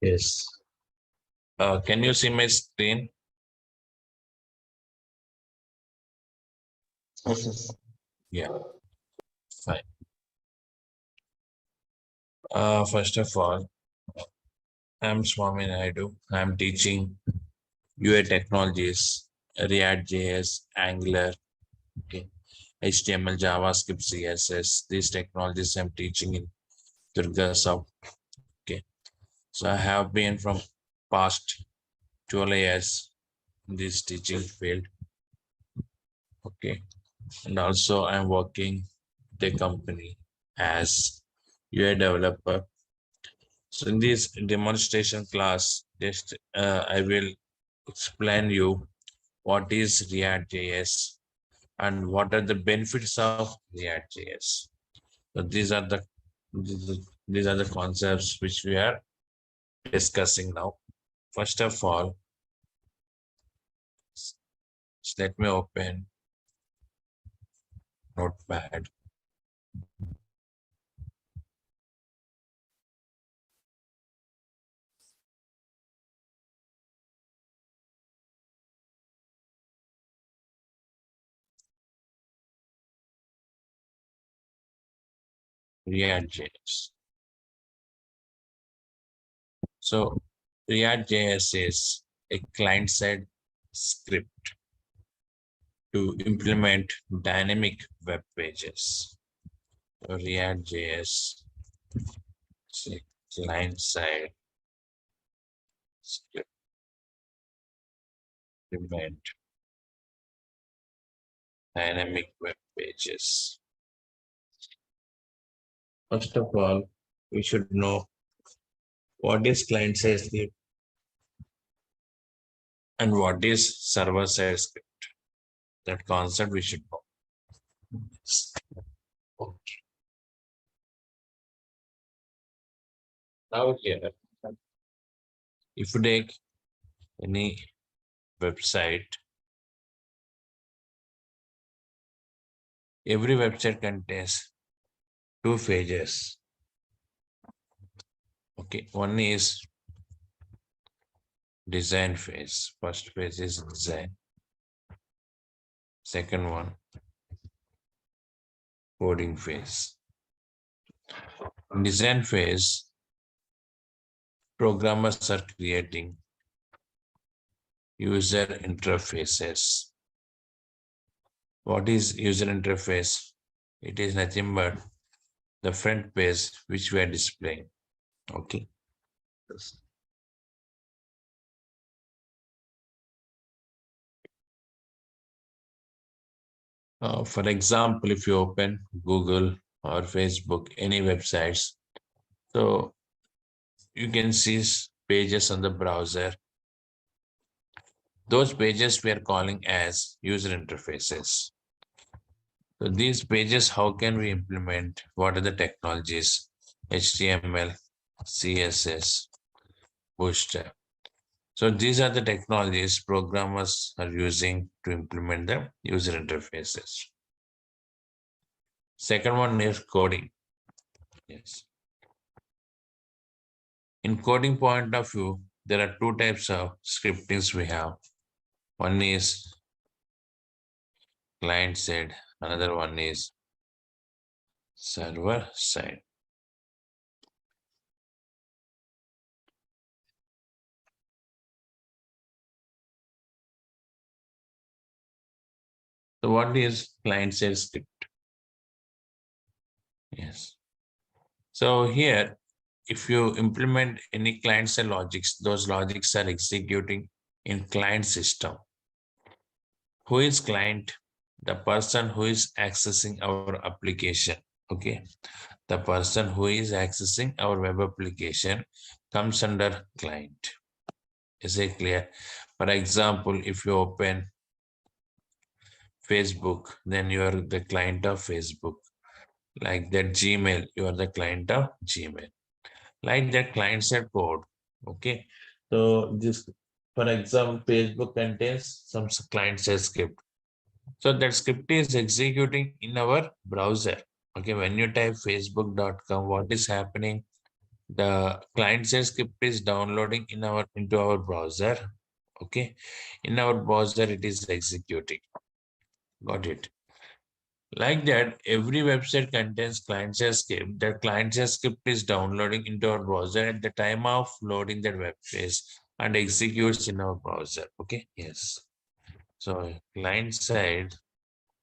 Yes. Can you see my screen? Yes. Yeah, fine. First of all, I'm Swamy Naidu. I'm teaching UI technologies, React JS, Angular, okay, HTML, JavaScript, CSS. These technologies I'm teaching in Durga. Okay. So I have been from past 12 years in this teaching field. Okay. And also I'm working the company as UI developer. So in this demonstration class, just I will explain you what is React JS and what are the benefits of React JS. So these are the concepts which we are discussing now. First of all, let me open Notepad. React JS. So React JS is a client-side script to implement dynamic web pages. So React JS is a client-side script to implement dynamic web pages. First of all, we should know what is client-side script and what is server-side script. That concept we should know. Okay. Now here, if you take any website, every website contains two phases. Okay, one is design phase. First phase is design. Second one, coding phase. In design phase, programmers are creating user interfaces. What is user interface? It is nothing but the front page which we are displaying. Okay. For example, if you open Google or Facebook, any websites, so you can see pages on the browser. Those pages we are calling as user interfaces. So these pages, how can we implement? What are the technologies? HTML, CSS, Bootstrap. So these are the technologies programmers are using to implement the user interfaces. Second one is coding. Yes. In coding point of view, there are two types of scriptings we have. One is client side, another one is server side. So what is client side script? Yes. So here, if you implement any client side logics, those logics are executing in client system. Who is client? The person who is accessing our application. Okay. The person who is accessing our web application comes under client. Is it clear? For example, if you open Facebook, then you are the client of Facebook. Like that Gmail, you are the client of Gmail. Like that client side code. Okay. So this, for example, Facebook contains some client side script. So that script is executing in our browser. Okay. When you type facebook.com, what is happening? The client-side script is downloading into our browser. Okay, in our browser it is executing. Got it? Like that, every website contains client-side script. The client-side script is downloading into our browser at the time of loading that web page and executes in our browser. Okay, yes. So client-side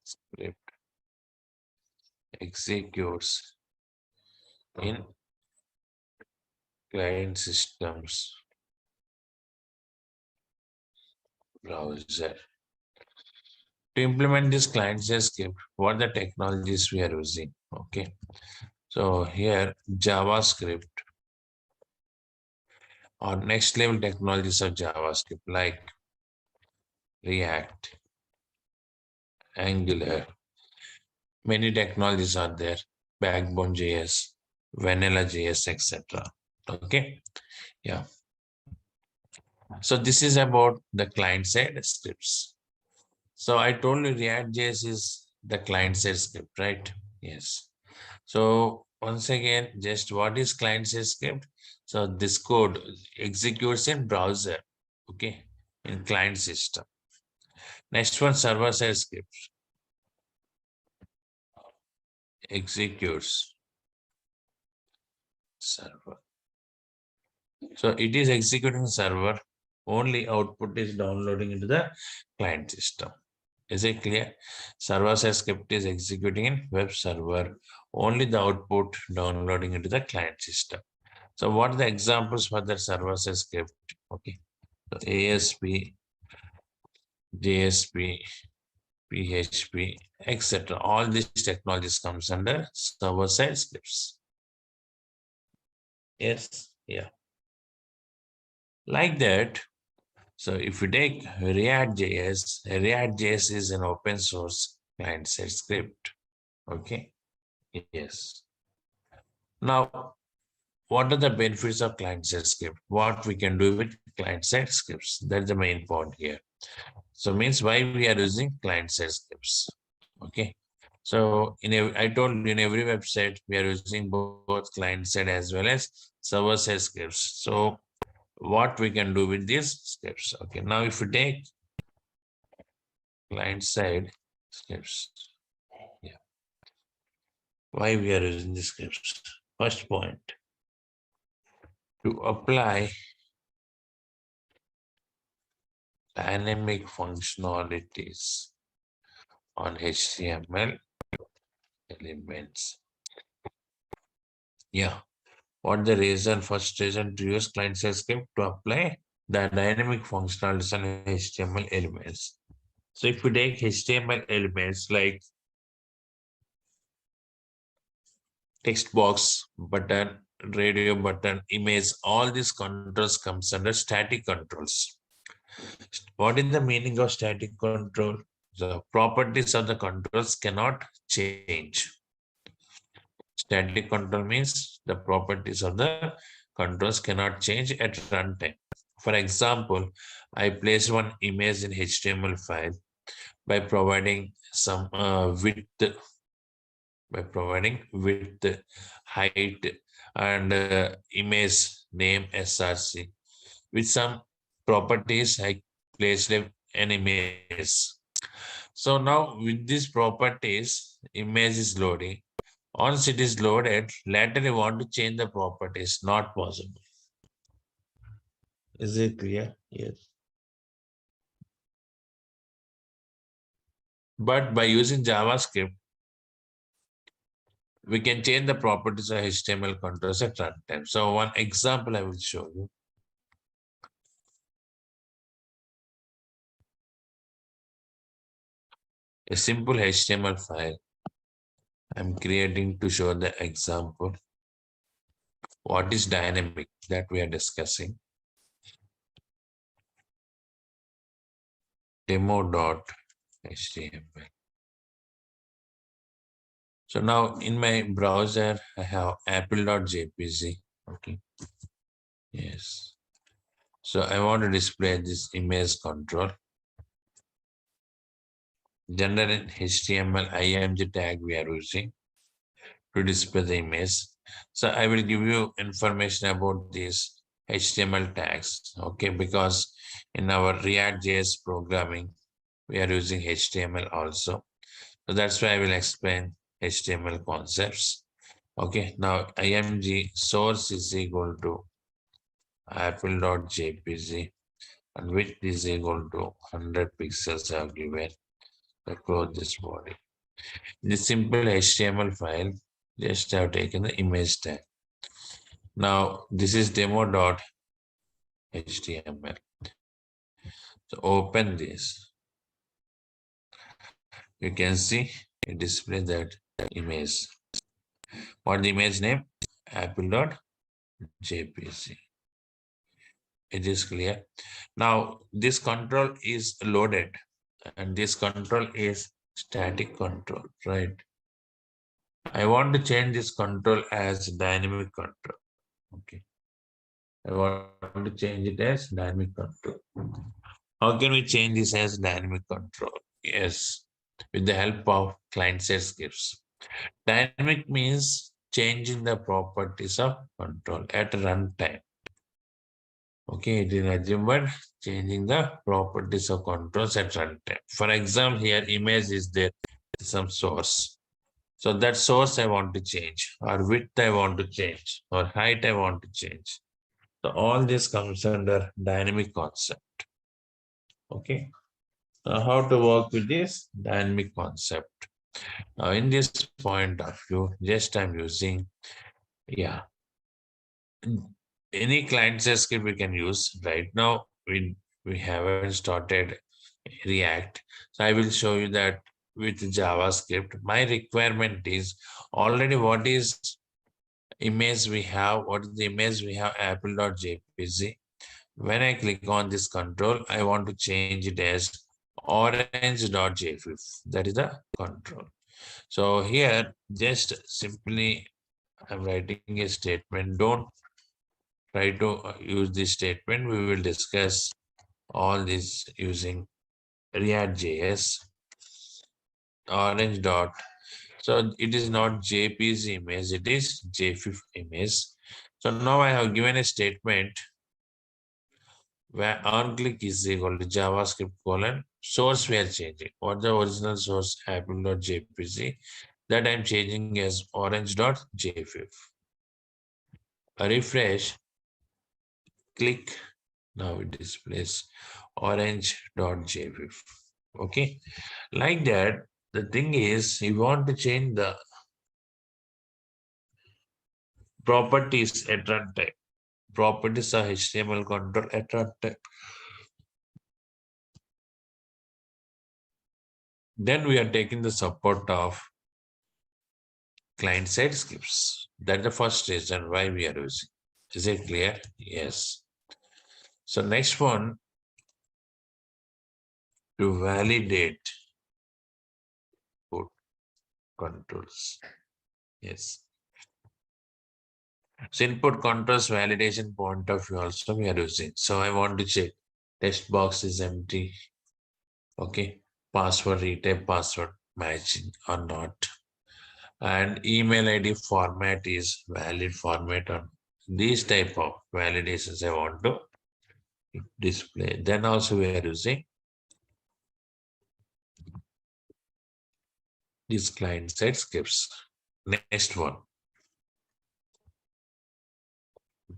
script executes in client systems browser. To implement this client-side script, what the technologies we are using? Okay, so here JavaScript or next level technologies of JavaScript like React, Angular. Many technologies are there, Backbone JS, Vanilla JS, etc. Okay, yeah. So this is about the client-side scripts. So I told you React JS is the client-side script, right? Yes. So once again, just what is client-side script? So this code executes in browser, okay, in client system. Next one, server-side script executes server. So it is executing server, only output is downloading into the client system. Is it clear? Server-side script is executing in web server, only the output downloading into the client system. So what are the examples for the server-side script? Okay, so ASP, JSP, PHP, etc. All these technologies comes under server-side scripts. Yes, yeah. Like that. So if you take React.js is an open source client-side script. Okay. Yes. Now, what are the benefits of client-side script? What we can do with client-side scripts? That's the main point here. So means why we are using client-side scripts. Okay. So I told you in every website we are using both client-side as well as server-side scripts. So what we can do with these scripts? Okay. Now if you take client-side scripts, yeah. Why we are using the scripts? First point, to apply dynamic functionalities on HTML elements. Yeah. What the reason? First reason to use client-side script to apply the dynamic functionalities on HTML elements. So if you take HTML elements like text box, button, radio button, image, all these controls comes under static controls. What is the meaning of static control? The properties of the controls cannot change. Static control means the properties of the controls cannot change at runtime. For example, I place one image in HTML file by providing some width, height, and image name src. With some properties, I placed an image. So now with these properties, image is loading. Once it is loaded, later you want to change the properties, not possible. Is it clear? Yes. But by using JavaScript, we can change the properties of HTML controls at runtime. So one example I will show you. A simple HTML file I'm creating to show the example. What is dynamic that we are discussing? Demo.html. So now in my browser, I have apple.jpg. Okay. Yes. So I want to display this image control. General HTML img tag we are using to display the image. So I will give you information about these HTML tags, okay, because in our React.js programming, we are using HTML also. So that's why I will explain HTML concepts. Okay, now img source is equal to apple.jpg and width is equal to 100 pixels I have given. So close this body. In the simple HTML file, just have taken the image tag. Now this is demo.html. So open this. You can see it displays that image. What the image name? Apple.jpg. It is clear. Now this control is loaded and this control is static control, right? I want to change this control as dynamic control. Okay. I want to change it as dynamic control. How can we change this as dynamic control? Yes, with the help of client-side scripts. Dynamic means changing the properties of control at runtime. Okay, it is nothing but changing the properties of controls at runtime. For example, here image is there, some source. So that source I want to change, or width I want to change, or height I want to change. So all this comes under dynamic concept. Okay. Now how to work with this dynamic concept? Now in this point of view, just I'm using, yeah, any client-side script we can use. Right now, we haven't started React. So I will show you that with JavaScript. My requirement is already what is image we have, what is the image we have, apple.jpg. When I click on this control, I want to change it as orange.jpg. That is the control. So here, just simply I'm writing a statement. Don't try to use this statement. We will discuss all this using React.js. Orange dot. So it is not JPG image, it is JFIF image. So now I have given a statement where on click is equal to JavaScript colon source we are changing. What the original source apple.jpg that I'm changing as orange.jfif. A refresh, click, now it displays orange.jfif. Okay, like that. The thing is, you want to change the properties at runtime. Properties are HTML control at runtime. Then we are taking the support of client-side scripts. That's the first reason why we are using. Is it clear? Yes. So next one, to validate input controls. Yes. So input controls validation point of view also we are using. So I want to check text box is empty. Okay. Password retype password matching or not. And email ID format is valid format on these type of validations I want to display. Then also we are using these client-side scripts. Next one,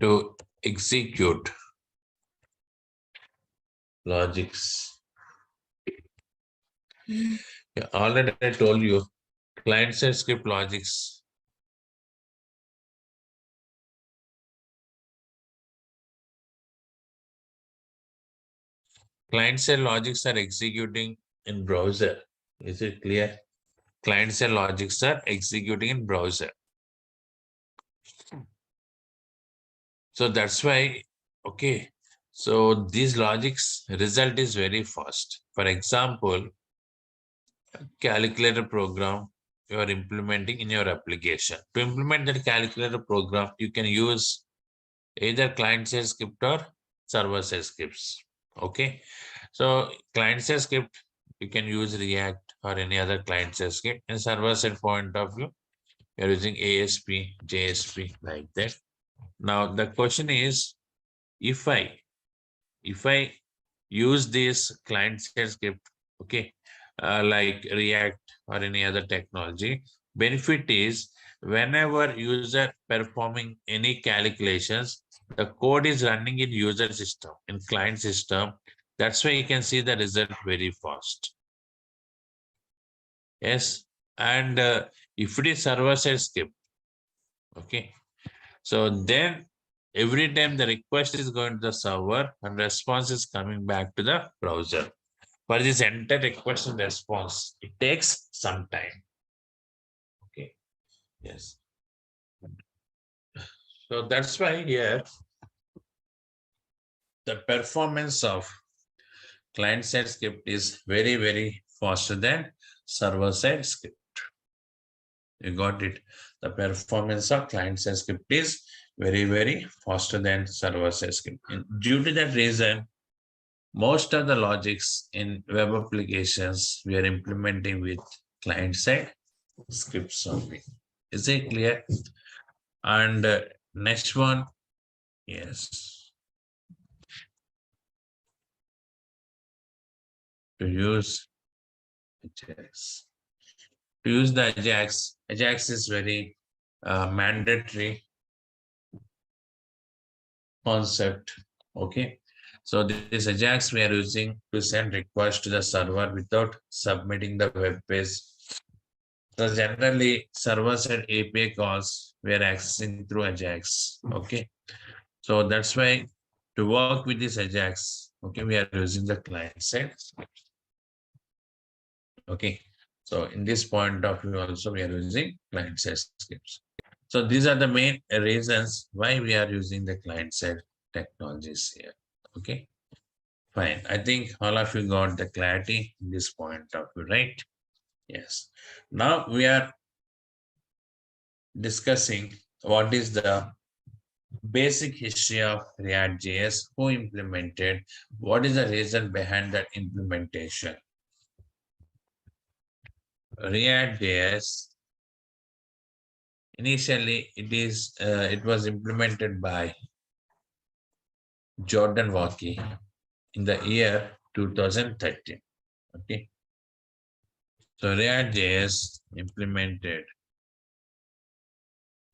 to execute logics. Yeah, already I told you client-side script logics. Client-side logics are executing in browser. Is it clear? Client-side logics are executing in browser. So that's why, okay. So these logics result is very fast. For example, calculator program you are implementing in your application. To implement that calculator program, you can use either client-side script or server-side scripts. Okay. So client-side script, you can use React or any other client-side script. In server-side point of view, We are using ASP, JSP like that. Now the question is, if I use this client-side script, okay, like React or any other technology, benefit is whenever user performing any calculations, the code is running in user system, in client system. That's why you can see the result very fast. Yes, and if it is server-side script, okay, so then every time the request is going to the server and response is coming back to the browser. For this entire request and response, it takes some time. Okay. Yes. So that's why here the performance of client-side script is very, very faster than server-side script. You got it. The performance of client-side script is very, very faster than server-side script. And due to that reason, most of the logics in web applications we are implementing with client-side scripts only. Is it clear? And next one, yes, to use Ajax. To use the Ajax is very mandatory concept. Okay, so this Ajax we are using to send request to the server without submitting the web page. So generally, server-side API calls we are accessing through Ajax. Okay, so that's why to work with this Ajax, okay, we are using the client side. Okay, so in this point of view also we are using client side scripts. So these are the main reasons why we are using the client side technologies here. Okay, fine. I think all of you got the clarity in this point of view, right? Yes. Now we are discussing what is the basic history of React.js, who implemented, what is the reason behind that implementation. React.js, initially it was implemented by Jordan Walkie in the year 2013. Okay, so React.js implemented,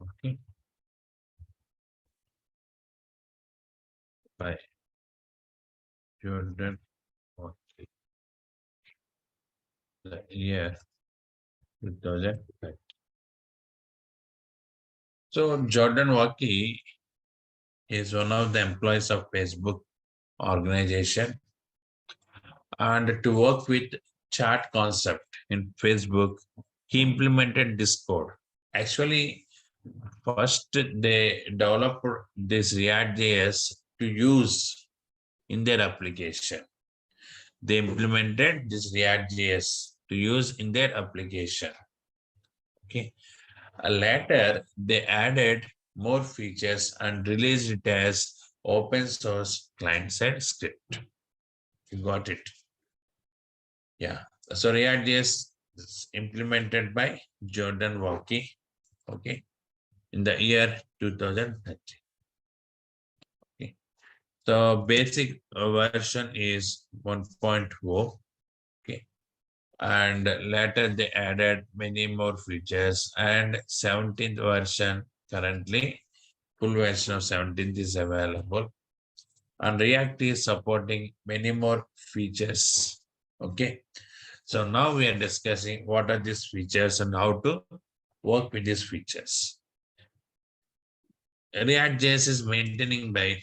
okay, by Jordan Walkie, the year 2013. So Jordan Walkie is one of the employees of Facebook organization, and to work with chat concept in Facebook, he implemented this code. Actually, first they developed this React.js to use in their application. They implemented this React.js to use in their application. Okay. Later, they added more features and released it as open source client-side script. You got it? Yeah. So React.js is implemented by Jordan Walkie, okay, in the year 2013. Okay. So basic version is 1.0. Okay. And later they added many more features, and 17th version currently, full version of 17th is available. And React is supporting many more features. Okay. So now we are discussing what are these features and how to work with these features. React.js is maintaining by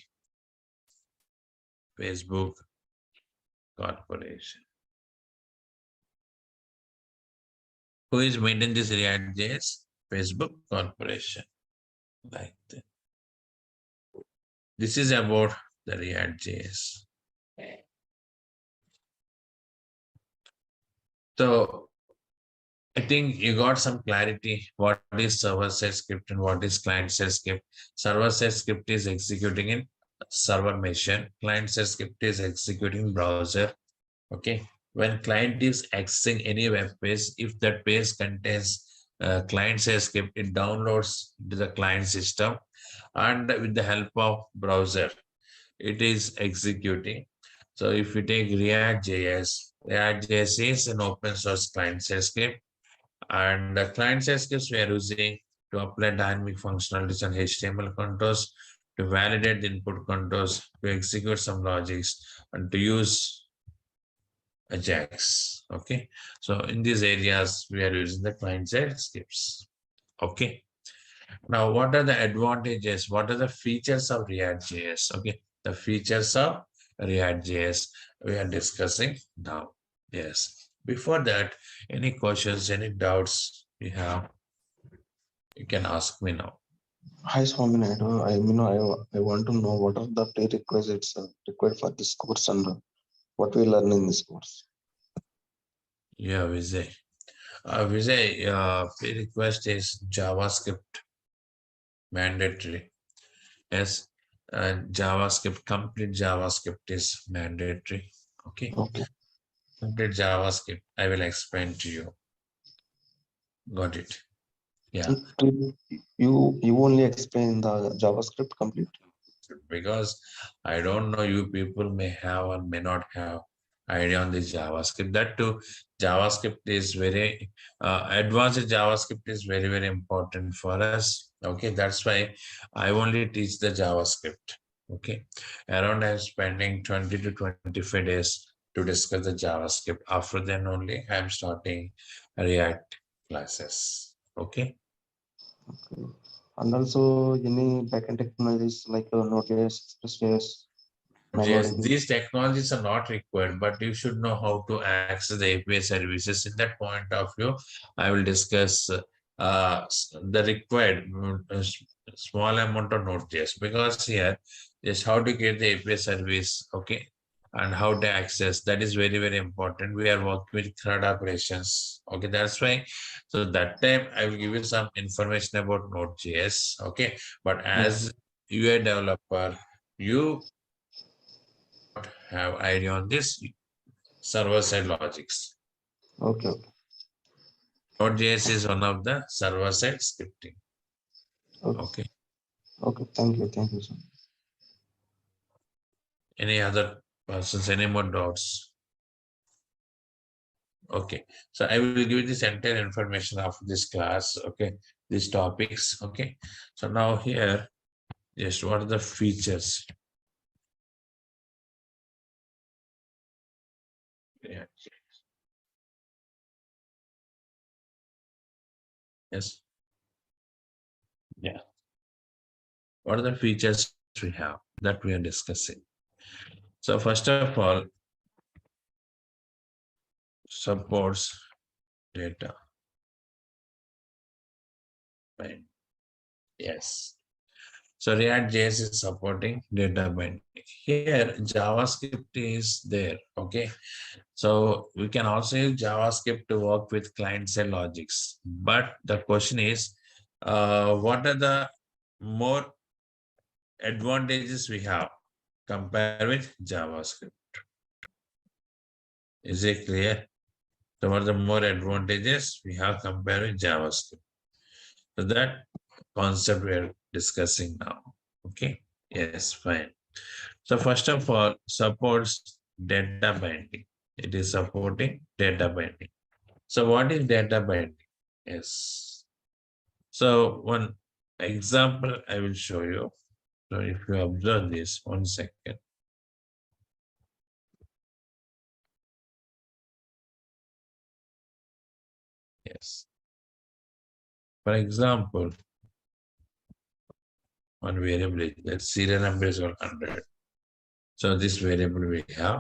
Facebook Corporation. Who is maintaining this React.js? Facebook Corporation. Like that. This is about the React.js. So I think you got some clarity what is server-side script and what is client-side script. Server-side script is executing in server machine. Client-side script is executing browser. Okay. When client is accessing any web page, if that page contains client side script. It downloads to the client system, and with the help of browser, it is executing. So if you take React.js is an open source client side script, and the client side scripts we are using to apply dynamic functionalities and HTML controls, to validate the input controls, to execute some logics, and to use Ajax. Okay, so in these areas we are using the client side scripts. Okay, now what are the advantages? What are the features of React.js? Okay, the features of React.js we are discussing now. Yes, before that, any questions, any doubts you have, you can ask me now. Hi, Swamy Naidu. I want to know what are the prerequisites required for this course and what we learn in this course. Yeah, Vijay, pre-request is JavaScript mandatory. Yes, JavaScript, complete JavaScript is mandatory. Okay, Okay. complete JavaScript. I will explain to you. Got it. Yeah. You only explain the JavaScript complete. Because I don't know, you people may have or may not have idea on this JavaScript. That too, JavaScript is very advanced. JavaScript is very, very important for us. Okay, that's why I only teach the JavaScript. Okay, around I'm spending 20 to 25 days to discuss the JavaScript. After then only I'm starting React classes. Okay. Okay. And also any backend technologies like Node.js, Express.js, Yes, MongoDB. these technologies are not required, but you should know how to access the API services. In that point of view, I will discuss the required small amount of Node.js, because here just how to get the API service, okay, and how to access. That is very, very important. We are working with CRUD operations, okay. That's why. So that time I will give you some information about Node.js, okay. But Yeah. as UI developer, you have idea on this server-side logics. Okay. Okay. Node.js is one of the server-side scripting. Okay. Okay. Okay. Thank you. Thank you, sir. Any other persons, any more doubts? Okay. So I will give you this entire information of this class. Okay. These topics. Okay. So now here, just what are the features? Yeah. Yes. Yeah. What are the features we have that we are discussing? So first of all, supports data. Right. Yes. So React.js is supporting data binding. Here, JavaScript is there. Okay. So we can also use JavaScript to work with client-side logics. But the question is, what are the more advantages we have compared with JavaScript? Is it clear? So what are the more advantages we have compared with JavaScript? So that concept we are discussing now. Okay. Yes, fine. So first of all, supports data binding. It is supporting data binding. So what is data binding? Yes. So one example I will show you. So if you observe this, 1 second. Yes. For example, one variable is that serial number is 100. So this variable we have.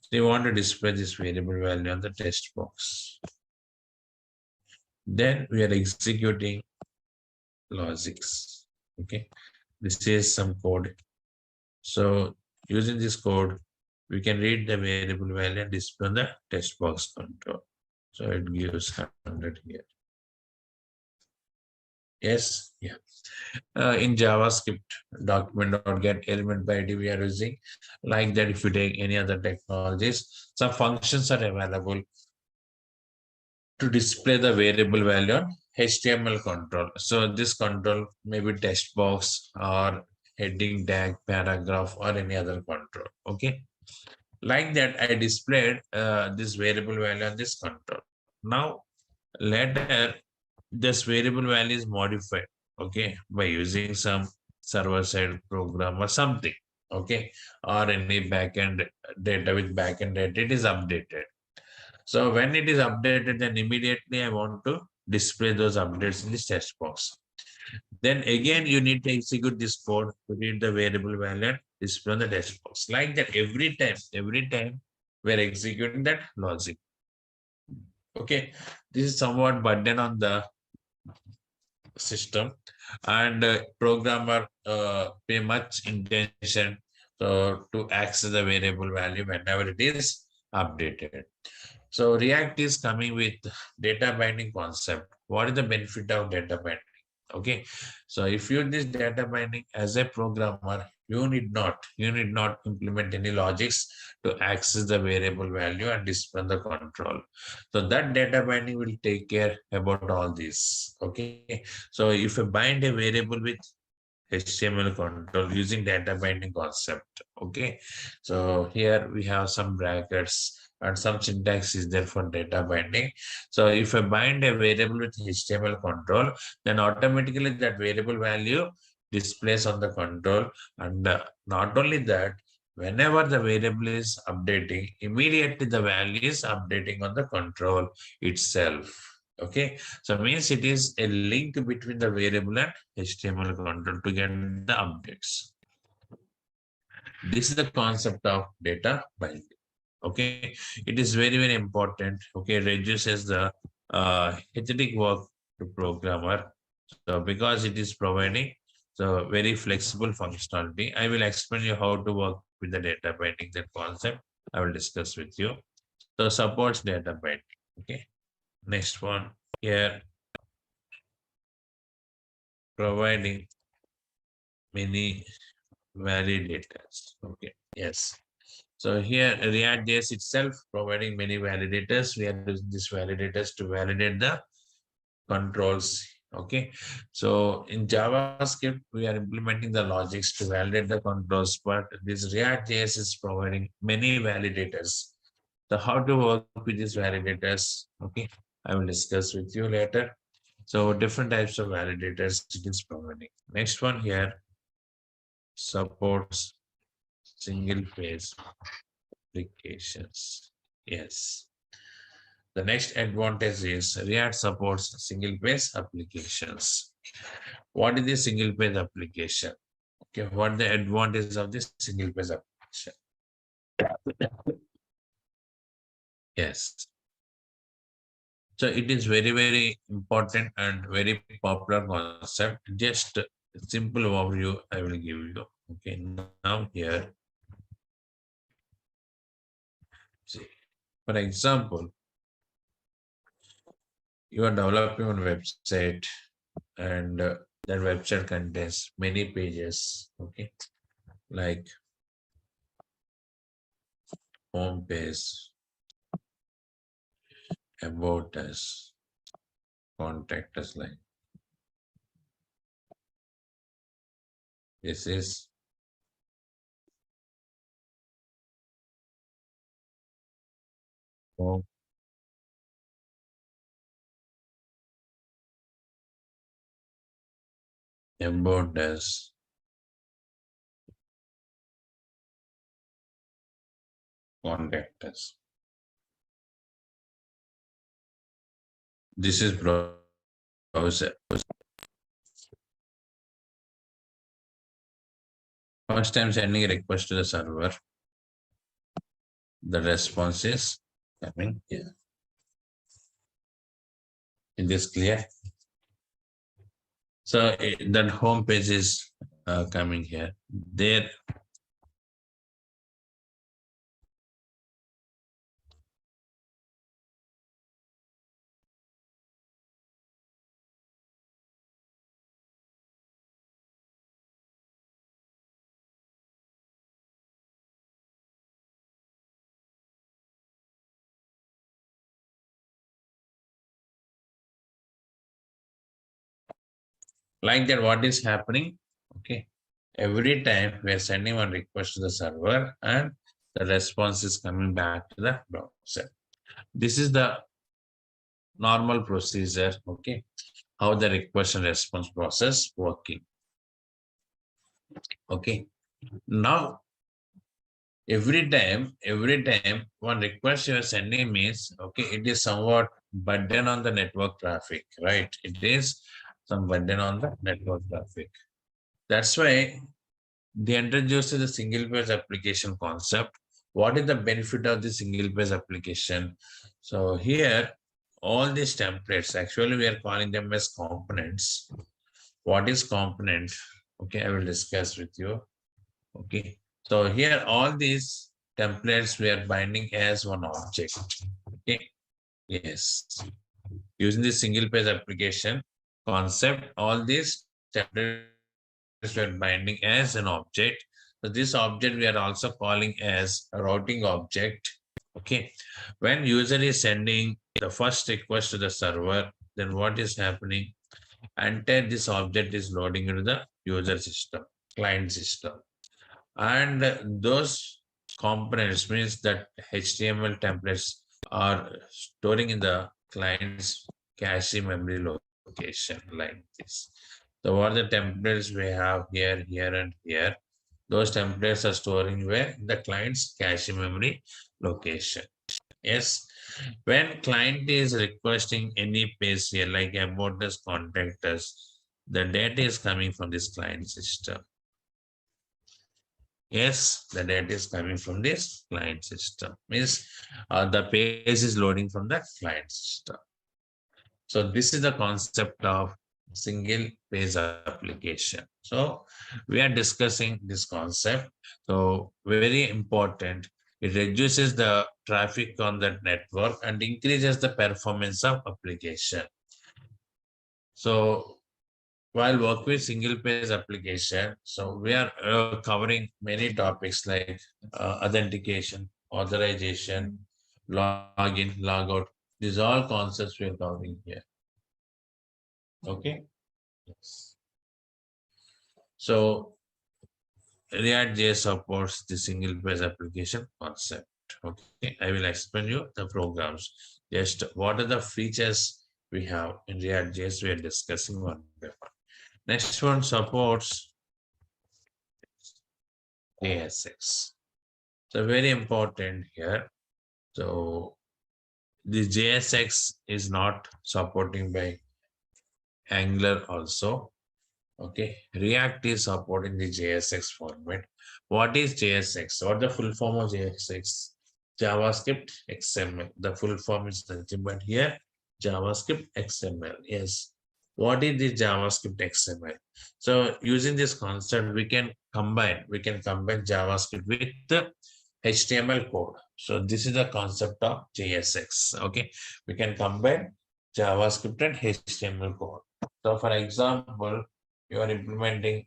So you want to display this variable value on the text box. Then we are executing logics. Okay. This is some code. So using this code, we can read the variable value and display on the text box control. So it gives 100 here. Yes, yeah. In JavaScript, document.get element by ID we are using. Like that, if you take any other technologies, some functions are available to display the variable value on HTML control. So this control may be text box or heading tag, paragraph, or any other control. Okay. Like that, I displayed this variable value on this control. Now, later, this variable value is modified, okay, by using some server-side program or something, okay, or any backend data with backend data, it is updated. So when it is updated, then immediately I want to display those updates in this text box. Then again, you need to execute this code to read the variable value and display on the text box. Like that, every time we're executing that logic. Okay, this is somewhat burden on the system, and programmer pay much intention to access the variable value whenever it is updated. So React is coming with data binding concept. What is the benefit of data binding? Okay, so if you use this data binding as a programmer, you need not implement any logics to access the variable value and display the control. So that data binding will take care about all this. Okay, so if you bind a variable with HTML control using data binding concept. Okay, so here we have some brackets and some syntax is there for data binding. So if I bind a variable with HTML control, then automatically that variable value displays on the control. And not only that, whenever the variable is updating, immediately the value is updating on the control itself. Okay, so means it is a link between the variable and HTML control to get the updates. This is the concept of data binding. Okay, it is very important. Okay, reduces the hectic work to programmer. So because it is providing so very flexible functionality, I will explain you how to work with the data binding. That concept I will discuss with you. So supports data binding. Okay, next one here, providing many validators. Okay, yes. So here React.js itself providing many validators. We are using these validators to validate the controls. Okay, so in JavaScript, we are implementing the logics to validate the controls, but this React.js is providing many validators. So how to work with these validators? Okay, I will discuss with you later. So different types of validators it is providing. Next one here, supports single page applications. Yes. The next advantage is React supports single page applications. What is the single page application? Okay, what the advantage of this single page application? Yes. So it is very important and very popular concept. Just a simple overview I will give you. Okay, now here, see, for example, you are developing one website and that website contains many pages, okay, like home page, about us, contact us, like this is home, about us, contact us. This is browser. First time sending a request to the server, the response is coming here. Is this clear? So that home page is coming here. There, Like that, what is happening? Okay. Every time we are sending one request to the server and the response is coming back to the browser. This is the normal procedure. Okay. How the request and response process working. Okay. Now, every time one request you are sending means, okay, it is somewhat burden on the network traffic, right? It is some burden on the network traffic. That's why they introduced the single page application concept. What is the benefit of the single page application? So here, all these templates, actually we are calling them as components. What is component? Okay, I will discuss with you. Okay, so here all these templates we are binding as one object. Okay, yes. Using the single page application concept, all these templates we are binding as an object. So this object we are also calling as a routing object. Okay, when user is sending the first request to the server, then what is happening? Entire this object is loading into the user system, client system. And those components means that HTML templates are storing in the client's cache memory location like this. So what the templates we have here, here, and here, those templates are storing where the client's cache memory location. Yes, when client is requesting any page here, like about us, contact us, the data is coming from this client system. Yes, the data is coming from this client system. Means the page is loading from the client system. So this is the concept of single page application. So we are discussing this concept. So very important. It reduces the traffic on that network and increases the performance of application. So while work with single page application, so we are covering many topics like authentication, authorization, login, logout. These all concepts we are covering here. Okay. Yes. So React.js supports the single page application concept. Okay, I will explain you the programs. Just what are the features we have in React.js we are discussing one by one. Next one supports JSX. So very important here. So the JSX is not supporting by Angular also. Okay, React is supporting the JSX format. What is JSX? What the full form of JSX? JavaScript XML. The full form is nothing but here JavaScript XML. Yes. What is the JavaScript XML? So using this concept, we can combine JavaScript with the HTML code. So this is the concept of JSX. Okay, we can combine JavaScript and HTML code. So for example, you are implementing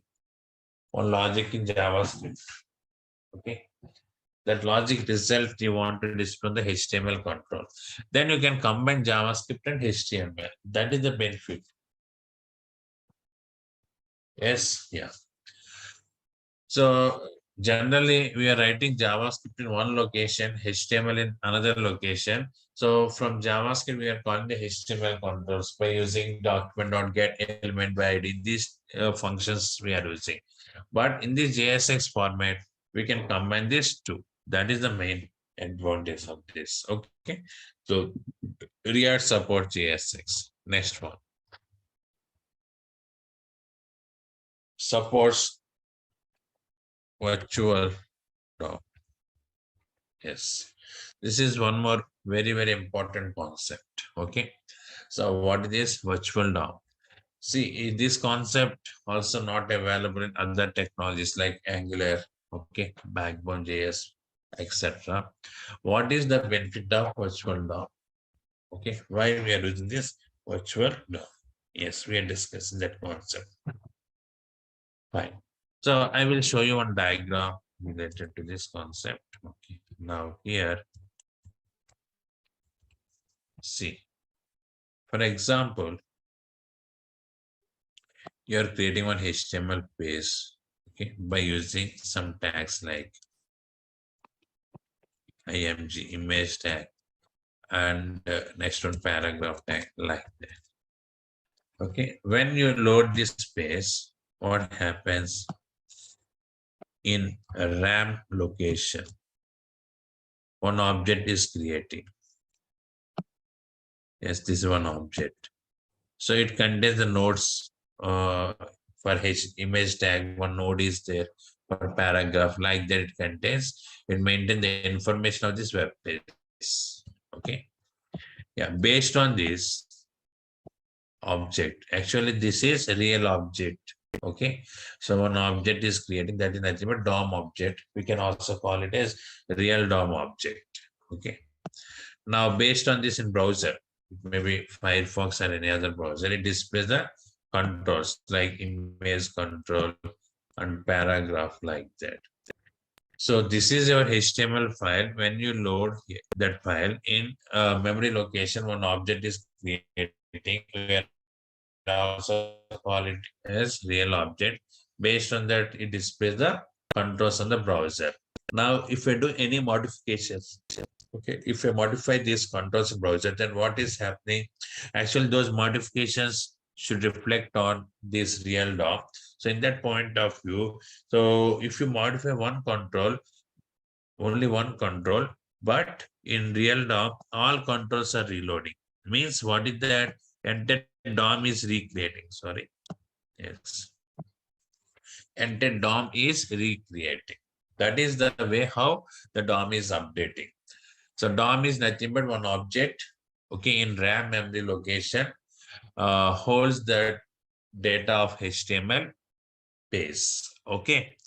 one logic in JavaScript. Okay, that logic result you want to display on the HTML control. Then you can combine JavaScript and HTML. That is the benefit. Yes, yeah. So generally we are writing JavaScript in one location, HTML in another location. So from JavaScript, we are calling the HTML controls by using document.get element by ID. These functions we are using. But in this JSX format, we can combine these two. That is the main advantage of this. Okay. So React support JSX. Next one. Supports virtual DOM. Yes. This is one more very, very important concept. Okay. So what is this virtual DOM? See, this concept also not available in other technologies like Angular, okay, Backbone JS, etc. What is the benefit of virtual DOM? Okay, why we are using this virtual DOM? Yes, we are discussing that concept. Fine. So I will show you one diagram related to this concept. Okay, now here, see, for example, you're creating one HTML page, okay, by using some tags like img image tag and next one paragraph tag like that. Okay, when you load this page, what happens in a RAM location? One object is creating. Yes, this is one object. So it contains the nodes for image tag. One node is there for paragraph like that. It contains. It maintains the information of this web page. Okay. Yeah. Based on this object, actually this is a real object. Okay. So one object is creating, that is nothing but DOM object. We can also call it as real DOM object. Okay. Now based on this in browser, maybe Firefox or any other browser, it displays the controls like image control and paragraph like that. So this is your HTML file. When you load that file in memory location, one object is creating. We also call it as real object. Based on that, it displays the controls on the browser. Now, if I do any modifications, okay, if I modify these controls in browser, then what is happening? Actually, those modifications should reflect on this real DOM. So in that point of view, so if you modify one control, only one control, but in real DOM, all controls are reloading. Means what is that? Entire DOM is recreating. Sorry. Yes. Entire DOM is recreating. That is the way how the DOM is updating. So DOM is nothing but one object, okay, in RAM memory location, holds the data of HTML page. Okay.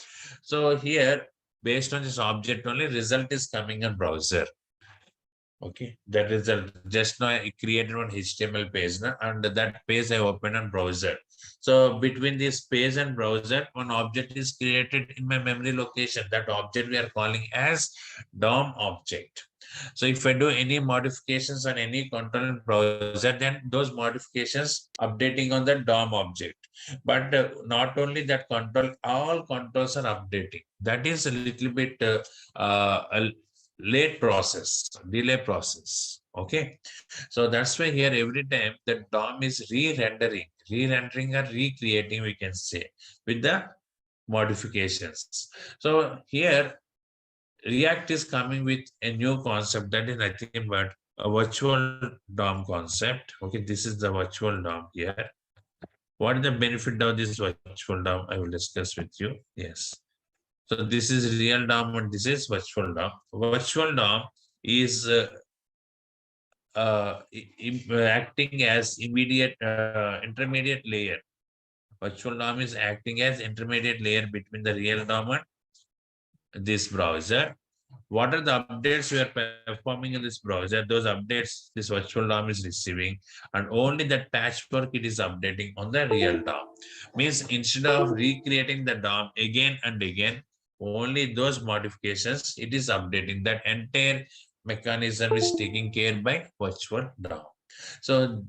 So here, based on this object only, result is coming in browser. Okay, that result just now I created one HTML page na, and that page I opened on browser. So between this page and browser, one object is created in my memory location. That object we are calling as DOM object. So if I do any modifications on any control in browser, then those modifications updating on the DOM object. But not only that control, all controls are updating. That is a little bit late process, delay process. Okay. So that's why here every time the DOM is re-rendering or recreating, we can say, with the modifications. So here React is coming with a new concept that is nothing but a virtual DOM concept. Okay, this is the virtual DOM here. What is the benefit of this virtual DOM? I will discuss with you. Yes. So this is real DOM and this is virtual DOM. Virtual DOM is acting as intermediate layer. Virtual DOM is acting as intermediate layer between the real DOM and this browser. What are the updates we are performing in this browser? Those updates this virtual DOM is receiving, and only that patchwork it is updating on the real DOM. Means instead of recreating the DOM again and again, only those modifications it is updating. That entire mechanism is taken care by virtual DOM. So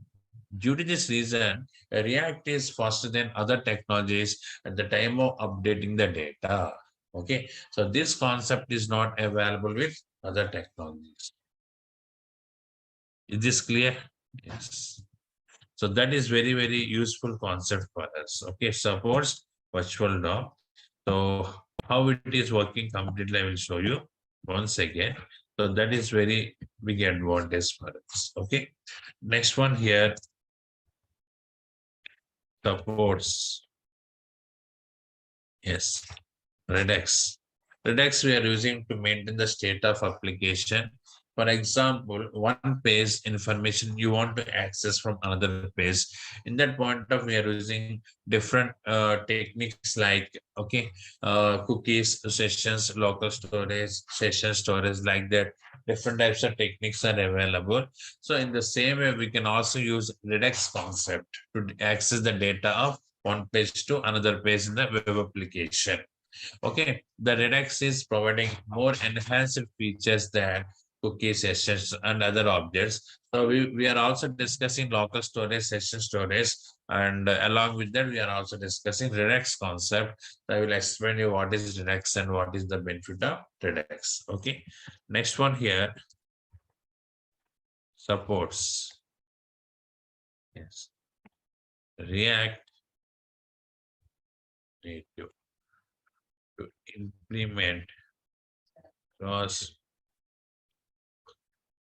due to this reason, React is faster than other technologies at the time of updating the data. Okay, so this concept is not available with other technologies. Is this clear? Yes. So that is very, very useful concept for us. Okay, suppose virtual DOM. So how it is working completely, I will show you once again. So that is very big advantage for us. Okay, next one here, supports. Yes, Redux. Redux we are using to maintain the state of application. For example, one page information you want to access from another page. In that point of we are using different techniques like cookies, sessions, local storage, session storage, like that. Different types of techniques are available. So in the same way, we can also use Redux concept to access the data of one page to another page in the web application. Okay, the Redux is providing more enhanced features than cookie sessions and other objects. So we are also discussing local storage, session storage, and along with that, we are also discussing Redux concept. I will explain you what is Redux and what is the benefit of Redux. Okay. Next one here, supports. Yes. React Native to implement cross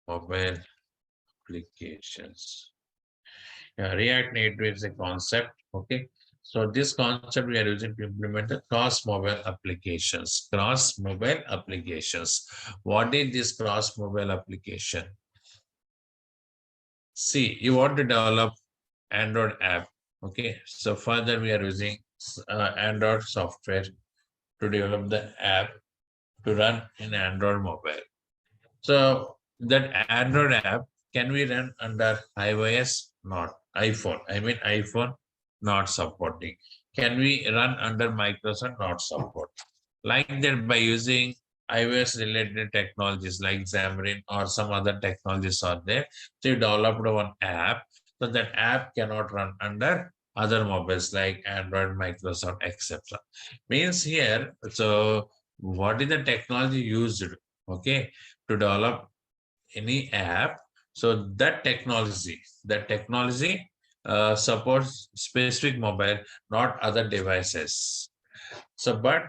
mobile applications. React Native is a concept. Okay. So this concept we are using to implement the cross mobile applications. Cross mobile applications. What is this cross mobile application? See, you want to develop Android app. Okay. So further we are using Android software to develop the app to run in Android mobile. So that Android app can we run under iOS? Not iPhone. I mean iPhone not supporting. Can we run under Microsoft? Not support. Like that by using iOS related technologies like Xamarin or some other technologies are there. So you developed one app. So that app cannot run under other mobiles like Android, Microsoft, etc. Means here, so what is the technology used? Okay, to develop any app. So that technology supports specific mobile, not other devices. So, but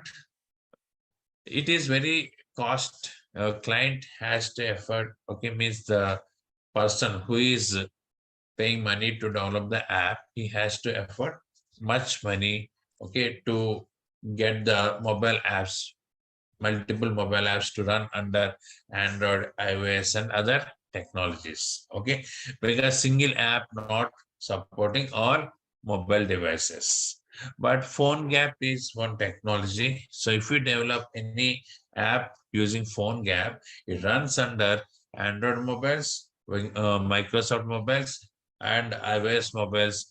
it is very cost. Client has to effort. Okay, means the person who is paying money to download the app, he has to effort much money. Okay, to get the mobile apps, multiple mobile apps to run under Android, iOS, and other technologies. Okay, because single app not supporting all mobile devices. But phone gap is one technology. So if you develop any app using phone gap, it runs under Android mobiles, Microsoft mobiles, and iOS mobiles.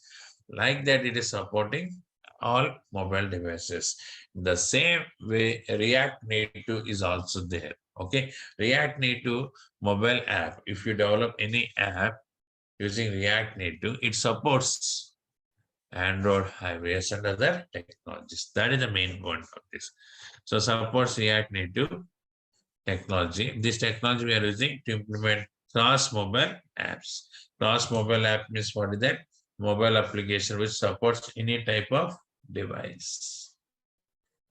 Like that, it is supporting all mobile devices. The same way React Native is also there. Okay, React Native mobile app. If you develop any app using React Native, it supports Android, iOS, and other technologies. That is the main point of this. So supports React Native technology. This technology we are using to implement cross mobile apps. Cross mobile app means what is that? Mobile application which supports any type of device.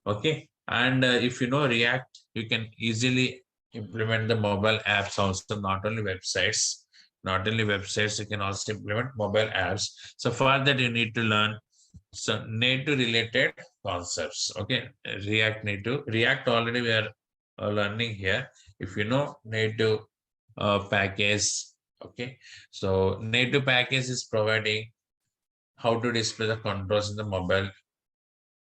Okay, and if you know React, you can easily implement the mobile apps also, not only websites. Not only websites, you can also implement mobile apps. So for that, you need to learn some native related concepts. Okay, React Native. React already we are learning here. If you know native package, okay. So native package is providing how to display the controls in the mobile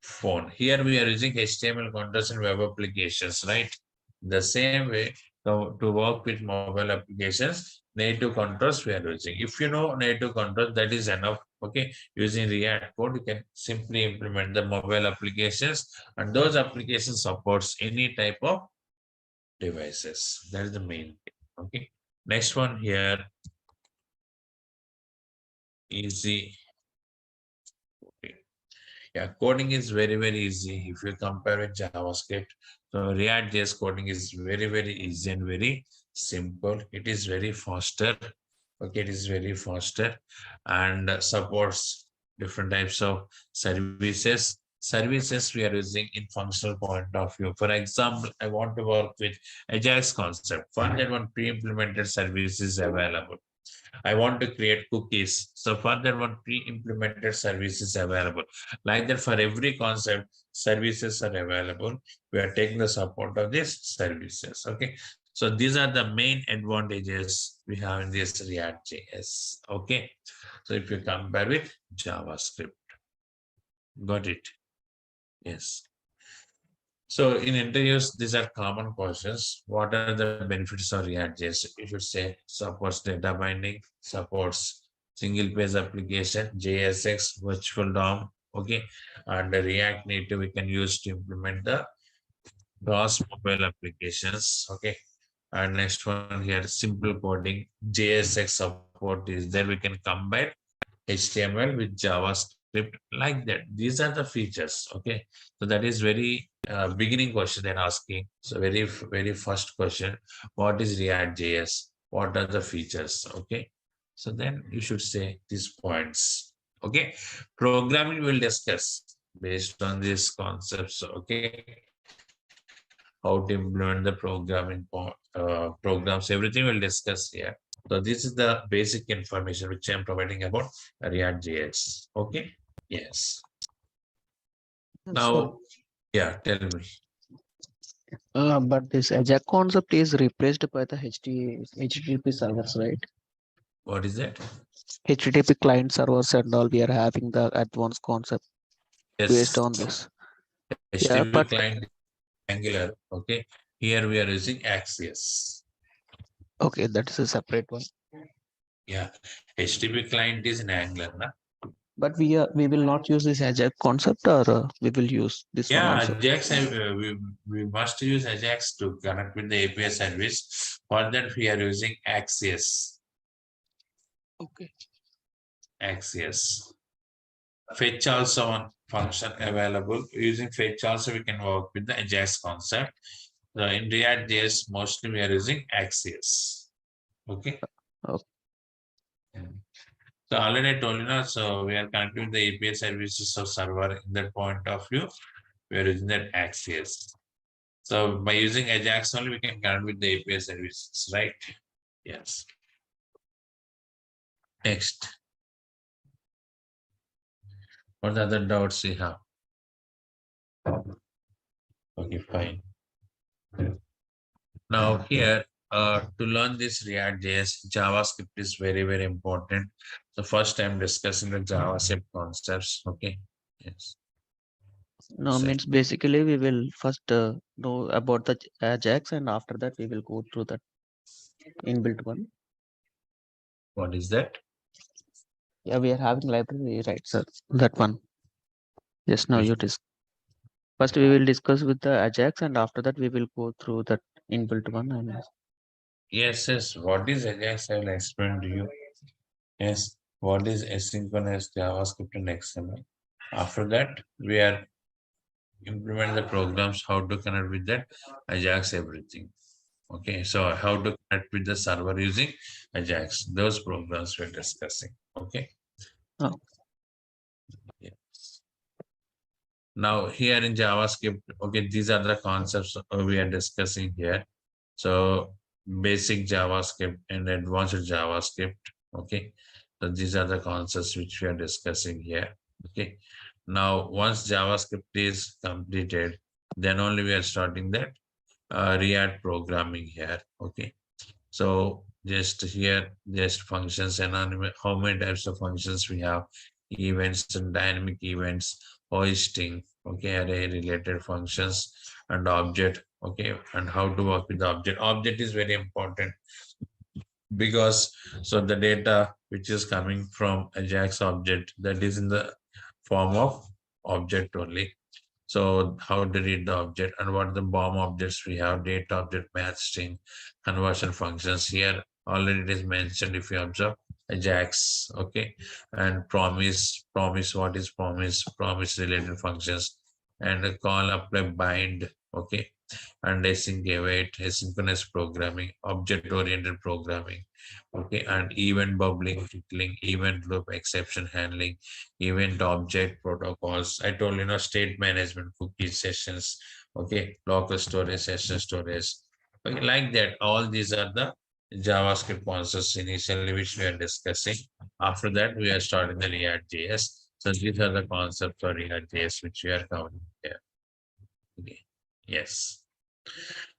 phone. Here we are using HTML controls and web applications, right? The same way, to work with mobile applications, native controls we are using. If you know native controls, that is enough. Okay, using React code, you can simply implement the mobile applications, and those applications supports any type of devices. That is the main thing. Okay, next one here, easy. Yeah, coding is very, very easy if you compare with JavaScript. So React JS coding is very, very easy and very simple. It is very faster. Okay, it is very faster and supports different types of services. Services we are using in functional point of view. For example, I want to work with Agile's concept. For that one, pre-implemented service is available. I want to create cookies. So for that one, pre-implemented services available. Like that, for every concept, services are available. We are taking the support of these services. Okay. So these are the main advantages we have in this React JS. Okay. So if you compare with JavaScript, got it? Yes. So in interviews, these are common questions. What are the benefits of React JS? You should say supports data binding, supports single page application, JSX, virtual DOM, okay, and the React Native we can use to implement the cross mobile applications, okay. And next one here, simple coding, JSX support is there. We can combine HTML with JavaScript like that. These are the features. Okay. So that is very beginning question they're asking. So very first question, what is React JS? What are the features? Okay. So then you should say these points. Okay. Programming will discuss based on these concepts. Okay. How to implement the programs, everything we'll discuss here. So this is the basic information which I'm providing about React.js. Okay. Yes. So, Now, yeah, tell me. but this Ajax concept is replaced by the HTTP servers, right? What is that? HTTP client servers and all. We are having the advanced concept based Yes. on this. Yeah, HTTP but client Angular. Okay. Here we are using Axios. okay, that is a separate one. Yeah. HTTP client is in Angular. Na? But we will not use this Ajax concept, or we will use this one Yeah, also. Ajax, we must use Ajax to connect with the API service. For that, we are using Axios. Okay. Axios. Fetch also one function available. Using fetch also we can work with the Ajax concept. So in React.js, mostly we are using Axios. Okay. Okay. So already I told you now, so we are connecting the API services of server in that point of view. We are using that Axios. So by using Ajax only, we can connect with the API services, right? Yes. Next. What other doubts you have? Okay, fine. Now here, to learn this React.js, JavaScript is very important. So first I'm discussing the JavaScript concepts. Okay. Yes. No, So means basically we will first know about the Ajax, and after that we will go through that inbuilt one. what is that? Yeah, we are having library, right, sir? That one. Just now Which, you discuss. First we will discuss with the Ajax, and after that we will go through that inbuilt one. And yes. What is Ajax? I will explain to you. Yes. What is asynchronous JavaScript and XML? After that, we are implement the programs, how to connect with that Ajax, everything. Okay, so how to connect with the server using Ajax, those programs we're discussing. Okay. oh, Yes. Now here in JavaScript, okay, these are the concepts we are discussing here. So basic JavaScript and advanced JavaScript. Okay, so these are the concepts which we are discussing here. Okay, now once JavaScript is completed, then only we are starting that React programming here. Okay, so just here, just functions and how many types of functions we have, events and dynamic events, hoisting, okay, array related functions and object, okay, and how to work with the object. Object is very important because so the data which is coming from Ajax object, that is in the form of object only. So how to read the object and what the BOM objects we have, data object, match string, conversion functions. Here already it is mentioned if you observe Ajax, okay, and promise, what is promise related functions, and a call, apply, bind, okay, and async await, asynchronous programming, object oriented programming, okay, and event bubbling, tickling, event loop, exception handling, event object protocols. I told you know state management, cookie sessions, okay, local storage, session storage, okay, like that. All these are the JavaScript concepts initially which we are discussing. After that, we are starting the React JS. So these are the concepts for React JS which we are covering here. Okay. Yes.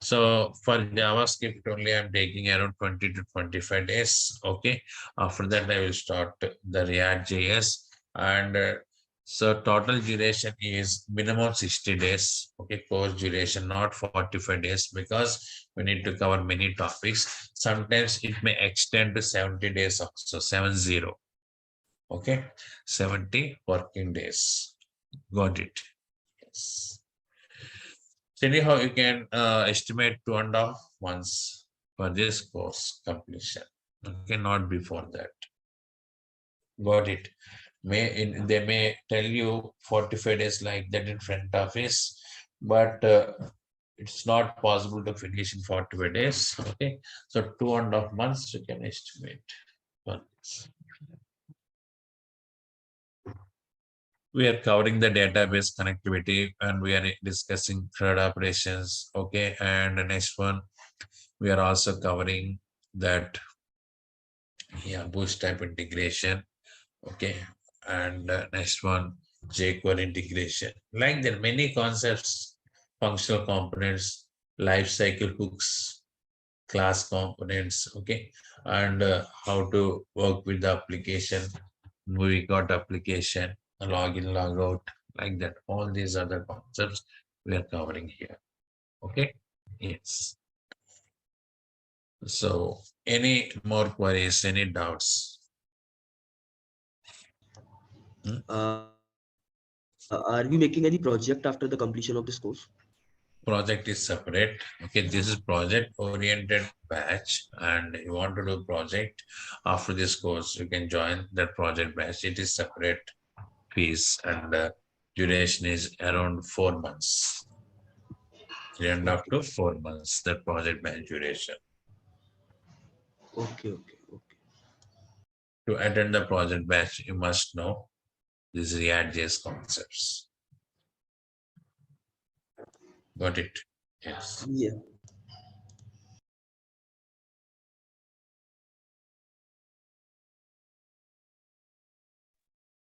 So for JavaScript only, I'm taking around 20 to 25 days. Okay. After that, I will start the React JS. And so total duration is minimum 60 days. Okay. Course duration, not 45 days, because we need to cover many topics. Sometimes it may extend to 70 days also, 70. Okay. 70 working days. Got it. Yes. So anyhow, you can estimate 2.5 months. for this course completion. Okay, not before that. Got it. They may tell you 45 days like that in front office, but it's not possible to finish in 45 days. Okay, so 2.5 months you can estimate for this. We are covering the database connectivity and we are discussing CRUD operations. Okay, and the next one we are also covering that bootstrap integration. Okay, and next one jQuery integration. Like there are many concepts, functional components, life cycle hooks, class components. Okay, and how to work with the application, movie got application, login, logout, like that. All these other concepts we are covering here. Okay, yes. So, any more queries, any doubts? Are we making any project after the completion of this course? Project is separate. Okay, this is project oriented batch, and you want to do project after this course, you can join that project batch. It is separate fees, and duration is around 4 months. 3.5 to 4 months, that project batch duration. Okay. To attend the project batch, you must know these React.js concepts. Got it? Yes. Yeah.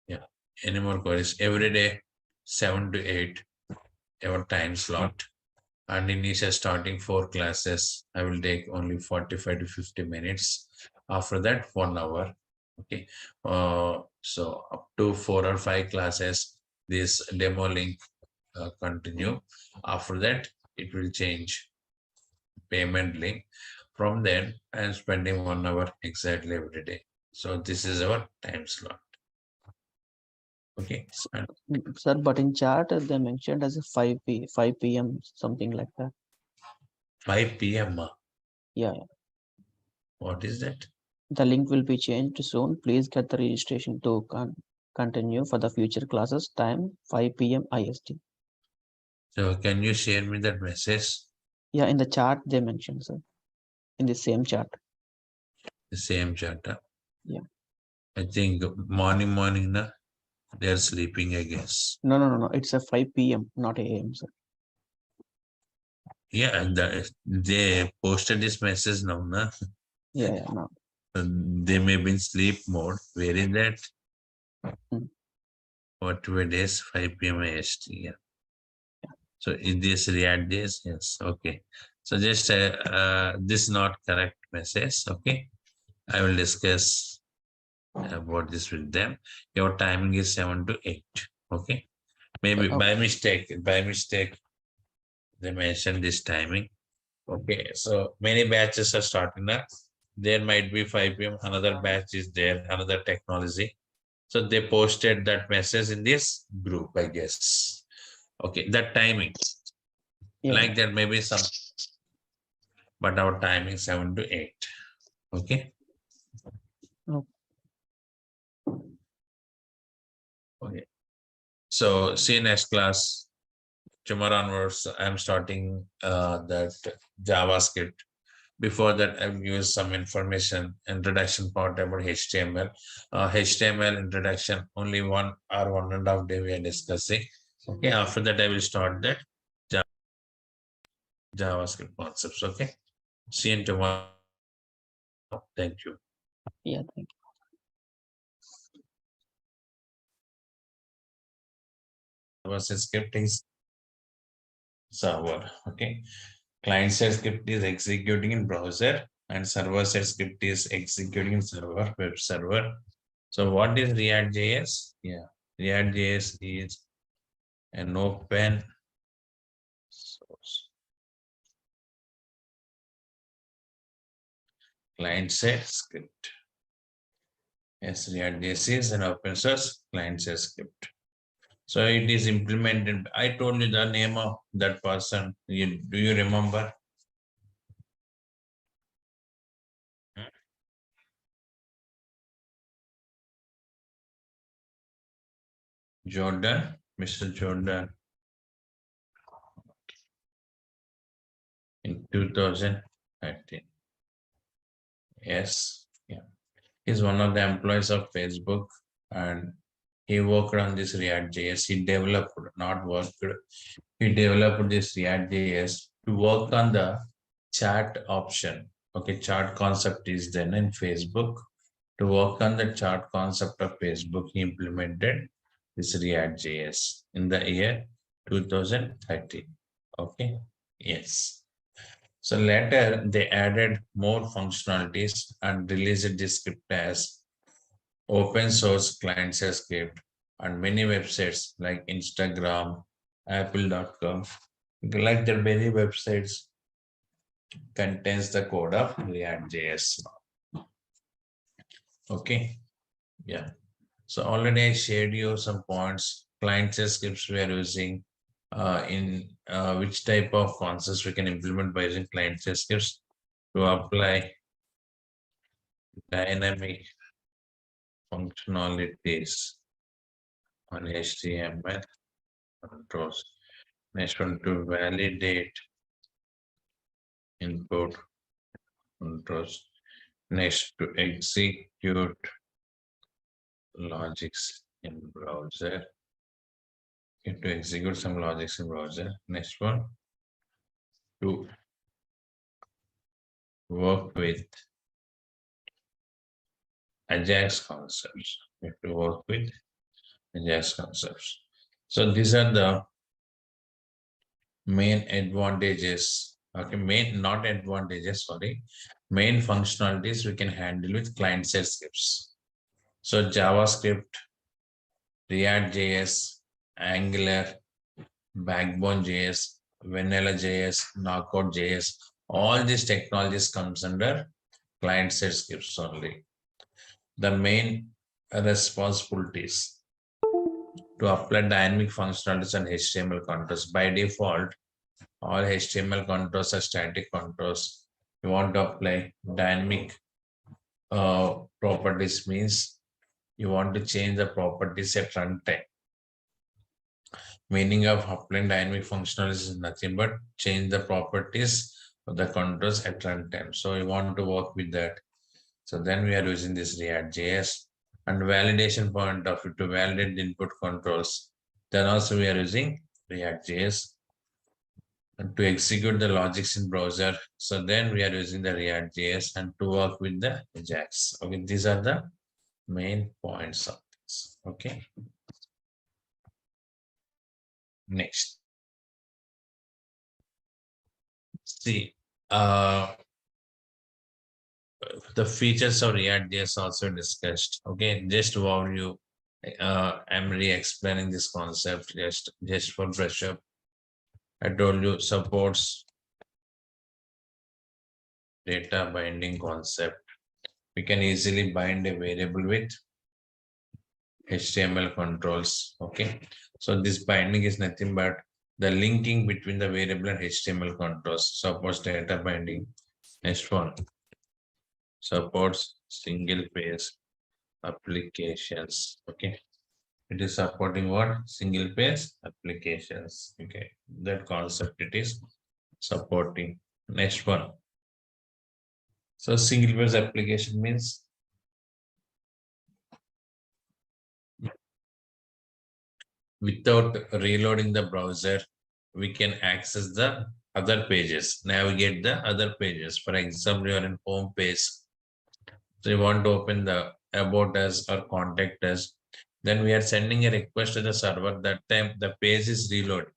Yeah. Any more queries? Every day, 7 to 8, our time slot. And initial starting 4 classes, I will take only 45 to 50 minutes. After that, 1 hour. Okay. So up to 4 or 5 classes, this demo link continue. After that, it will change payment link. From then, I am spending 1 hour exactly every day. So this is our time slot. Okay. And Sir, but in chat they mentioned as a 5 p.m. something like that. 5 p.m. Yeah. What is that? The link will be changed soon. Please get the registration to continue for the future classes. Time 5 p.m. IST. So can you share me that message? Yeah, in the chat they mentioned, sir. In the same chat. The same chat. Yeah. I think morning, na, they are sleeping, I guess. No. It's a 5 p.m., not a.m., sir. Yeah, they posted this message now, na? Yeah, no. They may be in sleep mode. Where is that? Hmm. For 2 days, 5 p.m. IST. Yeah. So is this React days? Yes. Okay. So just this is not correct message. Okay. I will discuss about this with them. Your timing is 7 to 8. Okay. Maybe by mistake, they mentioned this timing. Okay, so many batches are starting now. There might be 5 p.m. Another batch is there, another technology. So they posted that message in this group, I guess. Okay, that timing, Yeah. like there may be some, but our timing 7 to 8. Okay. Oh. Okay. So see you next class. Tomorrow onwards, I'm starting that JavaScript. Before that, I've used some information, introduction part about HTML. HTML introduction, only 1 or 1.5 day we are discussing. Okay, after that, I will start that JavaScript concepts. Okay, see you tomorrow. Thank you. Yeah, thank you. Server-side script is server. Okay, client-side script is executing in browser, and server-side script is executing in server, web server. So what is React.js? Yeah, React.js is an open source client-side script. Yes, React.js is an open source client-side script. So it is implemented. I told you the name of that person. Do you remember? Jordan, Mr. Jordan. In 2013. Yes, yeah. He's one of the employees of Facebook and he worked on this React JS. He developed, not worked, he developed this React JS to work on the chat option. Okay, chat concept is then in Facebook. To work on the chat concept of Facebook, he implemented this React JS in the year 2013. Okay, yes. So later they added more functionalities and released this script as open source client-side script and many websites like Instagram, Apple.com. Like the many websites contains the code of React.js. Okay, yeah. So already I shared you some points, client-side scripts we are using, in which type of concepts we can implement by using client-side scripts to apply dynamic functionalities on HTML controls. Next one, to validate input controls. Next, to execute logics in browser. To execute some logics in browser. Next one, to work with Ajax concepts. To work with Ajax concepts. So these are the main advantages. Okay, not advantages, sorry. Main functionalities we can handle with client-side scripts. So JavaScript, React.js, Angular, Backbone.js, Vanilla.js, Knockout.js, all these technologies comes under client-side scripts only. The main responsibilities to apply dynamic functionalities and HTML controls. By default, all HTML controls are static controls. You want to apply dynamic properties means you want to change the properties at runtime. Meaning of applying dynamic functionalities is nothing but change the properties of the controls at runtime. So you want to work with that. So then we are using this React.js and validation point of view to validate the input controls. Then also we are using React.js and to execute the logics in browser. So then we are using the React.js and to work with the Ajax. Okay, these are the main points of this. Okay. Next. See, the features of React.js also discussed. Okay, just overview. I'm re-explaining this concept just for brush up. I told you supports data binding concept. We can easily bind a variable with HTML controls. Okay, so this binding is nothing but the linking between the variable and HTML controls. Supports data binding. Next one, supports single page applications. Okay, it is supporting what? Single page applications. Okay, that concept it is supporting. Next one. So single page application means without reloading the browser, we can access the other pages, navigate the other pages. For example, you are in home page. So you want to open the about us or contact us. Then we are sending a request to the server. That time the page is reloaded.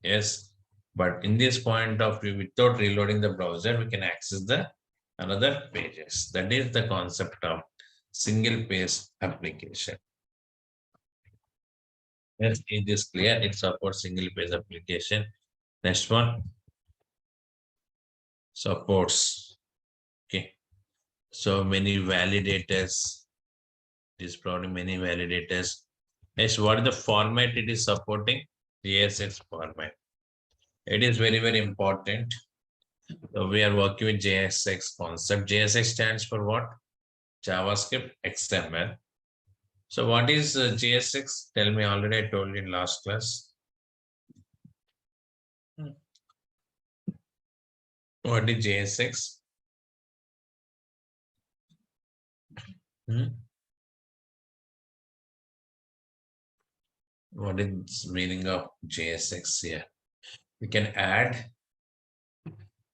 Yes. But in this point of view, without reloading the browser, we can access the another pages. That is the concept of single page application. Yes, it is clear. It supports single page application. Next one, supports. Okay. So many validators. It is probably many validators. Next, what is the format it is supporting? JSX format. It is very, very important. So we are working with JSX concept. JSX stands for what? JavaScript XML. So what is JSX? Tell me, already I told you in last class. What is JSX? What is meaning of JSX here? We can add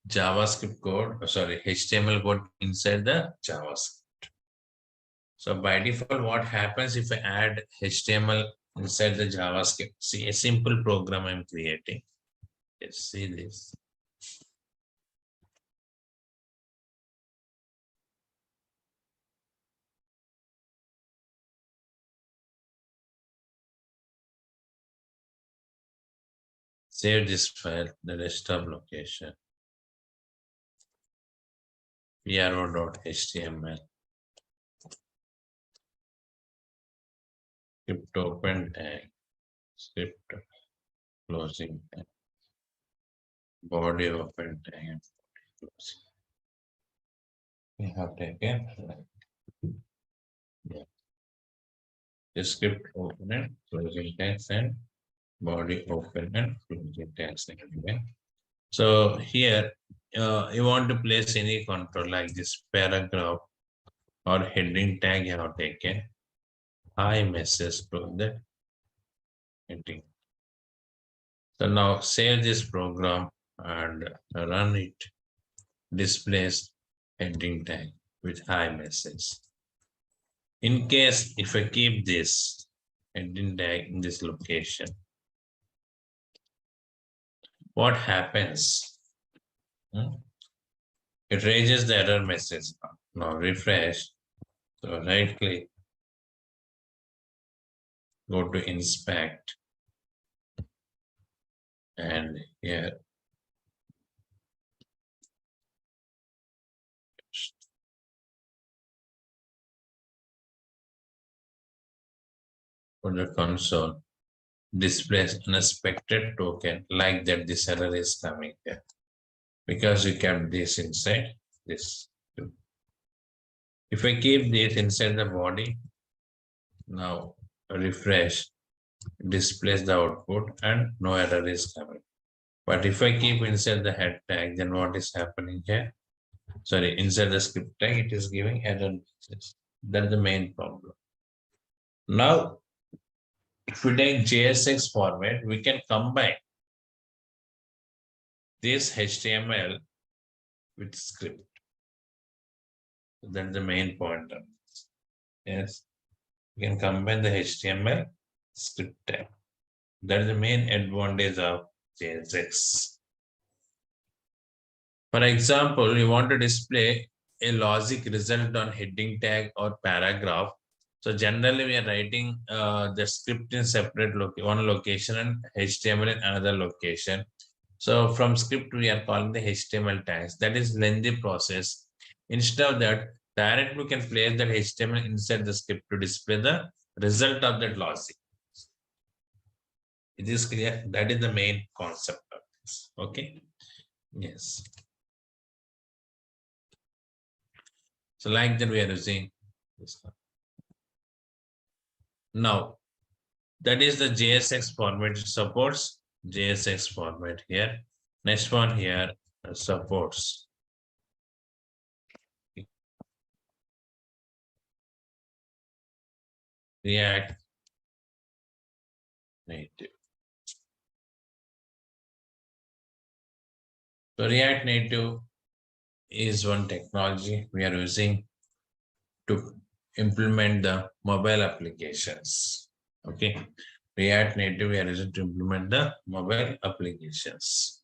JavaScript code, sorry, HTML code inside the JavaScript. So by default, what happens if I add HTML inside the JavaScript? See, a simple program I'm creating. Let's see this. Save this file, the desktop location. pro.html. Script open tag. Script closing tag. Body open tag and closing. We have taken the script open and closing tags and body open and closing tags anyway. So here you want to place any control like this paragraph or heading tag you have taken. I message to the heading. So now save this program and run it. Displays heading tag with hi message. In case if I keep this heading tag in this location, what happens? It raises the error message. Now refresh. So right click, go to inspect, and here for the console displays unexpected token like that. This error is coming here because you kept this inside this. If I keep this inside the body, now refresh, displays the output and no error is coming. But if I keep inside the head tag, then what is happening here? Sorry, inside the script tag, it is giving error messages. That's the main problem. Now, if we take JSX format, we can combine this HTML with script. That's the main point of this. Yes, we can combine the HTML script tag. That's the main advantage of JSX. For example, you want to display a logic result on heading tag or paragraph. So generally we are writing the script in separate one location and HTML in another location. So from script we are calling the HTML tags. That is lengthy process. Instead of that, directly we can place that HTML inside the script to display the result of that logic. It is clear. That is the main concept of this. Okay. Yes. So like that we are using this one. Now, that is the JSX format. It supports JSX format here. Next one here supports React Native. So React Native is one technology we are using to implement the mobile applications. Okay, React Native we are using to implement the mobile applications.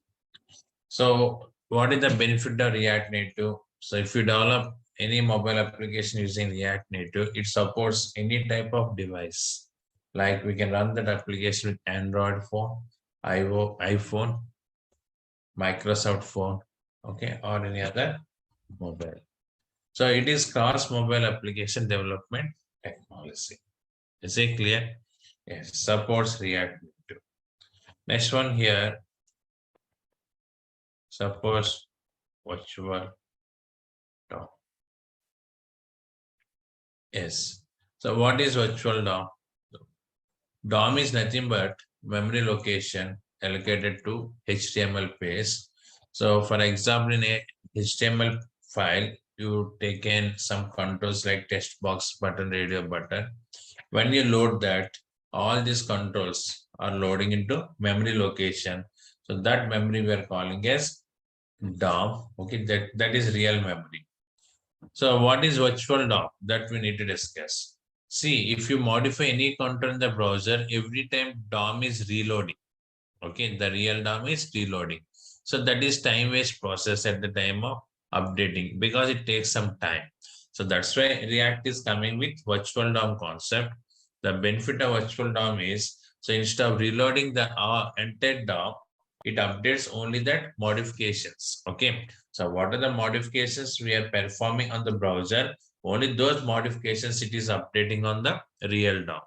So what is the benefit of React Native? So if you develop any mobile application using React Native, it supports any type of device. Like we can run that application with Android phone, iPhone, Microsoft phone, okay, or any other mobile. So it is cross mobile application development technology. Is it clear? Yes, supports React Native. Next one here, supports virtual DOM. Yes, So what is virtual DOM? DOM is nothing but memory location allocated to HTML page. So for example, in a HTML file, you take in some controls like text box button, radio button. When you load that, all these controls are loading into memory location. So that memory we are calling as DOM. Okay, that is real memory. So what is virtual DOM? That we need to discuss. See, if you modify any control in the browser, every time DOM is reloading. Okay, the real DOM is reloading. So that is time waste process at the time of updating because it takes some time. So that's why React is coming with virtual DOM concept. The benefit of virtual DOM is, so instead of reloading the entire DOM, it updates only that modifications. Okay, so what are the modifications we are performing on the browser? Only those modifications it is updating on the real DOM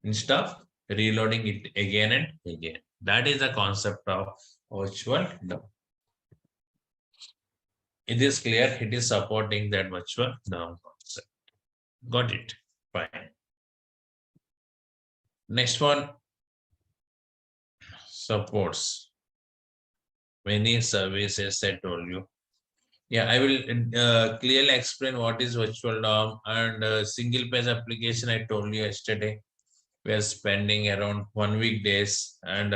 instead of reloading it again and again. That is the concept of virtual DOM. It is clear, it is supporting that virtual DOM concept. Got it? Fine. Next one, supports many services I told you. Yeah, I will clearly explain what is virtual DOM and single page application I told you yesterday. We are spending around 1 week days and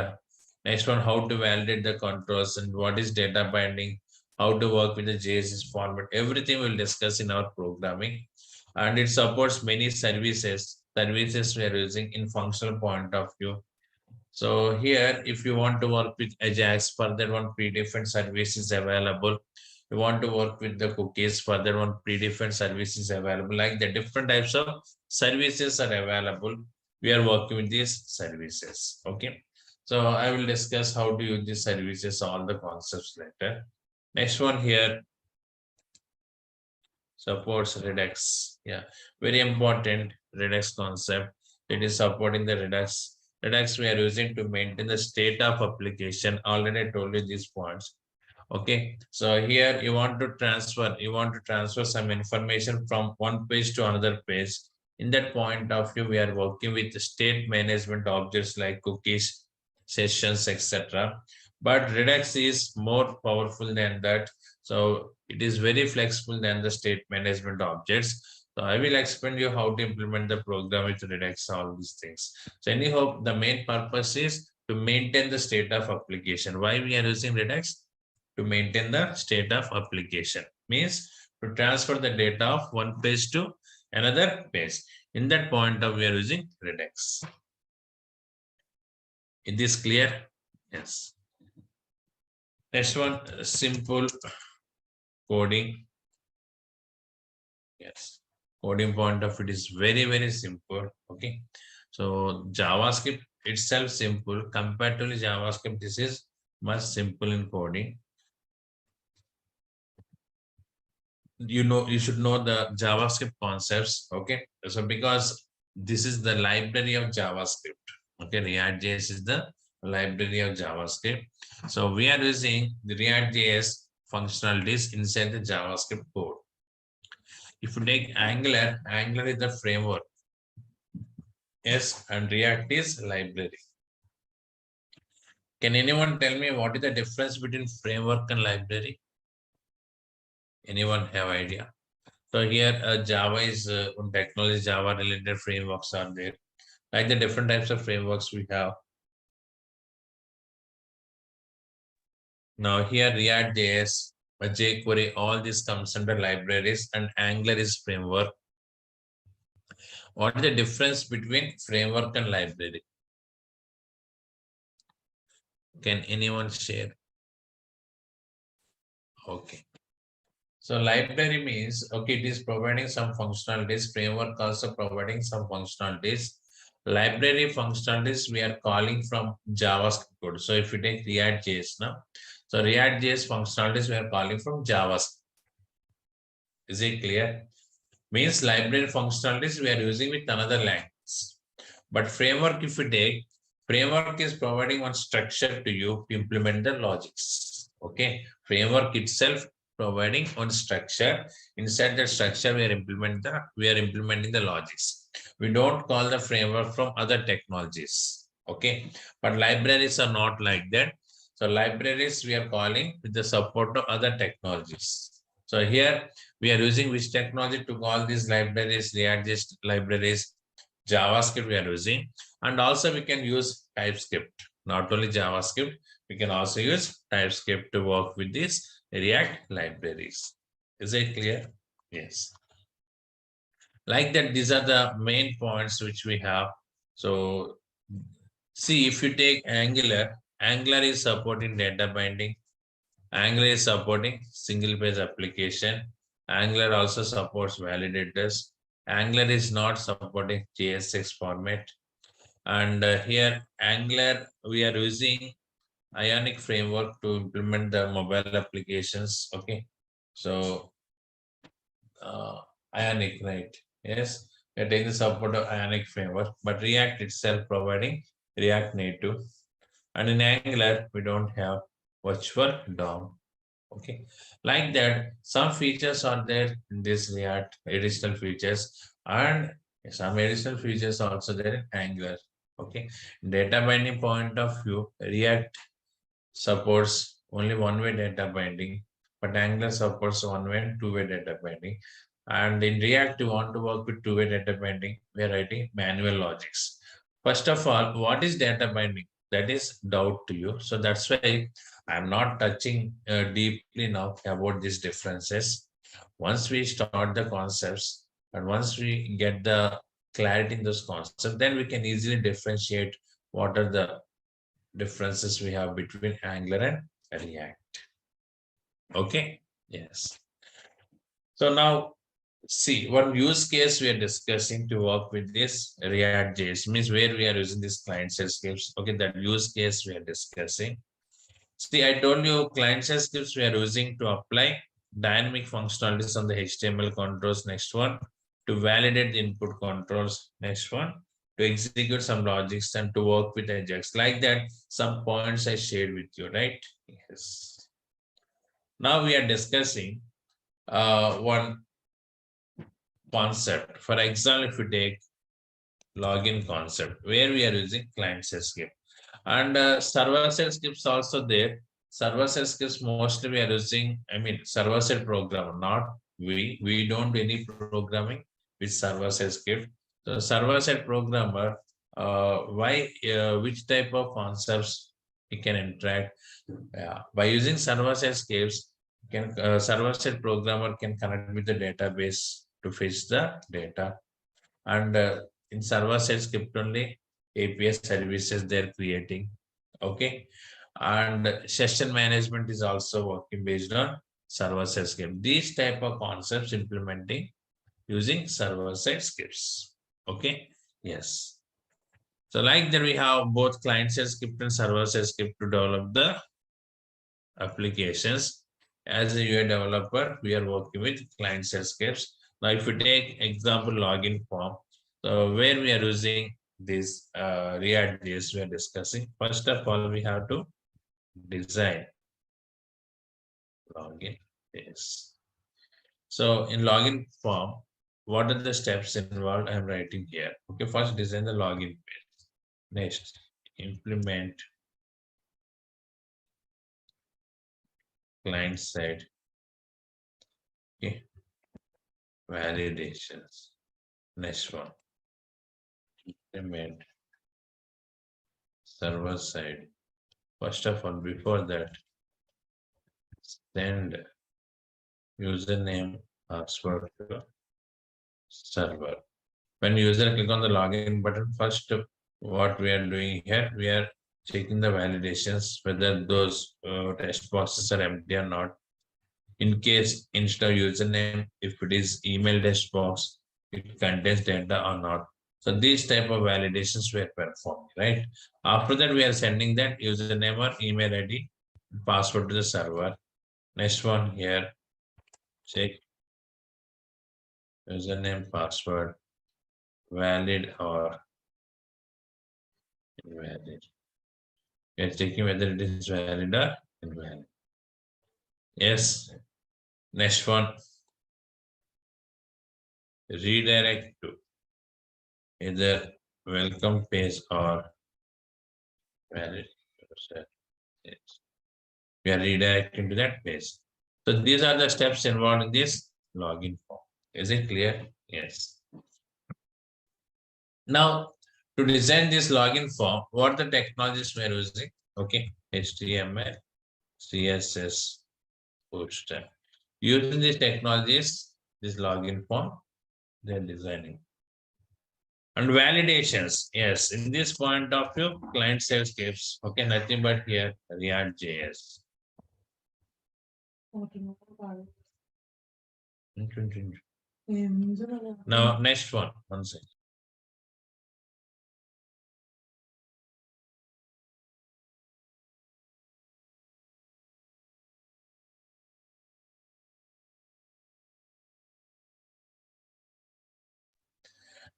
next one, how to validate the controls and what is data binding, how to work with the JSS format. Everything we'll discuss in our programming, and it supports many services we are using in functional point of view. So here, if you want to work with Ajax, further one predefined service is available. You want to work with the cookies, further one predefined service is available. Like the different types of services are available. We are working with these services. Okay. So I will discuss how to use these services, all the concepts later. Next one here, supports Redux. Yeah, very important Redux concept. It is supporting the Redux. Redux we are using to maintain the state of application. Already I told you these points. Okay, so here you want to transfer some information from one page to another page. In that point of view, we are working with state management objects like cookies, sessions, etc. But Redux is more powerful than that. So it is very flexible than the state management objects. So I will explain you how to implement the program with Redux, all these things. So anyhow, the main purpose is to maintain the state of application. Why we are using Redux? To maintain the state of application. Means to transfer the data of one page to another page. In that point of we are using Redux. Is this clear? Yes. Next one, simple coding. Yes, coding point of it is very, very simple. Okay, so JavaScript itself simple. Comparatively, JavaScript, this is much simple in coding. You should know the JavaScript concepts. Okay, so because this is the library of JavaScript. Okay, React.js is the library of JavaScript. So we are using the React.js functionalities inside the JavaScript code. If you take Angular, Angular is the framework. Yes, and React is library. Can anyone tell me what is the difference between framework and library? Anyone have idea? So here Java is technology, Java related frameworks are there. Like the different types of frameworks we have. Now here React.js, jQuery, all this comes under libraries and Angular is framework. What is the difference between framework and library? Can anyone share? Okay. So library means, okay, it is providing some functionalities. Framework also providing some functionalities. Library functionalities we are calling from JavaScript code. So if you take React.js now, so React.js functionalities we are calling from JavaScript. Is it clear? Means library functionalities we are using with another language. But framework, if you take, framework is providing one structure to you to implement the logics. Okay, framework itself providing one structure. Inside that structure, we are implementing the logics. We don't call the framework from other technologies. Okay, but libraries are not like that. So libraries we are calling with the support of other technologies. So here we are using which technology to call these libraries, React libraries, JavaScript we are using, and also we can use TypeScript. Not only JavaScript, we can also use TypeScript to work with these React libraries. Is it clear? Yes. Like that, these are the main points which we have. So see, if you take Angular is supporting data binding. Angular is supporting single page application. Angular also supports validators. Angular is not supporting JSX format. And here Angular, we are using Ionic framework to implement the mobile applications. Okay. So Ionic, right? Yes, we are taking the support of Ionic framework, but React itself providing React Native. And in Angular, we don't have virtual DOM. Okay, like that, some features are there in this React, additional features, and some additional features are also there in Angular. Okay, data binding point of view, React supports only one-way data binding, but Angular supports one-way and two-way data binding. And in React, you want to work with two-way data binding, we are writing manual logics. First of all, what is data binding? That is doubt to you. So that's why I'm not touching deeply now about these differences. Once we start the concepts and once we get the clarity in those concepts, then we can easily differentiate what are the differences we have between Angular and React. Okay, yes. So now see one use case we are discussing to work with this React.js means where we are using this client-side scripts. Okay, that use case we are discussing. See, I told you client-side scripts we are using to apply dynamic functionalities on the HTML controls. Next one, to validate the input controls. Next one, to execute some logics and to work with Ajax. Like that, some points I shared with you, right? Yes. Now we are discussing one concept. For example, if you take login concept, where we are using client-side script. And server-side scripts also there. Server-side scripts mostly we are using, server-side programmer, not we. We don't do any programming with server-side script. So server-side programmer, which type of concepts we can interact? By using server-side scripts, server-side programmer can connect with the database to fetch the data. And in server-side script only, API services they're creating. Okay, and session management is also working based on server-side script. These type of concepts implementing using server-side scripts. Okay, yes. So like that we have both client-side script and server-side script to develop the applications. As a UI developer, we are working with client-side scripts. Now, if you take example login form, so where we are using this React.js we are discussing. First of all, we have to design login. Yes. So in login form, what are the steps involved? I'm writing here. Okay, first design the login page. Next, implement client side. Okay, validations. Next one, implement server side. First of all, before that, send username password to server. When user click on the login button, first what we are doing here, we are checking the validations whether those text boxes are empty or not. In case instead of username, if it is email text box, it contains data or not. So these type of validations were performed, right? After that, we are sending that username or email ID, password to the server. Next one here, check username, password, valid or invalid. We are checking whether it is valid or invalid. Yes. Next one, redirect to either welcome page or valid. We are redirecting to that page. So these are the steps involved in this login form. Is it clear? Yes. Now, to design this login form, what the technologies we are using? Okay, HTML, CSS, Bootstrap. Using these technologies, this login form, they are designing. And validations, yes, in this point of view, client side scripts, okay, nothing but here, React.js. Now, next one second.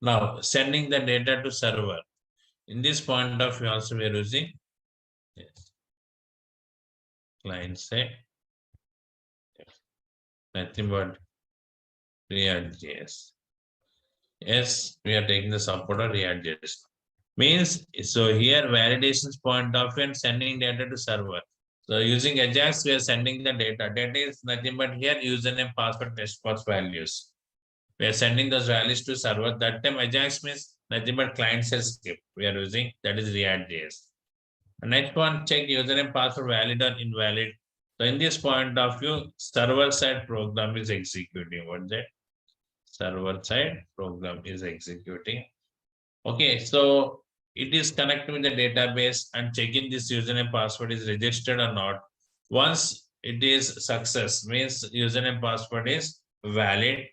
Now, sending the data to server. In this point of view, also we are using yes, client side, nothing but React.js. Yes, we are taking the support of React.js. Means, so here validations point of view and sending data to server. So using Ajax, we are sending the data. Data is nothing but here username, password, test pass values. We are sending those values to server. That time Ajax means nothing but client side script we are using, that is React.js. Next one, check username, password valid or invalid. So in this point of view, server side program is executing. What's that? Server side program is executing. Okay, so it is connected with the database and checking this username password is registered or not. Once it is success, means username password is valid.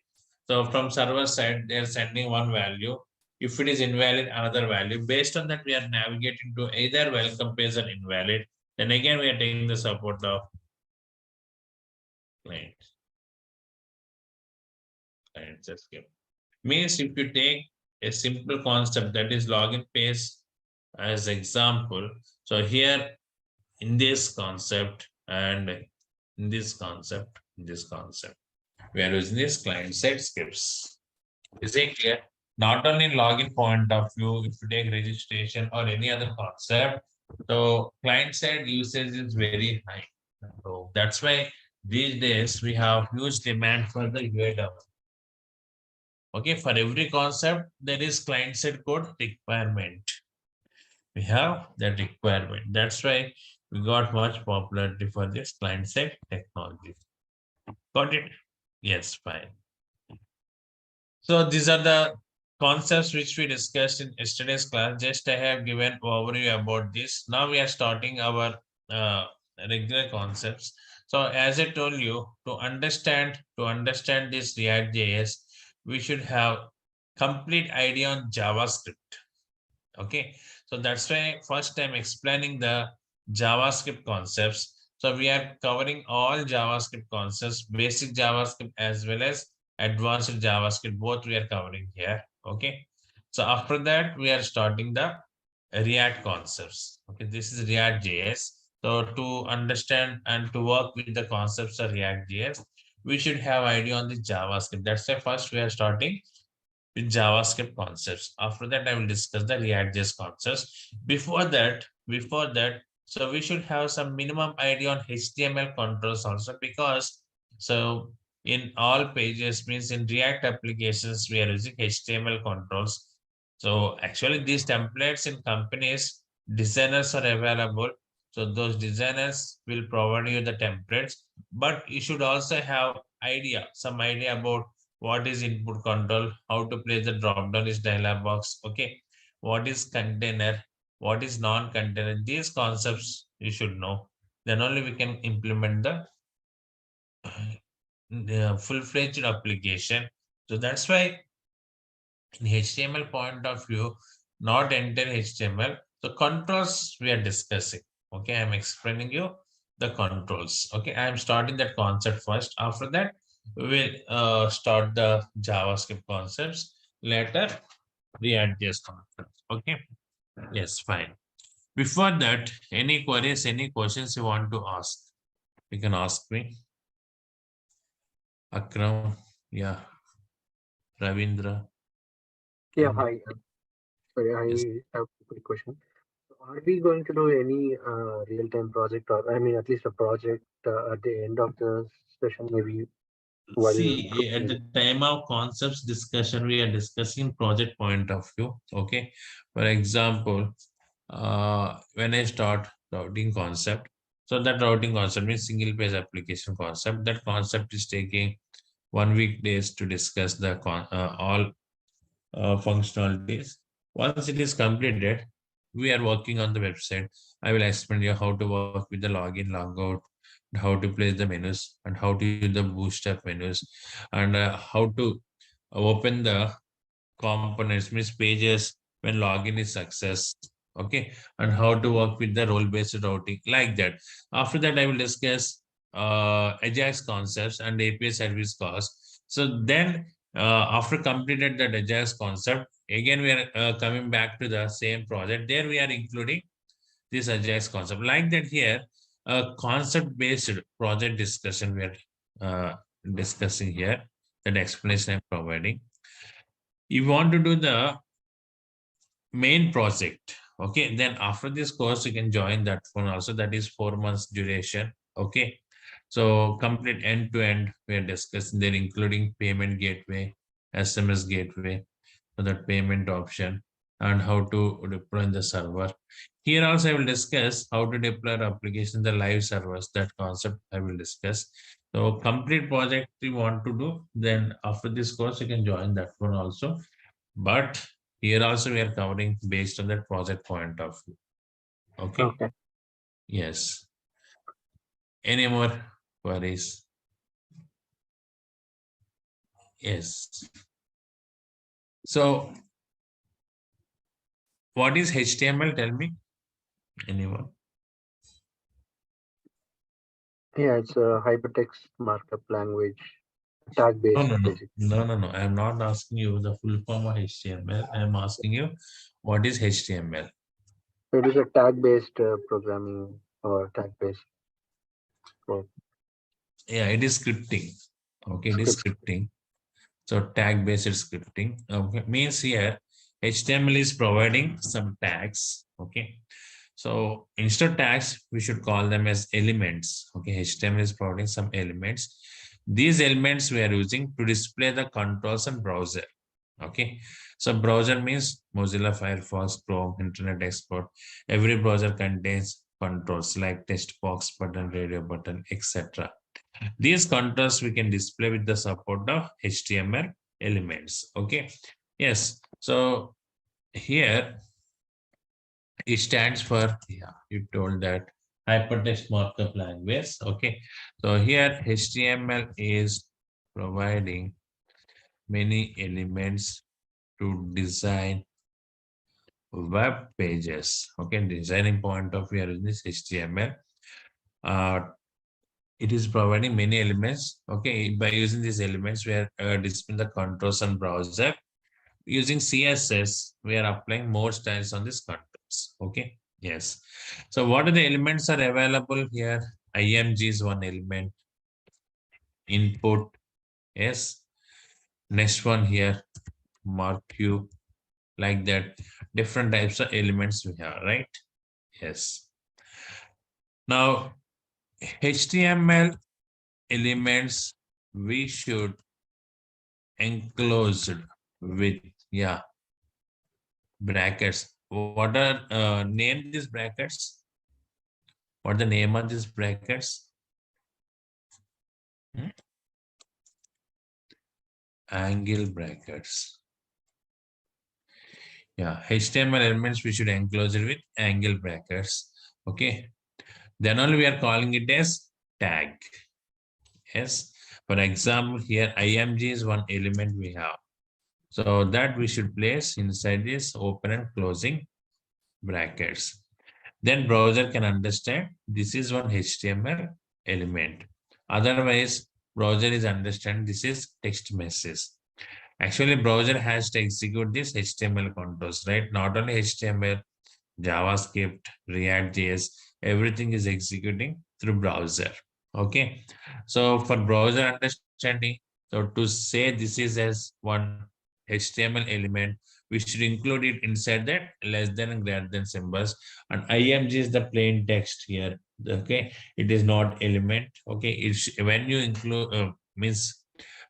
So from server side, they are sending one value. If it is invalid, another value. Based on that, we are navigating to either welcome page or invalid. Then again, we are taking the support of client. Client escape. Means if you take a simple concept that is login page as example. So here in this concept and in this concept, we are using this client side scripts. Is it clear? Not only in login point of view, if you take registration or any other concept, so client side usage is very high. So that's why these days we have huge demand for the UI development. Okay, for every concept, there is client side code requirement. We have that requirement. That's why we got much popularity for this client side technology. Got it? Yes, fine. So these are the concepts which we discussed in yesterday's class. Just I have given overview about this. Now we are starting our regular concepts. So as I told you, to understand this React.js, we should have complete idea on JavaScript. Okay, so that's why first I'm explaining the JavaScript concepts. So we are covering all JavaScript concepts, basic JavaScript as well as advanced JavaScript, both we are covering here. Okay, so after that we are starting the React concepts. Okay, this is React.js. So to understand and to work with the concepts of React.js, we should have idea on the JavaScript. That's why first we are starting with JavaScript concepts. After that, I will discuss the React.js concepts. Before that, so we should have some minimum idea on HTML controls also, because so in all pages, means in React applications, we are using HTML controls. So actually these templates in companies, designers are available. So those designers will provide you the templates, but you should also have some idea about what is input control, how to place the drop down is dialog box. Okay, what is container, what is non-container, these concepts you should know. Then only we can implement the full-fledged application. So that's why in HTML point of view, not entire HTML, the controls we are discussing. Okay, I'm explaining you the controls. Okay, I'm starting that concept first. After that, we will start the JavaScript concepts. Later, React.js concepts. Okay, yes, fine. Before that, any queries, any questions you want to ask, you can ask me. Akram, yeah, Ravindra. Yeah, hi. Sorry, Yes. I have a quick question. Are we going to do any real-time project, or I mean, at least a project at the end of the session, maybe while See, at cooking? the time of concepts discussion, we are discussing project point of view. Okay. For example, when I start routing concept, so that routing concept means single page application concept. That concept is taking 1 week days to discuss the all functionalities. Once it is completed, we are working on the website. I will explain you how to work with the login, logout, how to place the menus, and how to use the bootstrap menus, and how to open the components, means pages when login is success. Okay, and how to work with the role-based routing like that. After that, I will discuss Ajax concepts and API service costs. So then, after completed the Ajax concept, again we are coming back to the same project. There we are including this Ajax concept. Like that here, concept-based project discussion we are uh, discussing here. That explanation I'm providing. You want to do the main project. Okay, then after this course, you can join that one also. That is 4 months duration. Okay, so complete end to end, we are discussing there, including payment gateway, SMS gateway, so that payment option, and how to deploy in the server. Here also, I will discuss how to deploy application the live servers. That concept I will discuss. So complete project you want to do, then after this course, you can join that one also. But here also we are covering based on that project point of view. Okay. Okay. Yes. Any more queries? Yes. So what is HTML? Tell me. Anyone? Yeah, it's a hypertext markup language, No, tag-based, no, no. basically. No, no, no. I'm not asking you the full form of HTML. I'm asking you what is HTML? It is a tag-based programming or tag-based code Yeah, it is scripting. Okay, it is script. scripting. So tag based scripting. Okay, means here HTML is providing some tags. Okay. So instead of tags, we should call them as elements. Okay, HTML is providing some elements. These elements we are using to display the controls and browser. Okay, so browser means Mozilla Firefox, Chrome, Internet Explorer. Every browser contains controls like text box button, radio button, etc. These controls we can display with the support of HTML elements. Okay. Yes. So here it stands for, yeah, you told that hypertext markup language. Okay. So here HTML is providing many elements to design web pages. Okay. Designing point of view is this HTML. It is providing many elements. Okay, by using these elements, we are displaying the controls on browser. Using CSS, we are applying more styles on these controls. Okay, yes. So what are the elements are available here? IMG is one element. Input, yes. Next one here, mark you, like that. Different types of elements we have, right? Yes. Now, HTML elements we should enclosed with, yeah, brackets. What are name these brackets? What the name of these brackets? Hmm? Angle brackets. Yeah, HTML elements we should enclose it with angle brackets. Okay, then only we are calling it as tag. Yes, for example, here IMG is one element we have. So that we should place inside this open and closing brackets. Then browser can understand this is one HTML element. Otherwise, browser is understand this is text message. Actually, browser has to execute this HTML controls, right? Not only HTML, JavaScript, React.js, everything is executing through browser. Okay. So for browser understanding, so to say this is as one HTML element, we should include it inside that less than and greater than symbols. And img is the plain text here. Okay, it is not element. Okay, it's when you include means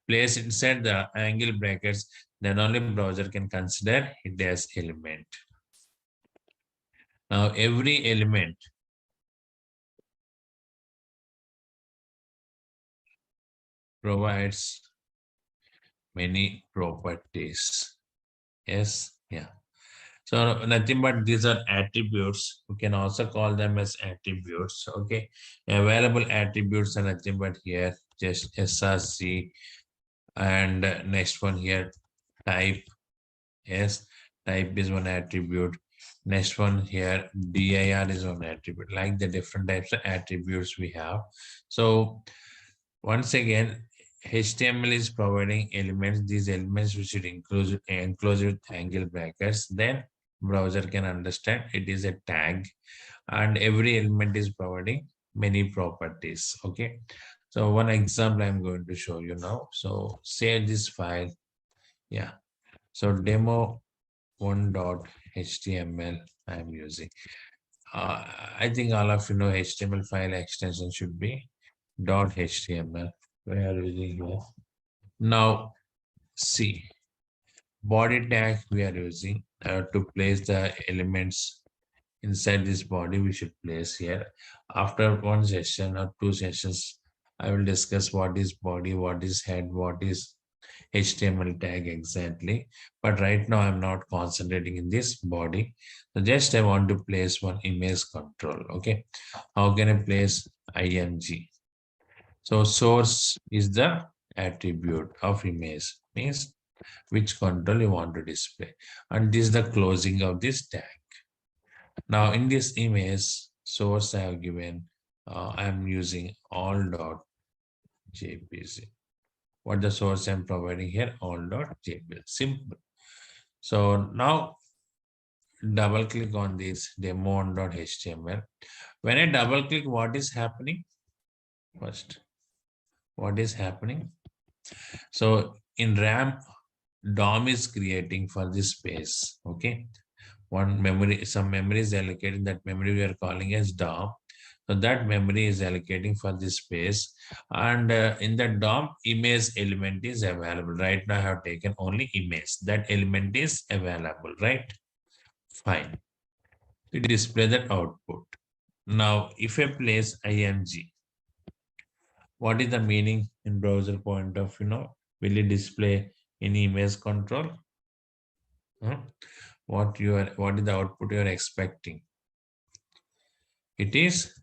place inside the angle brackets, then only browser can consider it as element. Now every element provides many properties. Yes, yeah. So nothing but these are attributes. We can also call them as attributes. Okay, available attributes are nothing but here just src, and next one here type. Yes, type is one attribute. Next one here dir is one attribute. Like the different types of attributes we have. So once again, HTML is providing elements. These elements we should enclose with angle brackets. Then browser can understand it is a tag, and every element is providing many properties. Okay. So one example I'm going to show you now. So save this file. Yeah. So demo 1.html I'm using. I think all of you know HTML file extension should be .html. We are using here. Now see, body tag we are using to place the elements inside this body. We should place here. After one session or two sessions, I will discuss what is body, what is head, what is HTML tag exactly. But right now I'm not concentrating in this body. So just I want to place one image control. Okay, how can I place img? So source is the attribute of image, means which control you want to display, and this is the closing of this tag. Now in this image source I have given, I am using all.jpg. What the source I'm providing here, all.jpg. Simple. So now double click on this demo1.html. When I double click, what is happening? First, what is happening? So in RAM, DOM is creating for this space. Okay, one memory, some memory is allocated. That memory we are calling as DOM. So that memory is allocating for this space, and in the DOM image element is available. Right now I have taken only image. That element is available, right? Fine. To display that output. Now if I place img, what is the meaning in browser point of view? Will it display any image control? What is the output you are expecting? It is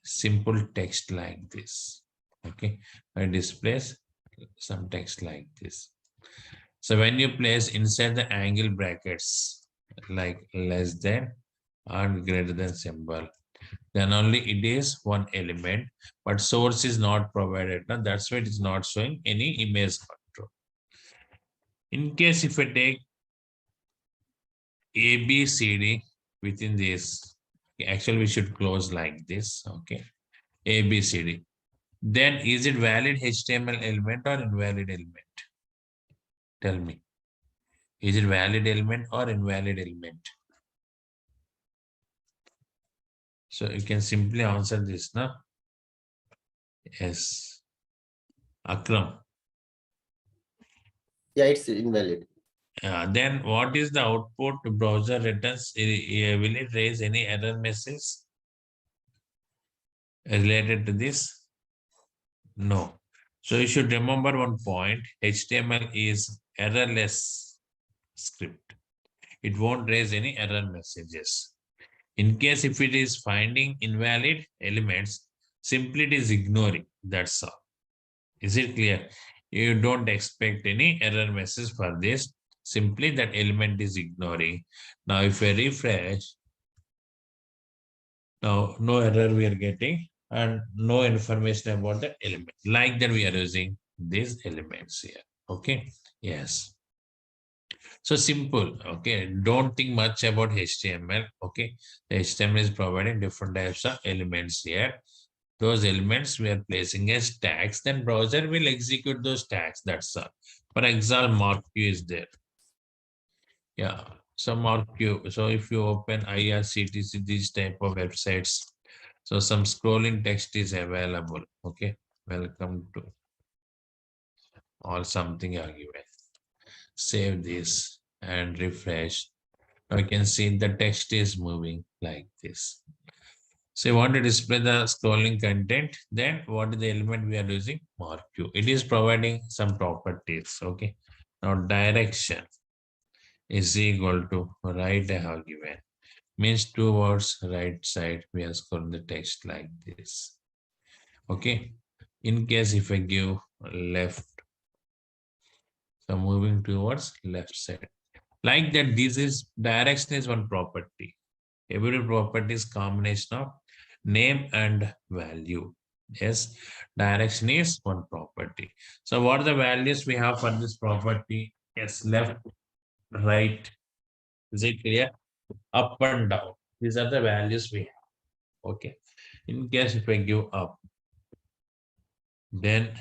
simple text like this. Okay, it displays some text like this. So when you place inside the angle brackets like less than and greater than symbol, then only it is one element, but source is not provided. Now that's why it is not showing any image control. In case if I take ABCD within this, actually we should close like this. Okay, ABCD. Then is it valid HTML element or invalid element? Tell me. Is it valid element or invalid element? So you can simply answer this, no? Yes. Akram. Yeah, it's invalid. Then what is the output browser returns? Will it raise any error message related to this? No. So you should remember one point. HTML is errorless script. It won't raise any error messages. In case if it is finding invalid elements, simply it is ignoring. That's all. Is it clear? You don't expect any error message for this. Simply that element is ignoring. Now if I refresh, now no error we are getting and no information about the element. Like that we are using these elements here. Okay. Yes. So simple. Okay. Don't think much about HTML. Okay. The HTML is providing different types of elements here. Those elements we are placing as tags, then browser will execute those tags. That's all. For example, mark Q is there. Yeah, some are Q. So if you open IRCTC, these type of websites, so some scrolling text is available. Okay, welcome to or something are given. Save this and refresh. Now you can see the text is moving like this. So you want to display the scrolling content, then what is the element we are using? Mark Q. It is providing some properties. Okay. Now direction is equal to right I have given. Means towards right side, we are scrolling the text like this. Okay. In case if I give left, so moving towards left side. Like that, this is direction is one property. Every property is combination of name and value. Yes, direction is one property. So what are the values we have for this property? Yes, left, right. Is it clear? Up and down. These are the values we have. Okay. In case if I give up, then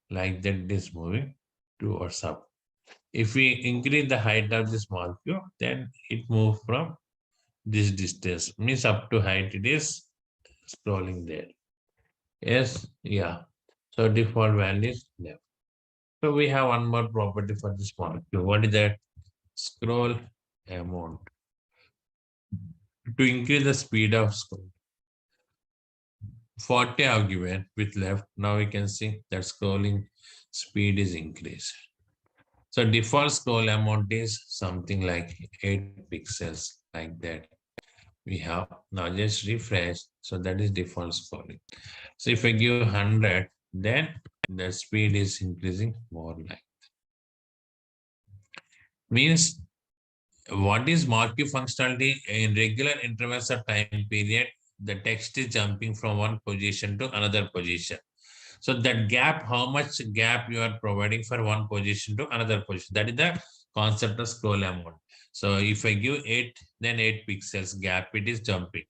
like that it is moving towards up. If we increase the height of this molecule, then it moves from this distance. Means up to height it is scrolling there. Yes, yeah. So default value is left. So we have one more property for this molecule. What is that? Scroll amount. To increase the speed of scroll. 40 are given with left. Now we can see that scrolling speed is increased. So default scroll amount is something like 8 pixels like that. We have now just refresh. So that is default scrolling. So if I give 100, then the speed is increasing more like. Means what is marquee functionality in regular intervals of time period? The text is jumping from one position to another position. So that gap, how much gap you are providing for one position to another position? That is the concept of scroll amount. So if I give 8, then 8 pixels gap, it is jumping.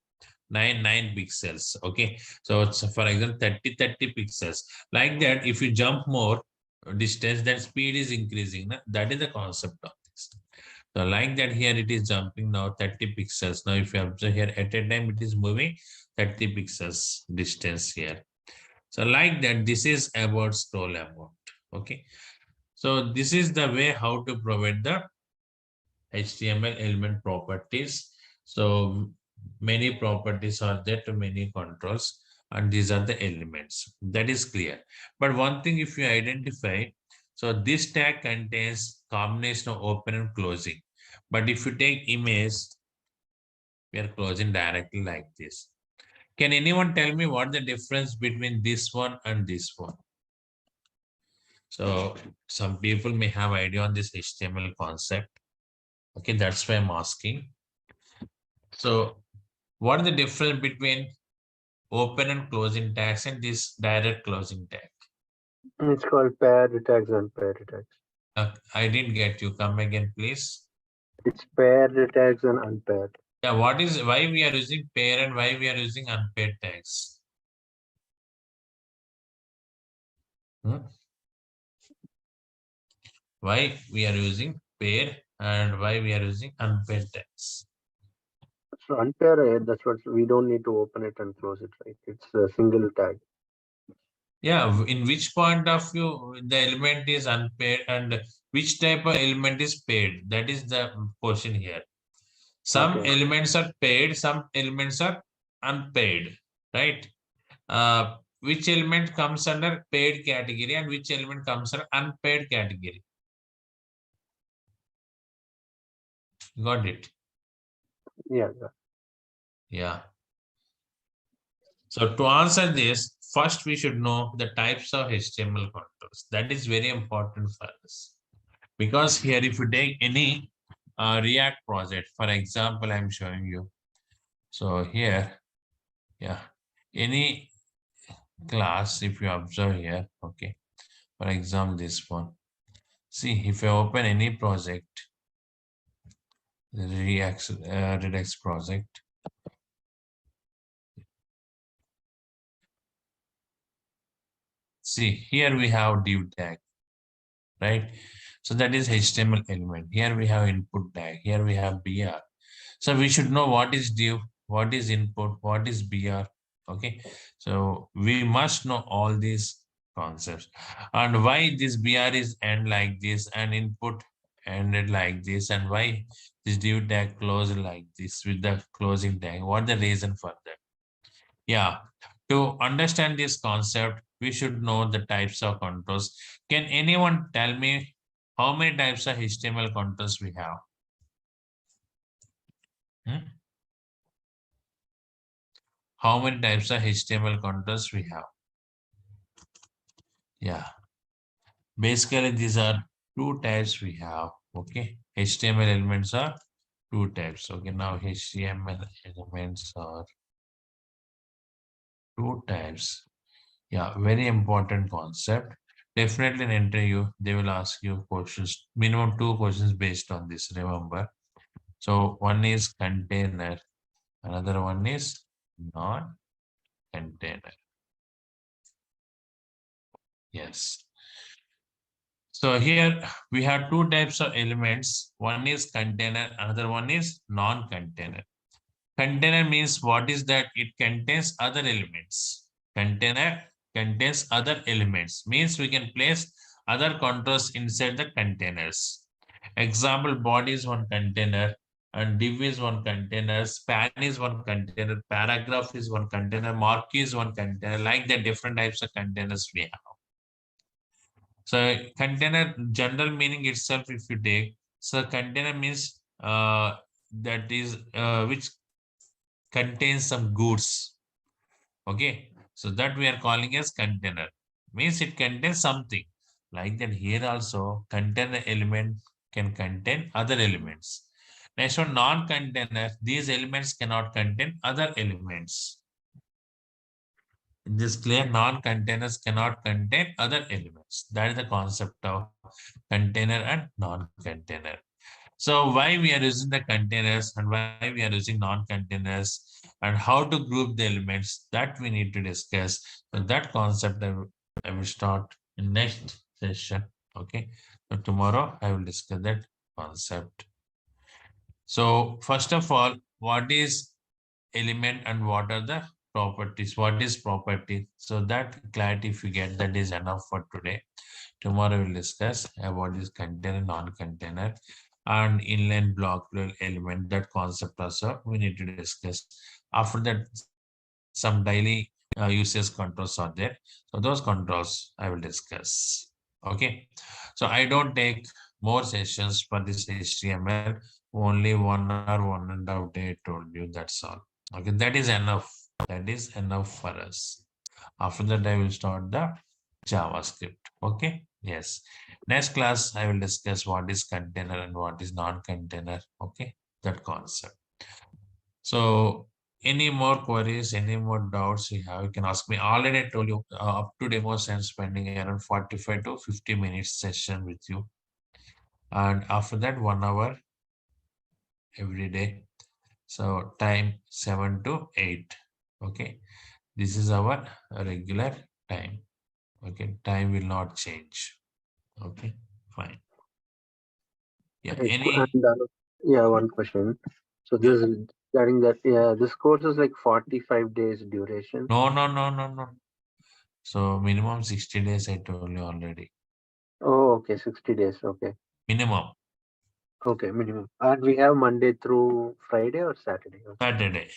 9 pixels. Okay. So it's for example 30 pixels. Like that, if you jump more distance, then speed is increasing. That is the concept of this. So like that here it is jumping now 30 pixels. Now if you observe here at a time it is moving 30 pixels distance here. So like that this is about scroll amount. Okay. So this is the way how to provide the HTML element properties. So many properties are there to many controls and these are the elements. That is clear. But one thing if you identify, so this tag contains combination of open and closing. But if you take image, we are closing directly like this. Can anyone tell me what the difference between this one and this one? So some people may have idea on this HTML concept. Okay, that's why I'm asking. So what is the difference between open and closing tags and this direct closing tag? It's called paired tags and paired tags. I didn't get you. Come again, please. It's paired tags and unpaired. Yeah, why we are using pair and why we are using unpaired tags? Why we are using pair and why we are using unpaired tags? So unpaired, that's what we don't need to open it and close it, right? It's a single tag. Yeah, in which point of view the element is unpaired and which type of element is paired? That is the question here. Some Okay. elements are paid, some elements are unpaid, right? Which element comes under paid category and which element comes under unpaid category? Got it? Yeah. Yeah. So to answer this, first we should know the types of HTML controls. That is very important for us. Because here if you take any React project, for example, I'm showing you. So here, yeah, any class, if you observe here, okay, for example, this one. See, if I open any project, the Redux project, see, here we have div tag, right? So that is HTML element. Here we have input tag. Here we have BR. So we should know what is div, what is input, what is BR. Okay. So we must know all these concepts and why this BR is end like this and input ended like this and why this div tag closed like this with the closing tag. What the reason for that? Yeah. To understand this concept, we should know the types of controls. Can anyone tell me how many types of HTML controls we have? Hmm? How many types of HTML controls we have? Yeah. Basically, these are two types we have. Okay. HTML elements are two types. Okay. Now HTML elements are two types. Yeah. Very important concept. Definitely in interview, they will ask you questions, minimum two questions based on this. Remember. So one is container, another one is non-container. Yes. So here we have two types of elements. One is container, another one is non-container. Container means what is that? It contains other elements. Container contains other elements. Means we can place other controls inside the containers. Example, body is one container and div is one container, span is one container, paragraph is one container, marquee is one container, like the different types of containers we have. So container general meaning itself, if you take, so container means that is which contains some goods. Okay, so that we are calling as container. Means it contains something. Like that here also container element can contain other elements. Next one, non-container, these elements cannot contain other elements. In this clear, non-containers cannot contain other elements. That is the concept of container and non-container. So why we are using the containers and why we are using non-containers and how to group the elements, that we need to discuss. So that concept I will start in next session. Okay. So tomorrow I will discuss that concept. So first of all, what is element and what are the properties? What is property? So that clarity if you get, that is enough for today. Tomorrow we'll discuss about this container, non-container and inline block element. That concept also we need to discuss. After that, some daily uses controls are there. So those controls I will discuss. Okay. So I don't take more sessions for this HTML. Only 1 hour, 1.5 day, I told you, that's all. Okay, that is enough. That is enough for us. After that, I will start the JavaScript. Okay. Yes. Next class, I will discuss what is container and what is non-container. Okay. That concept. So any more queries, any more doubts you have, you can ask me. Already I told you up to demos I'm spending around 45 to 50 minutes session with you. And after that 1 hour every day. So time 7 to 8. Okay. This is our regular time. Okay. Time will not change. Okay. Fine. Yeah. Right. Any? And, yeah, one question. So Yeah. this is regarding that. Yeah, this course is like 45 days duration. No. So minimum 60 days, I told you already. Oh, okay, 60 days. Okay. Minimum. Okay, minimum. And we have Monday through Friday or Saturday? Okay. Saturday.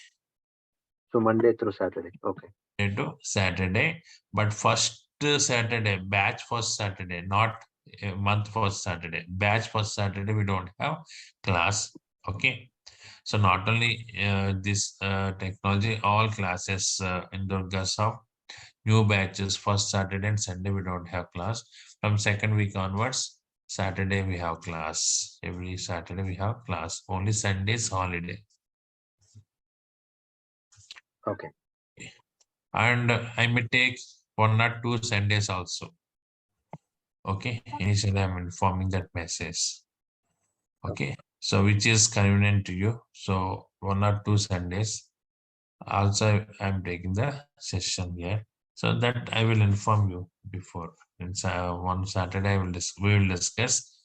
So Monday through Saturday. Okay. To Saturday, but first Saturday, batch first Saturday, not a month first Saturday. Batch first Saturday, we don't have class. Okay. So not only this technology, all classes in Durga Soft, new batches first Saturday and Sunday, we don't have class. From second week onwards, Saturday we have class. Every Saturday we have class. Only Sunday is holiday. Okay. And I may take 1 or 2 Sundays also. Okay, initially I'm informing that message. Okay, so which is convenient to you. So 1 or 2 Sundays. Also, I'm taking the session here. So that I will inform you before. One Saturday we will discuss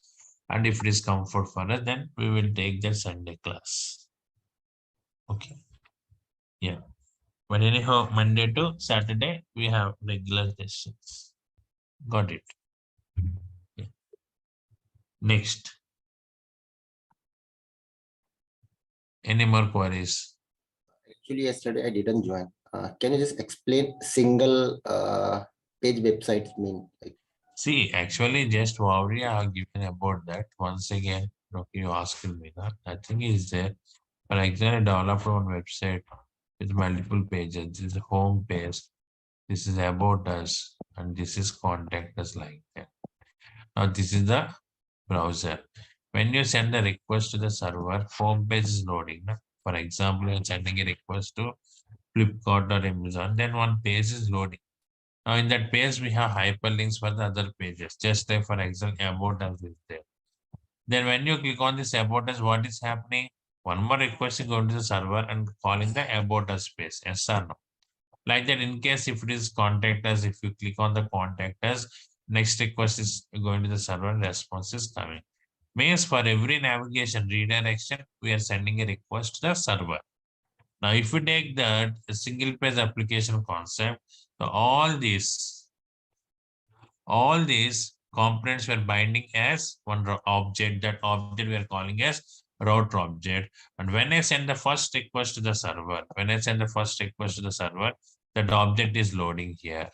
And if it is comfort for us, then we will take the Sunday class. Okay. Yeah. But anyhow, Monday to Saturday, we have regular sessions. Got it. Yeah. Next. Any more queries? Actually, yesterday I didn't join. Can you just explain single page websites mean? Like, See, actually, just what I have given about that. Once again, okay, you asked me that. Nothing is there. For example, develop one website with multiple pages. This is the home page. This is about us, and this is contact us like that. Now, this is the browser. When you send a request to the server, home page is loading. Na? For example, you're sending a request to Flipkart or Amazon, then one page is loading. Now, in that page, we have hyperlinks for the other pages. Just like, for example, about us is there. Then when you click on this about us, what is happening? One more request is going to the server and calling the about us page. Yes or no? Like that, in case if it is contact us, if you click on the contact us, next request is going to the server and response is coming. Means for every navigation redirection, we are sending a request to the server. Now, if we take that single page application concept, so all these components were binding as one object. That object we are calling as router object. And when I send the first request to the server, that object is loading here.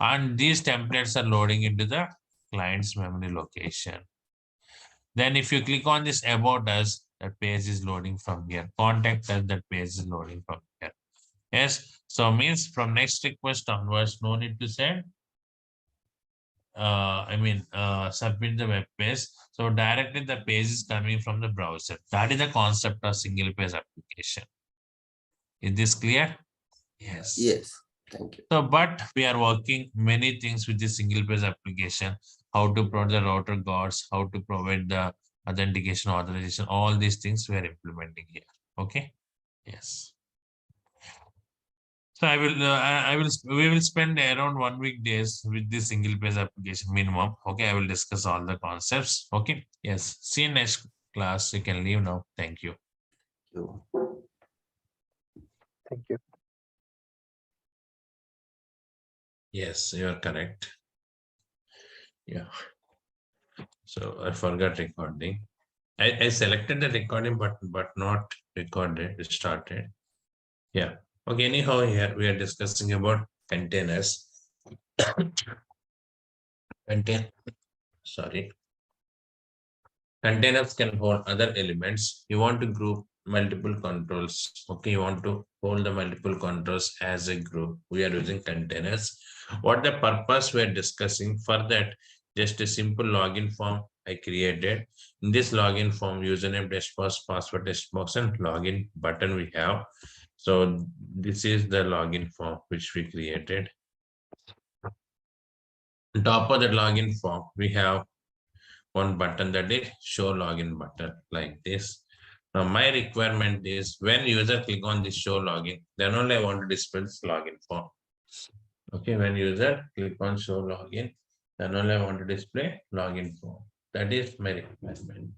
And these templates are loading into the client's memory location. Then if you click on this about us, that page is loading from here. Contact us, that page is loading from here. Yes, so means from next request onwards, no need to send. Submit the web page. So directly the page is coming from the browser. That is the concept of single page application. Is this clear? Yes. yes, thank you. So, but we are working many things with this single page application. How to provide the router guards, how to provide the authentication, authorization, all these things we are implementing here. Okay. Yes. So we will spend around 1 week days with this single page application minimum. Okay, I will discuss all the concepts. Okay, yes. See you next class. You can leave now. Thank you. You. Thank you. Yes, you are correct. Yeah. So I forgot recording. I selected the recording button, but not recorded. It started. Yeah. Okay. Anyhow, here we are discussing about containers. Containers can hold other elements. You want to group multiple controls. Okay, you want to hold the multiple controls as a group. We are using containers. What the purpose we are discussing for that? Just a simple login form I created. In this login form, username, text box, password, text box, and login button we have. So this is the login form which we created. On top of the login form, we have one button, that is show login button, like this. Now my requirement is when user click on this show login, then only I want to display this login form. Okay, when user click on show login, then only I want to display login form. That is my requirement.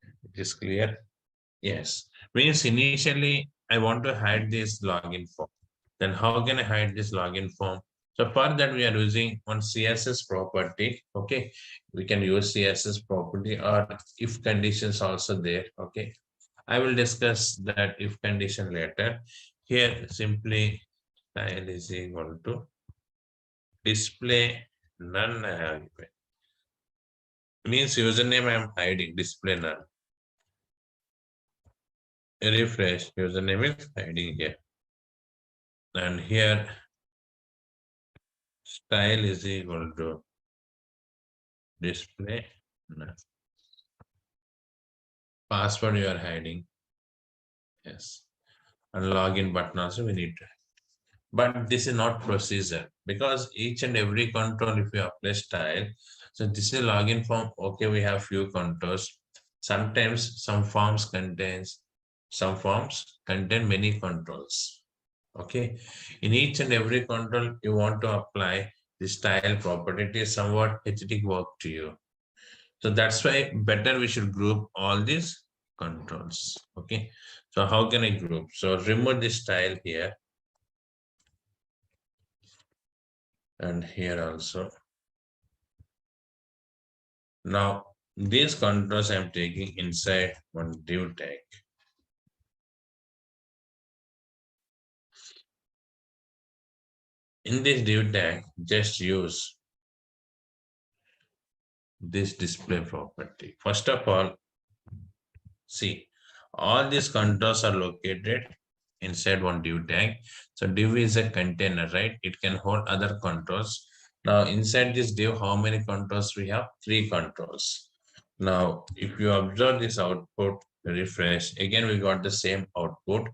It is clear? Yes. Means initially I want to hide this login form. Then how can I hide this login form? So for that, we are using one CSS property. Okay, we can use CSS property or if conditions also there. Okay, I will discuss that if condition later. Here, simply style is equal to display none. Means username I am hiding, display none. Refresh, username is hiding here. And here, style is equal to display none. Password you are hiding. Yes. And login button also we need to. But this is not procedure because each and every control, if you apply style, so this is login form. Okay, we have few controls. Sometimes some forms contain many controls. Okay, in each and every control you want to apply the style property. It is somewhat hectic work to you. So that's why better we should group all these controls. Okay. So how can I group? So remove this style here. And here also. Now these controls I'm taking inside one div tag. In this div tag, just use this display property. First of all, see, all these controls are located inside one div tag. So div is a container, right? It can hold other controls. Now inside this div, how many controls we have? 3 controls. Now, if you observe this output, refresh, again we got the same output.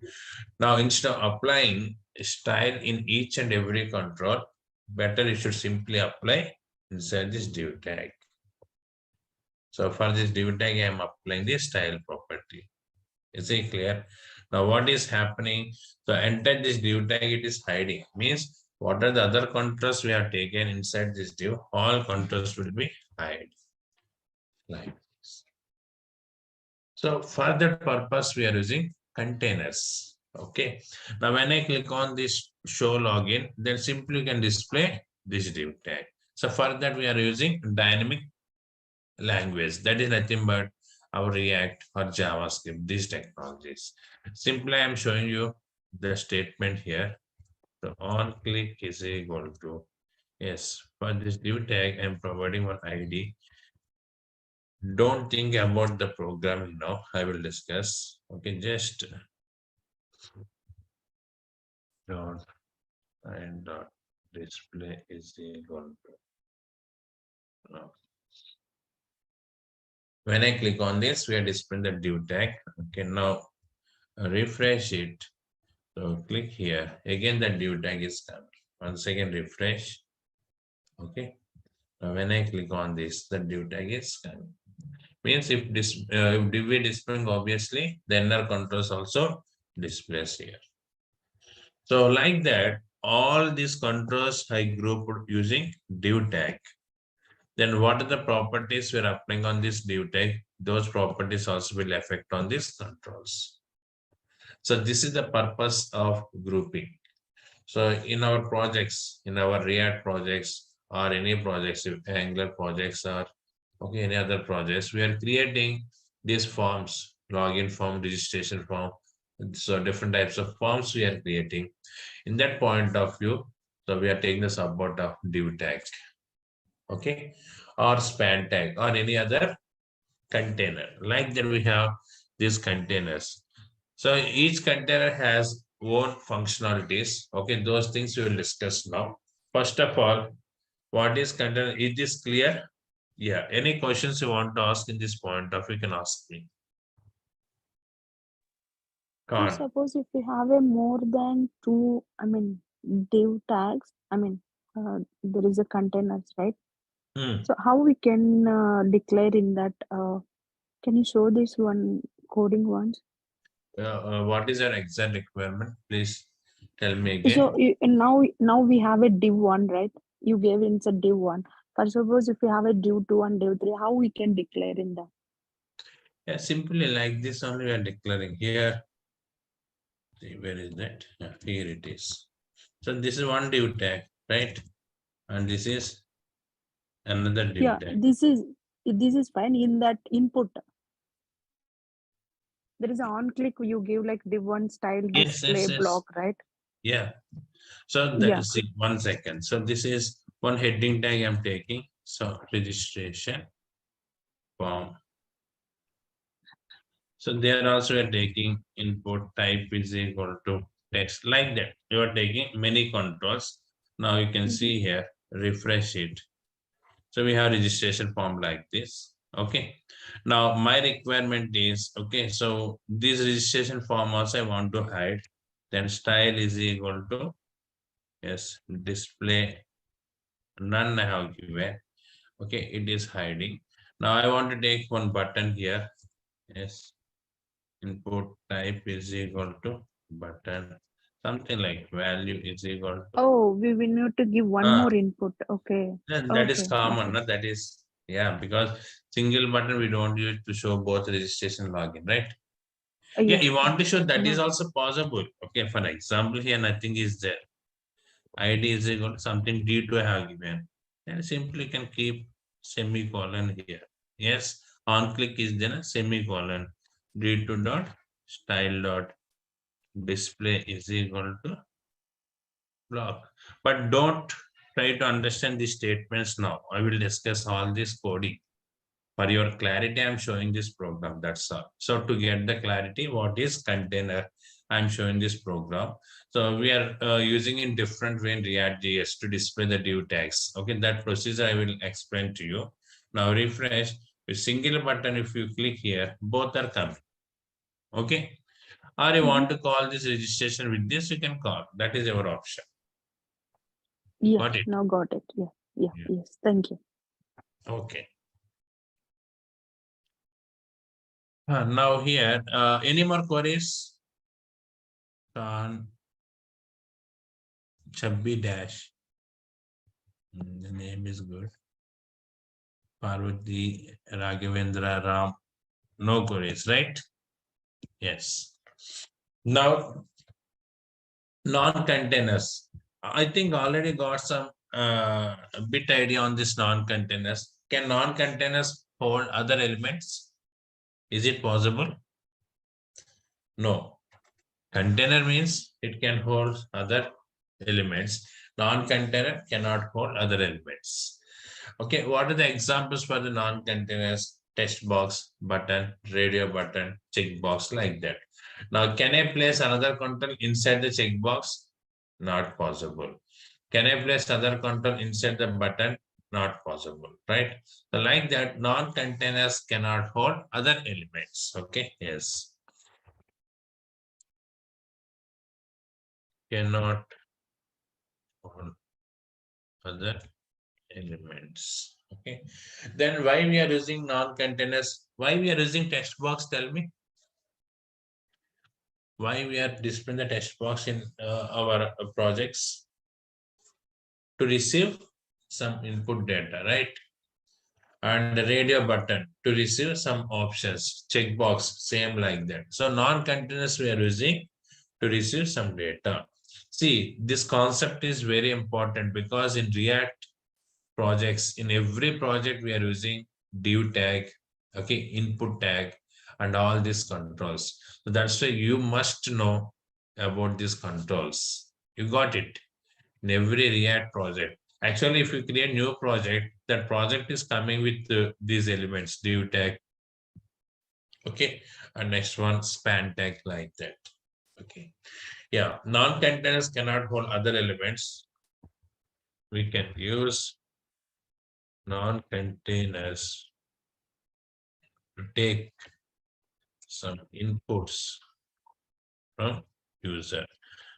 Now, instead of applying style in each and every control, better you should simply apply inside this div tag. So for this div tag, I am applying the style property. Is it clear? Now, what is happening? So enter this div tag, it is hiding. Means what are the other controls we have taken inside this div? All controls will be hide. Like this. So for that purpose, we are using containers. Okay. Now, when I click on this show login, then simply you can display this div tag. So for that, we are using dynamic language. That is nothing but our React or JavaScript, these technologies. Simply, I am showing you the statement here. So on click is equal to, yes, for this div tag, I am providing one ID. Don't think about the programming now. I will discuss. Okay, just dot and dot display is equal to. When I click on this, we are displaying the div tag. Okay, now refresh it. So click here. Again, the div tag is coming. Once again, refresh. Okay. Now when I click on this, the div tag is coming. Means if this if div is displaying, obviously the inner controls also displays here. So like that, all these controls I grouped using div tag. Then what are the properties we're applying on this div tag? Those properties also will affect on these controls. So this is the purpose of grouping. So in our projects, in our React projects or any projects, if Angular projects or okay, any other projects, we are creating these forms, login form, registration form. So different types of forms we are creating. In that point of view, so we are taking the support of div tag, okay, or span tag or any other container. Like that, we have these containers. So each container has own functionalities. Okay, those things we will discuss now. First of all, what is container? Is this clear? Yeah. Any questions you want to ask in this point of, you can ask me. Come So on. suppose if we have a more than two, div tags, there is a containers, right? Hmm. So how we can declare in that? Can you show this one coding once? What is your exact requirement? Please tell me So again. now we have a div one, right? You gave in a div one. But suppose if we have a div two and div three, how we can declare in that? Yeah, simply like this only we are declaring here. See, where is that? Yeah, here it is. So this is one div tag, right? And this is another div Yeah, tag. this is fine. In that input, there is an on click. You give like div one style Yes, display yes, yes. block, right? Yeah. So that Yeah. is it. 1 second. So this is one heading tag I'm taking. So registration form. So there also are taking input type is equal to text like that. You are taking many controls. Now you can see here, refresh it. So we have registration form like this. Okay. Now my requirement is, okay, so this registration form also I want to hide. Then style is equal to, yes, display none I have given. Okay, it is hiding. Now I want to take one button here. Yes, input type is equal to button, something like value is equal to. Oh, we will need to give one more input. Okay. Then that is Okay. common. Okay. No? That is Yeah, because single button we don't use to show both registration and login, right? Uh, Yeah, yes, you want to show that is no. also possible. Okay, for example, here nothing is there. ID is equal to something D2 I have given. And simply can keep semicolon here. Yes, on click is then a semicolon. D2 dot style dot display is equal to block. But don't try to understand the statements now. I will discuss all this coding. For your clarity, I'm showing this program. That's all. So to get the clarity, what is container? I'm showing this program. So we are using in different way in React.js to display the div tags. Okay, that procedure I will explain to you. Now refresh with single button. If you click here, both are coming. Okay. Or you want to call this registration with this, you can call. That is our option. Yeah, Got it? now got it. Yeah, Yeah. yes. Thank you. Okay. Now here, any more queries on Chabbi Dash? The name is good. Parvati Raghavendra Ram. No queries, right? Yes. Now, non-containers. I think already got some bit idea on this non-containers. Can non-containers hold other elements? Is it possible? No. Container means it can hold other elements. Non-container cannot hold other elements. Okay, what are the examples for the non-containers? Text box, button, radio button, checkbox, like that. Now, can I place another control inside the checkbox? Not possible. Can I place other control inside the button? Not possible, right? So like that, non-containers cannot hold other elements. Okay, yes. Cannot hold other elements. Okay, then why we are using non-containers? Why we are using text box? Tell me. Why we are displaying the text box in our projects? To receive some input data, right? And the radio button to receive some options. Checkbox, same like that. So non-containers we are using to receive some data. See, this concept is very important because in React projects, in every project we are using div tag, okay, input tag, and all these controls. So that's why you must know about these controls. You got it in every React project. Actually, if you create new project, that project is coming with these elements, div tag, okay, and next one span tag, like that. Okay, yeah, non-containers cannot hold other elements. We can use non-containers to take some inputs from user.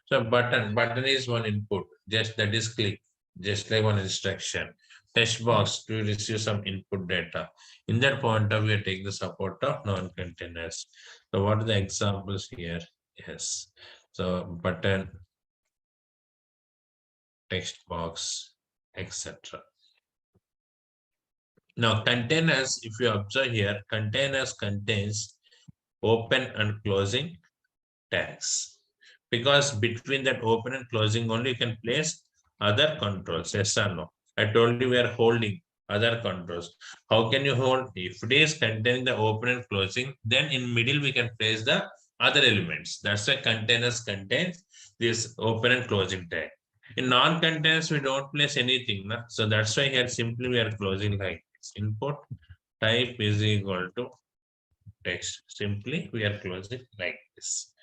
So button is one input, just that is click, just like one instruction. Text box to receive some input data. In that point of view, take the support of non-containers. So what are the examples here? Yes. So button, text box, etc. Now containers, if you observe here, containers contains open and closing tags, because between that open and closing only you can place other controls. Yes or no? I told you we are holding other controls. How can you hold? If it is containing the open and closing, then in middle we can place the other elements. That's why containers contains this open and closing tag. In non-containers we don't place anything, na? So that's why here simply we are closing like this. Input type is equal to text. Simply we are closing like this.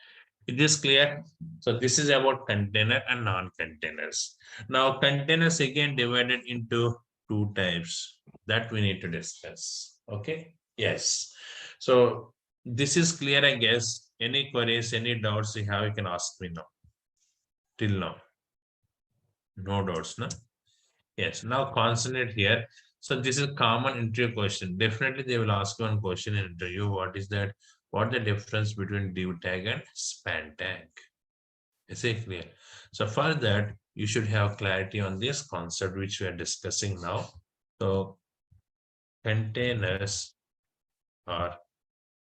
It is clear. So this is about container and non-containers. Now containers again divided into two types that we need to discuss. Okay. Yes. So this is clear, I guess. Any queries, any doubts you have, you can ask me now. Till now. No doubts, no? Yes. Now concentrate here. So this is common interview question. Definitely they will ask one question in interview. What is that? What the difference between div tag and span tag? Is it clear? So for that, you should have clarity on this concept which we are discussing now. So containers are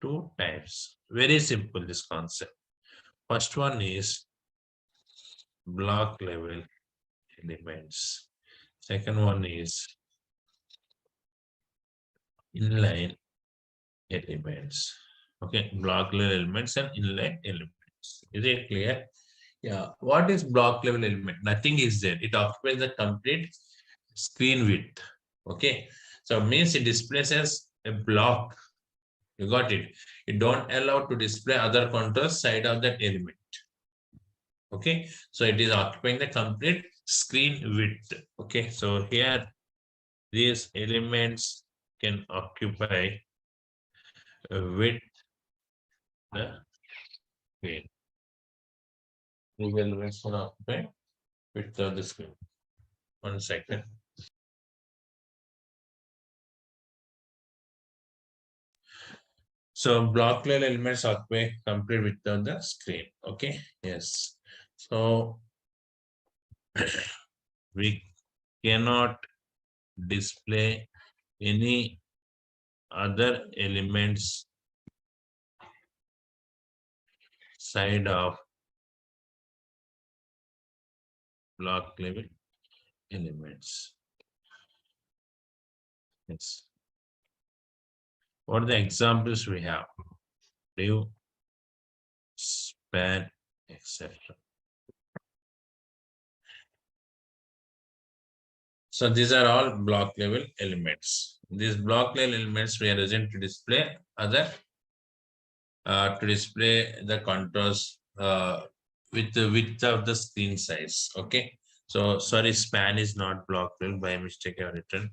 two types. Very simple, this concept. First one is block level elements. Second one is inline elements. Okay, block level elements and inline elements. Is it clear? Yeah. What is block level element? Nothing is there. It occupies the complete screen width. Okay. So means it displays as a block. You got it. You don't allow to display other contours side of that element. Okay. So it is occupying the complete screen width. Okay. So here these elements can occupy width the screen. We will occupy width of the screen. 1 second. So block level elements occupy complete width of the screen. Okay. Yes. So we cannot display any other elements side of block level elements. Yes. What are the examples we have? Div, span, etc. So these are all block level elements. These block level elements we are using to display other to display the contours with the width of the screen size. Okay. So sorry, span is not block level, by mistake I have written.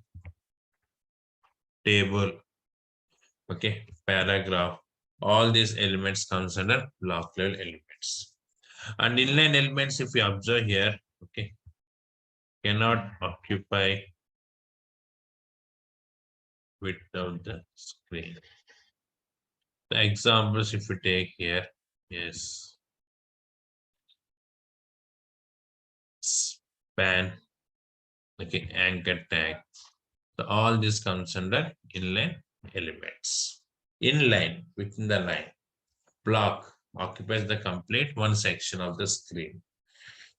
Table. Okay, paragraph. All these elements comes under block level elements. And inline elements, if you observe here, okay, cannot occupy width of the screen. The examples, if you take here, yes, span, okay, anchor tag. So all this comes under inline elements. Inline, within the line, block occupies the complete one section of the screen.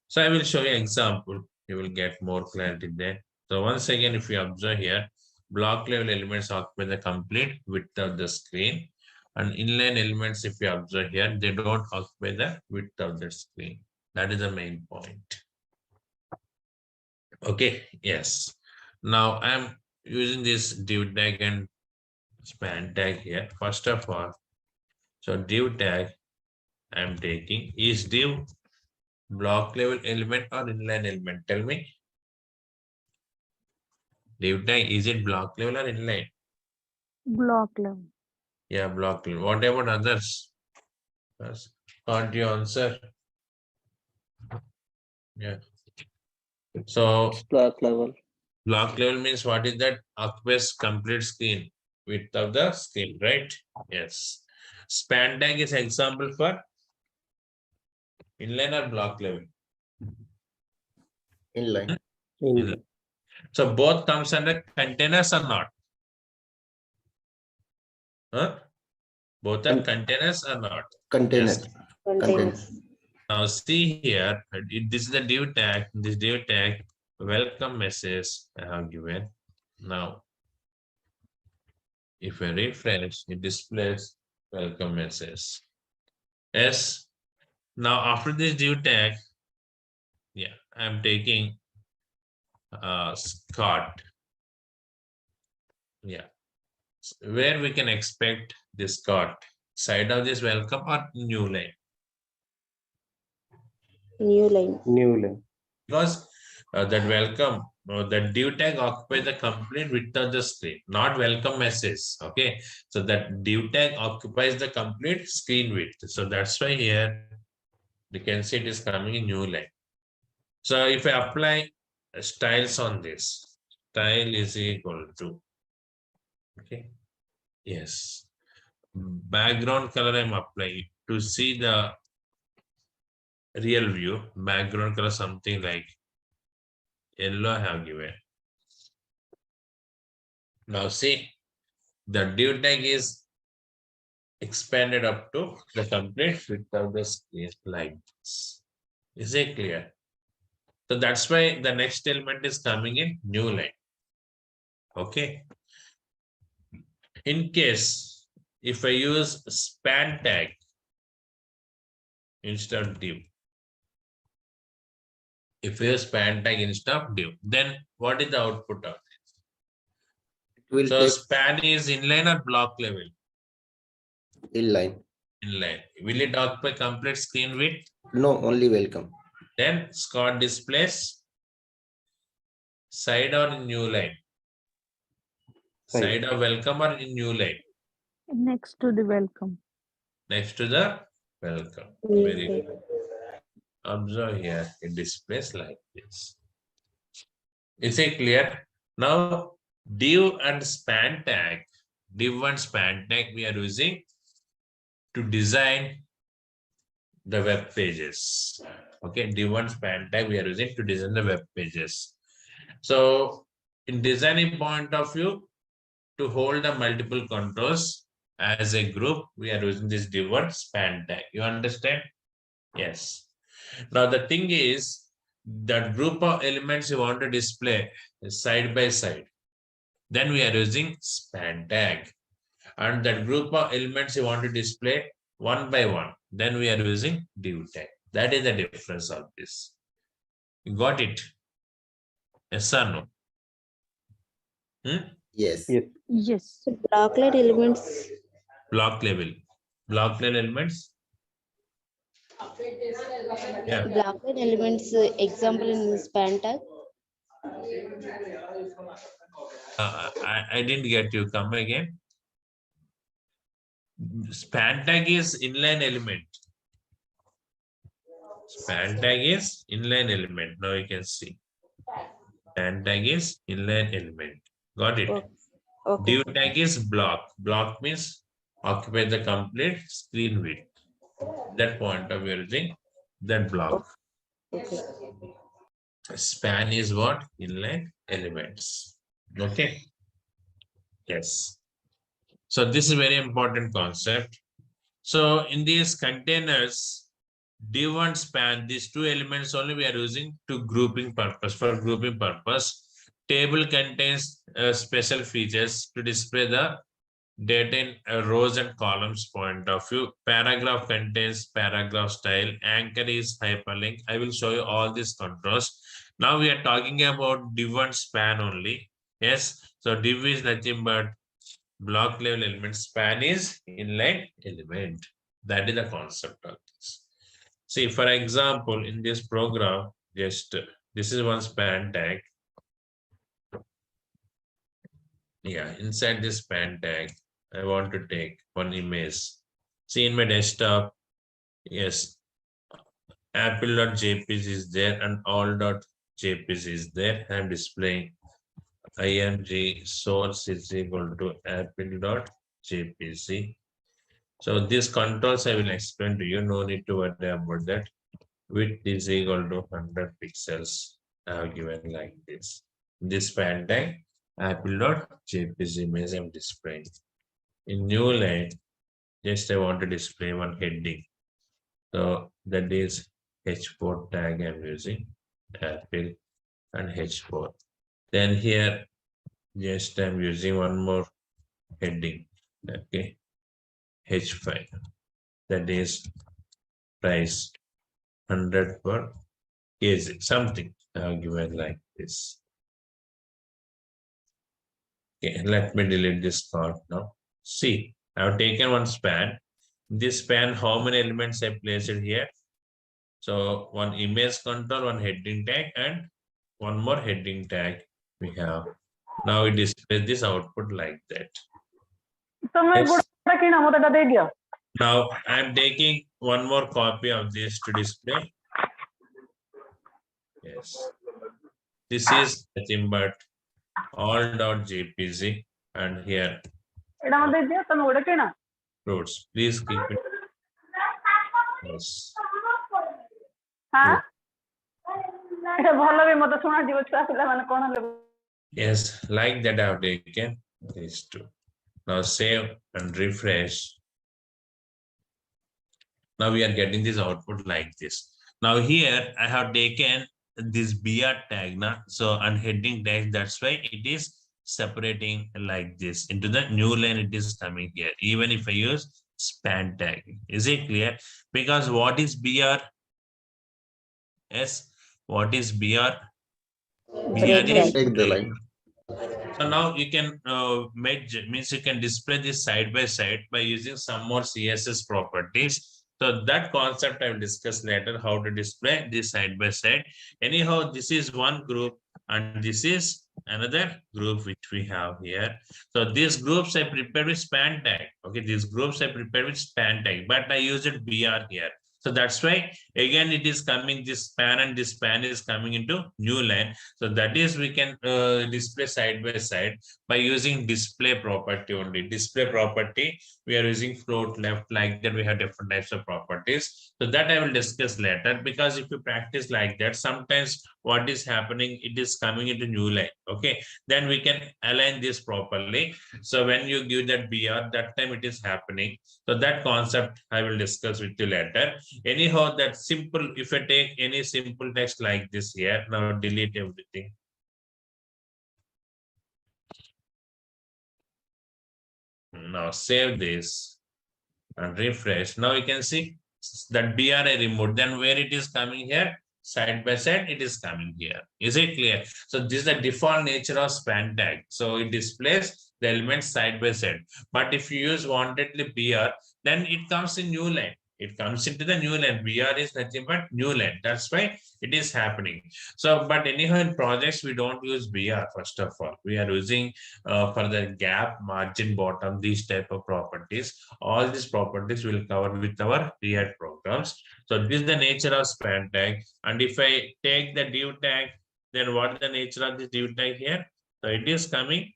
So I will show you example. You will get more clarity there. So once again, if you observe here, block level elements occupy the complete width of the screen. And inline elements, if you observe here, they don't occupy the width of the screen. That is the main point. Okay, yes. Now I'm using this div tag and span tag here. First of all, so div tag I'm taking is div block level element or inline element? Tell me. Div tag, is it block level or inline? Block level. Yeah, block level. What about others? Yes. Can't you answer? Yeah. So Block level. block level means what is that? Occupies complete screen width of the screen, right? Yes. Span tag is example for inline or block level. Inline. Inline. So both comes under containers or not? Huh? Both are containers or not? Container. Yes. Container. Now see here, this is the div tag. This div tag welcome message I have given. Now, if I refresh, it displays welcome message. Yes. Now after this div tag, yeah, I'm taking Scott. Yeah. Where we can expect this Scott? Side of this welcome or new line? New line. New line. Because that welcome, that div tag occupies the complete width of the screen, not welcome message. Okay, so that div tag occupies the complete screen width. So that's why here you can see it is coming in new line. So if I apply styles on this, style is equal to, okay, yes, background color I'm applying to see the real view. Background color something like yellow I have given. Now see, the div tag is expanded up to the complete width of the screen like this. Is it clear? So that's why the next element is coming in new line. Okay. In case if I use span tag instead of div, if you use span tag instead of div, then what is the output of it? Will So take span is inline or block level? inline. Inline. Will it occupy complete screen width? No, only welcome. Then Scott displays side or new line. Side of welcome or in new line? Next to the welcome. Next to the welcome. Very good. Observe here, it displays like this. Is it clear? Now, div and span tag, div and span tag we are using to design the web pages. Okay, div and span tag we are using to design the web pages. So, in designing point of view, to hold the multiple controls as a group, we are using this div and span tag. You understand? Yes. Now the thing is that group of elements you want to display side by side. Then we are using span tag. And that group of elements you want to display one by one. Then we are using div tag. That is the difference of this. You got it? Yes or no? Yes. Yes. So blocklet elements. Block level. Block level elements. Yeah. Blocklet elements example in span tag. I didn't get you. Come again. Span tag is inline element. Span tag is inline element. Now you can see. Span tag is inline element. Got it? Okay. Div tag is block. Block means occupy the complete screen width. That point of view using that block. Okay. Span is what? Inline elements. Okay. Yes. So this is very important concept. So in these containers, div and span, these two elements only we are using to grouping purpose. For grouping purpose, table contains special features to display the data in rows and columns point of view. Paragraph contains paragraph style. Anchor is hyperlink. I will show you all these controls. Now we are talking about div and span only. Yes. So div is nothing but block level element. Span is inline element. That is the concept of this. See, for example, in this program, just this is one span tag. Yeah, inside this span tag, I want to take one image. See in my desktop, yes, apple.jpg is there and all.jpg is there. I'm displaying img source is equal to apple.jpg. So these controls I will explain to you. No need to worry about that. Width is equal to 100 pixels. I have given like this. This span tag apple.jpg image I'm displaying. In new line, just I want to display one heading. So that is H4 tag I'm using, Apple and H4. Then here, just I'm using one more heading, okay, H5. That is price 100 per kg, something I have given like this. Okay, let me delete this card now. See, I have taken one span. This span, how many elements I placed it here? So one image control, one heading tag, and one more heading tag we have. Now it displays this output like that. Yes. Now I'm taking one more copy of this to display. Yes. This is nothing but all.jpg and here fruits. Please keep it. Yes. Yes, like that I have taken these two. Now save and refresh. Now we are getting this output like this. Now here I have taken this BR tag now. So and heading tag, that's why it is separating like this. Into the new line it is coming here. Even if I use span tag. Is it clear? Because what is BR? Yes. What is BR? BR is Break the line. so now you can means you can display this side by side by using some more CSS properties. So that concept I will discuss later, how to display this side by side. Anyhow, this is one group and this is another group which we have here. So these groups I prepared with span tag. Okay, these groups I prepared with span tag, but I used BR here. So that's why again it is coming this span and this span is coming into new line. So that is we can display side by side by using display property only. Display property, we are using float left, like that we have different types of properties. So that I will discuss later, because if you practice like that, sometimes what is happening, it is coming into new line. Okay, then we can align this properly. So when you give that BR, that time it is happening. So that concept I will discuss with you later. Anyhow, that simple, if I take any simple text like this here, now delete everything. Now save this and refresh. Now you can see that BR I removed. Then where it is coming here, side by side, it is coming here. Is it clear? So this is the default nature of span tag. So it displays the elements side by side. But if you use wantedly BR, then it comes in new line. It comes into the new line. BR is nothing but new line. That's why it is happening. So, but anyhow, in projects, we don't use BR first of all. We are using for the gap, margin, bottom, these type of properties. All these properties will cover with our React programs. So this is the nature of span tag. And if I take the div tag, then what is the nature of this div tag here? So it is coming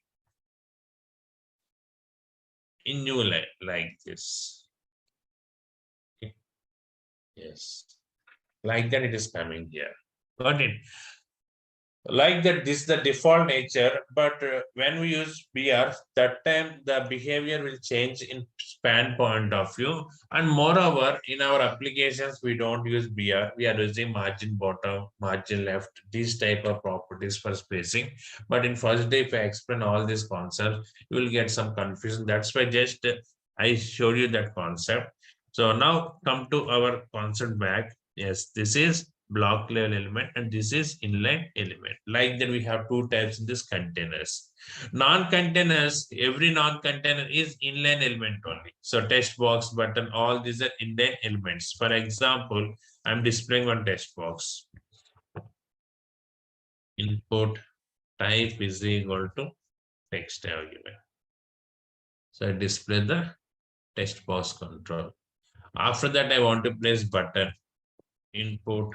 in new line like this. Okay. Yes, like that it is coming here. Got it? Like that, this is the default nature, but when we use BR, that time the behavior will change in span point of view. And moreover, in our applications, we don't use BR. We are using margin bottom, margin left, these type of properties for spacing. But in first day, if I explain all these concepts, you will get some confusion. That's why just I showed you that concept. So now come to our concept back. Yes, this is block level element and this is inline element. Like that we have two types in this containers. Non-containers, every non-container is inline element only. So text box, button, all these are inline elements. For example, I'm displaying one text box. Input type is equal to text argument. So I display the text box control. After that, I want to place button. Input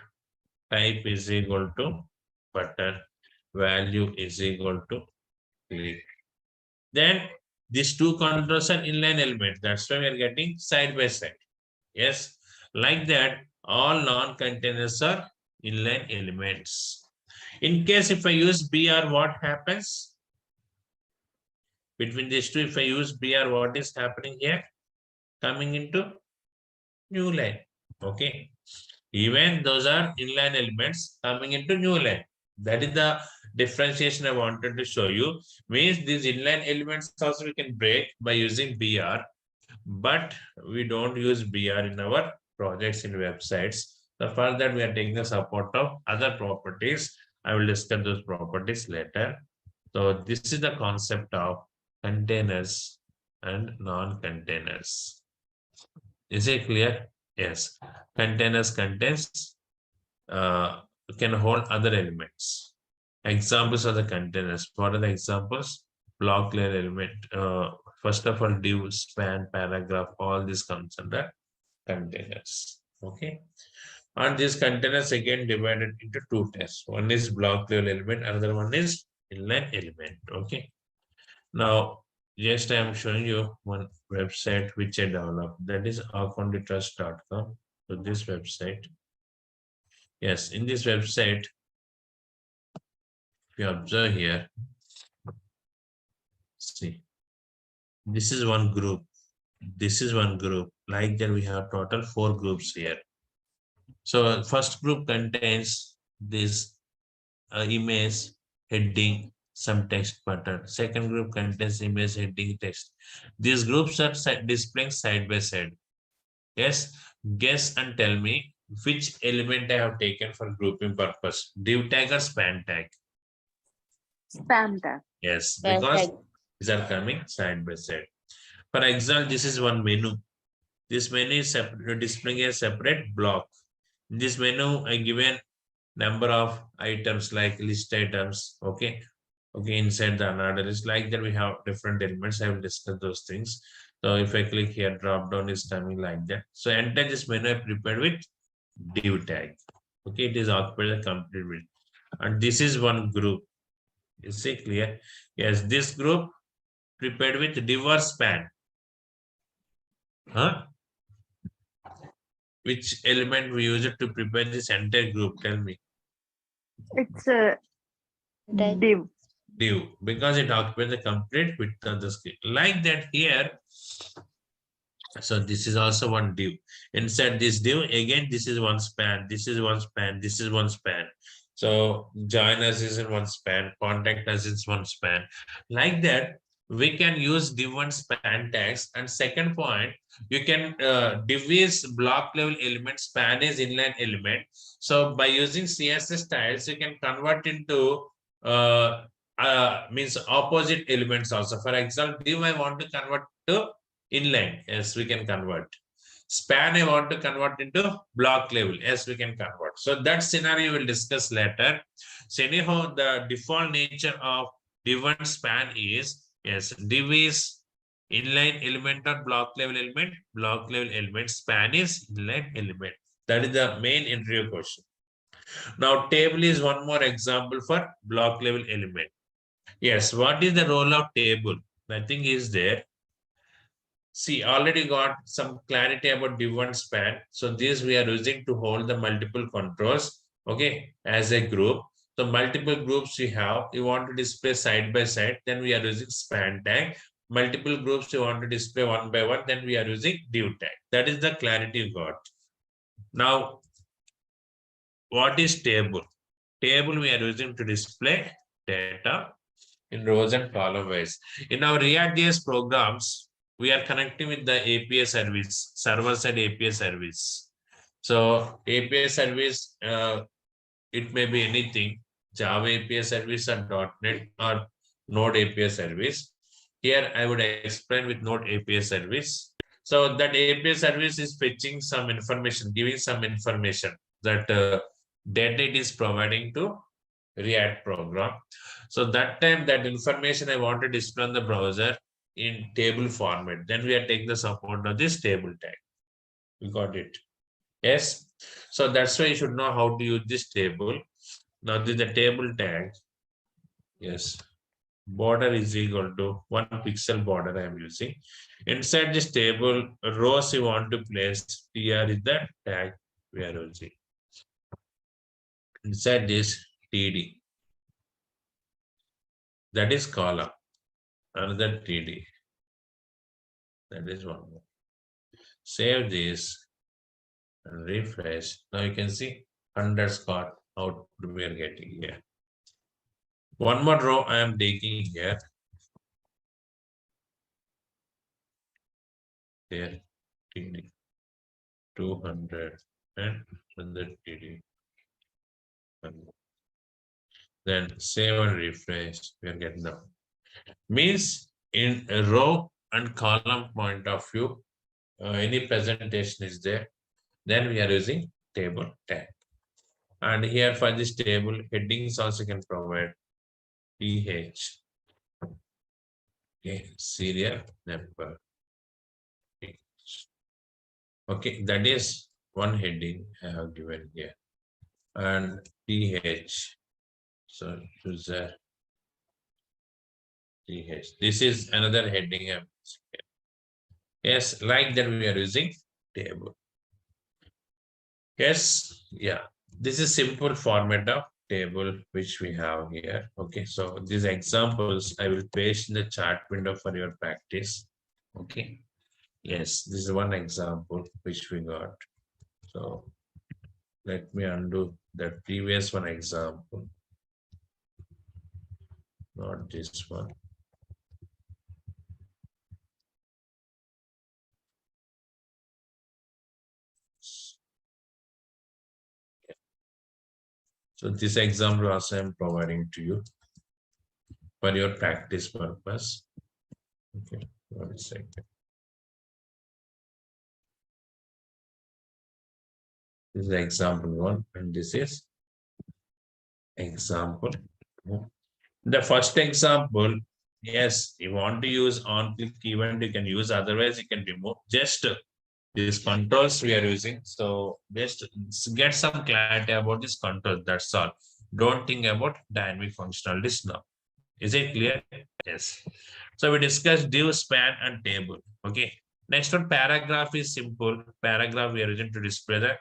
type is equal to button, value is equal to click. Then these two controls are inline elements. That's why we are getting side by side. Yes, like that, all non-containers are inline elements. In case if I use BR, what happens? Between these two, if I use BR, what is happening here? Coming into new line. Okay. Even those are inline elements coming into new line. That is the differentiation I wanted to show you. Means these inline elements also we can break by using BR, but we don't use BR in our projects in websites. So for that we are taking the support of other properties. I will discuss those properties later. So this is the concept of containers and non-containers. Is it clear? Yes, containers contains can hold other elements. Examples of the containers. What are the examples? Block layer element. First of all, div, span, paragraph, all this comes under containers. Okay. And these containers again divided into two types. One is block level element, another one is inline element. Okay. Now, just I am showing you one website which I developed, that is accountitrust.com. So this website, yes, in this website, if you observe here, see, This is one group. This is one group. Like that, we have total 4 groups here. So first group contains this image, heading, some text button. Second group contains image, heading, text. These groups are displaying side by side. Yes, guess and tell me which element I have taken for grouping purpose. Div tag or span tag? Spam tag. Yes, Span because tag. these are coming side by side. For example, this is one menu. This menu is displaying a separate block. In this menu, I given number of items like list items. Okay. Okay, inside the another list, like that we have different elements. I will discuss those things. So if I click here, drop down is coming like that. So enter this menu I prepared with div tag. Okay, it is occupied the complete with. And this is one group. Is it clear? Yes, this group prepared with div or span. Huh? Which element we use it to prepare this entire group? Tell me. It's a Tag. div. Div, because it occupies the complete width of the screen. Like that here. So this is also one div. Inside this div, again, this is one span, this is one span, this is one span. So join us is in one span, contact us is one span. Like that, we can use div and span tags. And second point, you can div is block level element, span is inline element. So by using CSS styles, you can convert into means opposite elements also. For example, div I want to convert to inline, yes, we can convert. Span I want to convert into block level, yes, we can convert. So that scenario we'll discuss later. So anyhow, the default nature of div and span is, yes, div is inline element or block level element, span is inline element. That is the main interview question. Now table is one more example for block level element. Yes, what is the role of table? Nothing is there. See, already got some clarity about div and span. So this we are using to hold the multiple controls, okay, as a group. So multiple groups we have, you want to display side by side, then we are using span tag. Multiple groups you want to display one by one, then we are using div tag. That is the clarity you got. Now, what is table? Table we are using to display data in rows and column wise. In our React.js programs, we are connecting with the API service, server-side API service. So API service, it may be anything, Java API service or .NET or Node API service. Here I would explain with Node API service. So that API service is fetching some information, giving some information that data it is providing to React program. So that time that information I want to display on the browser in table format. Then we are taking the support of this table tag. We got it. Yes. So that's why you should know how to use this table. Now this is the table tag. Yes. Border is equal to 1 pixel border I am using. Inside this table, rows you want to place. Here is the tag we are using. Inside this TD. That is column. Another TD. That is one more. Save this and refresh. Now you can see underscore output we are getting here. One more row I am taking here. Here, TD 200 and another TD. Then save and refresh. We are getting them. Means in a row and column point of view, any presentation is there, then we are using table tag. And here for this table, headings also can provide PH. Okay, serial number. Okay, that is one heading I have given here. And PH. So user PH. This is another heading. Yes, like that we are using table. Yes, yeah. This is simple format of table which we have here. Okay, so these examples I will paste in the chat window for your practice. Okay. Yes, this is one example which we got. So let me undo the previous one example. Not this one. So this example also I am providing to you for your practice purpose. Okay, 1 second. This is example 1, and this is example 2. The first example, yes, you want to use on-click event, you can use, otherwise you can remove. Just these controls we are using. So just get some clarity about this control. That's all. Don't think about dynamic functionalities now. Is it clear? Yes. So we discussed div, span, and table. Okay. Next one, paragraph is simple. Paragraph we are using to display the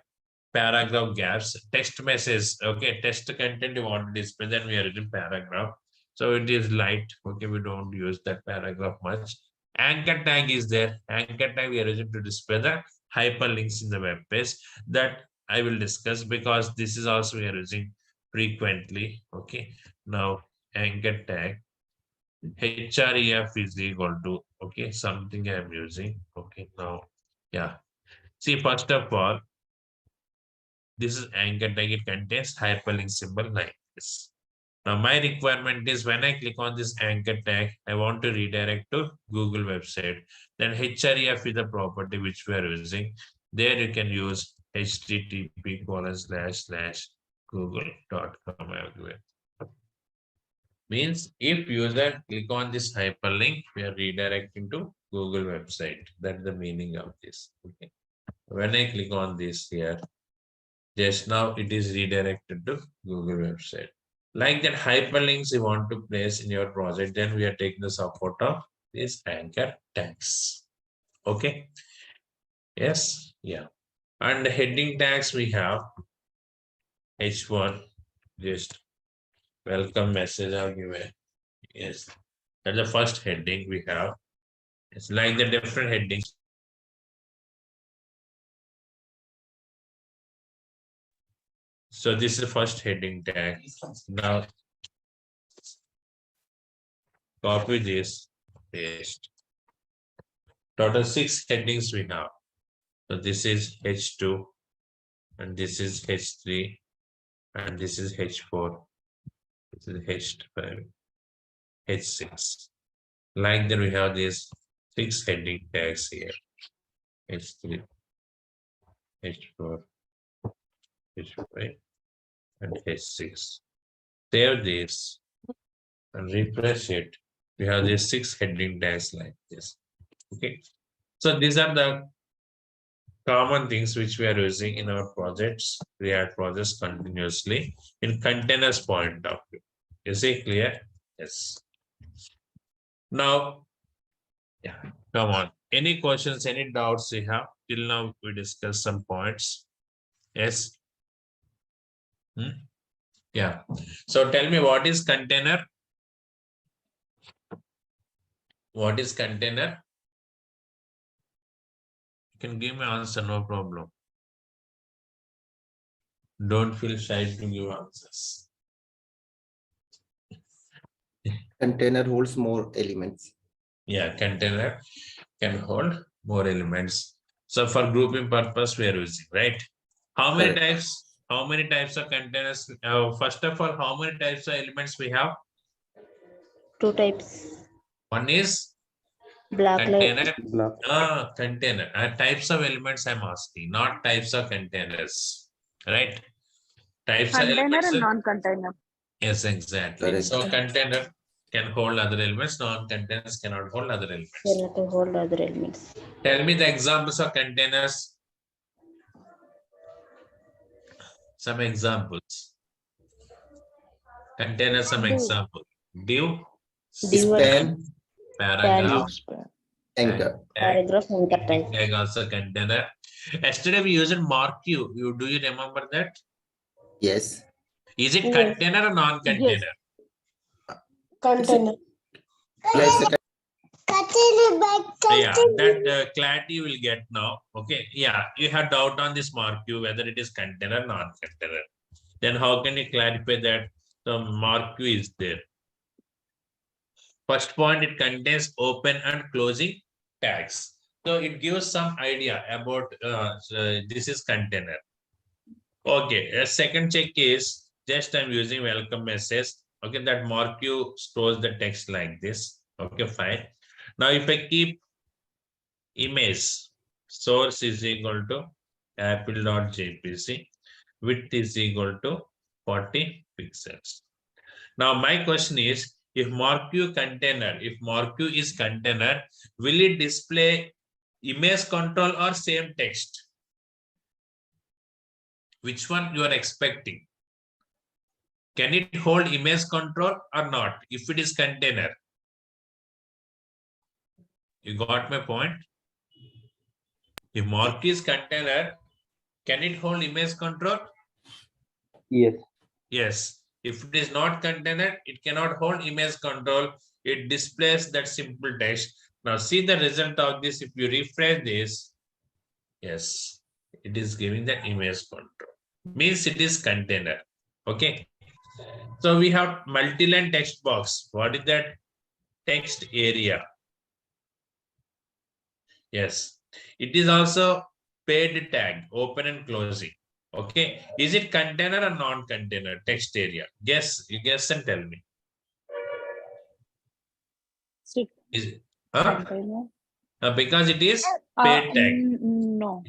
paragraph gaps. Text message. Okay. Text content you want to display, then we are using paragraph. So it is light. Okay. We don't use that paragraph much. Anchor tag is there. Anchor tag we are using to display the hyperlinks in the web page. That I will discuss because this is also we are using frequently. Okay. Now anchor tag href is equal to, okay, something I'm using. Okay, now, yeah. See, first of all, this is anchor tag, it contains hyperlink symbol like this. Now, my requirement is when I click on this anchor tag, I want to redirect to Google website. Then href is the property which we are using. There you can use http://google.com everywhere. Means if user click on this hyperlink, we are redirecting to Google website. That's the meaning of this. Okay. When I click on this here, just now it is redirected to Google website. Like that hyperlinks you want to place in your project, then we are taking the support of this anchor tags. Okay. Yes. Yeah. And the heading tags we have H1, just welcome message I'll give it. Yes. That's the first heading we have. It's like the different headings. So this is the first heading tag. Now copy this, paste. Total 6 headings we have. So this is H2, and this is H3, and this is H4, this is H5, H6. Like that we have these 6 heading tags here. H3, H4, H5, and H6. Save this and refresh it. We have these 6 heading tags like this. Okay. So these are the common things which we are using in our projects, React projects continuously in containers point of view. Is it clear? Yes. Now, yeah, come on. Any questions, any doubts you have? Till now, we discussed some points. Yes. Yeah. So tell me, what is container? What is container? You can give me answer, no problem. Don't feel shy to give answers. Container holds more elements. Yeah, container can hold more elements. So for grouping purpose, we are using, right? How many Correct. types? How many types of containers? First of all, how many types of elements we have? 2 types. One is Black light. container. Container. Types of elements I'm asking, not types of containers, right? Types of Container elements. and non-container. Yes, exactly. Correct. So container can hold other elements, non-containers cannot hold other elements. Cannot hold other elements. Tell me the examples of containers. Some examples. Container, some example. Div, Span, paragraph, anchor. Paragraph anchor tag. tag also container. Yesterday we used mark you. Do you remember that? Yes. Is it Yes. container or non-container? Container. Yeah, it's a Yeah, that clarity you will get now. Okay, yeah, you have doubt on this mark Q, whether it is container or non-container. Then how can you clarify that the mark Q is there? First point, it contains open and closing tags. So it gives some idea about this is container. Okay, a second check is just I'm using welcome message. Okay, that mark Q stores the text like this. Okay, fine. Now if I keep image source is equal to apple.jpg, width is equal to 40 pixels. Now my question is, if marquee container, if marquee is container, will it display image control or same text? Which one you are expecting? Can it hold image control or not if it is container? You got my point? If marquee is container, can it hold image control? Yes. Yes. If it is not container, it cannot hold image control. It displays that simple text. Now see the result of this. If you refresh this, yes, it is giving the image control. Means it is container. Okay. So we have multi-line text box. What is that? Text area. Yes. It is also paid tag, open and closing. Okay. Is it container or non-container? Text area. Guess. You guess and tell me. Stick Is it? Huh? container. Because it is paid tag. No.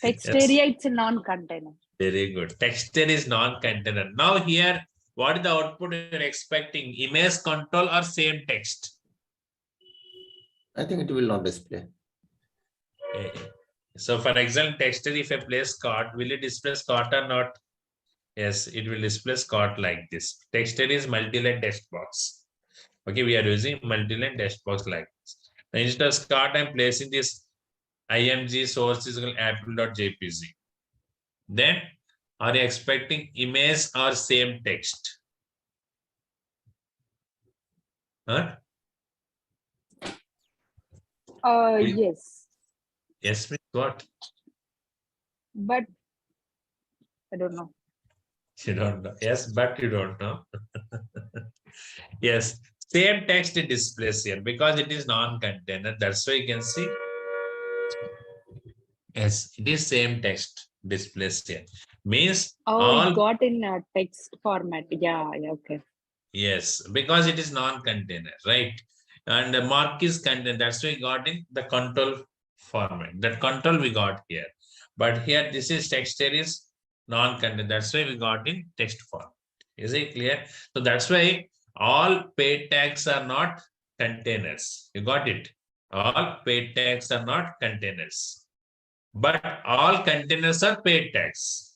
Text Yes. area, it's a non-container. Very good. Text area is non-container. Now here, what is the output you're expecting? Image control or same text? I think it will not display. So for example, text area, if I place cart, will it display cart or not? Yes, it will display cart like this. Text area is multi-line text box. Okay, we are using multi-line text box like this. Now instead of cart, I'm placing this img source is equal apple.jpg. Then are you expecting image or same text? Huh? Yes, Yes, means what? but I don't know. You don't know. Yes, but you don't know. Yes, same text it displays here because it is non-container. That's why you can see. Yes, it is same text displays here. Means Oh, all. it got in a text format. Yeah, okay. Yes, because it is non-container, right? And the mark is container. That's why we got in the control format. That control we got here. But here, this is text area is non-container. That's why we got in text format. Is it clear? So that's why all paid tags are not containers. You got it? All paid tags are not containers. But all containers are paid tags.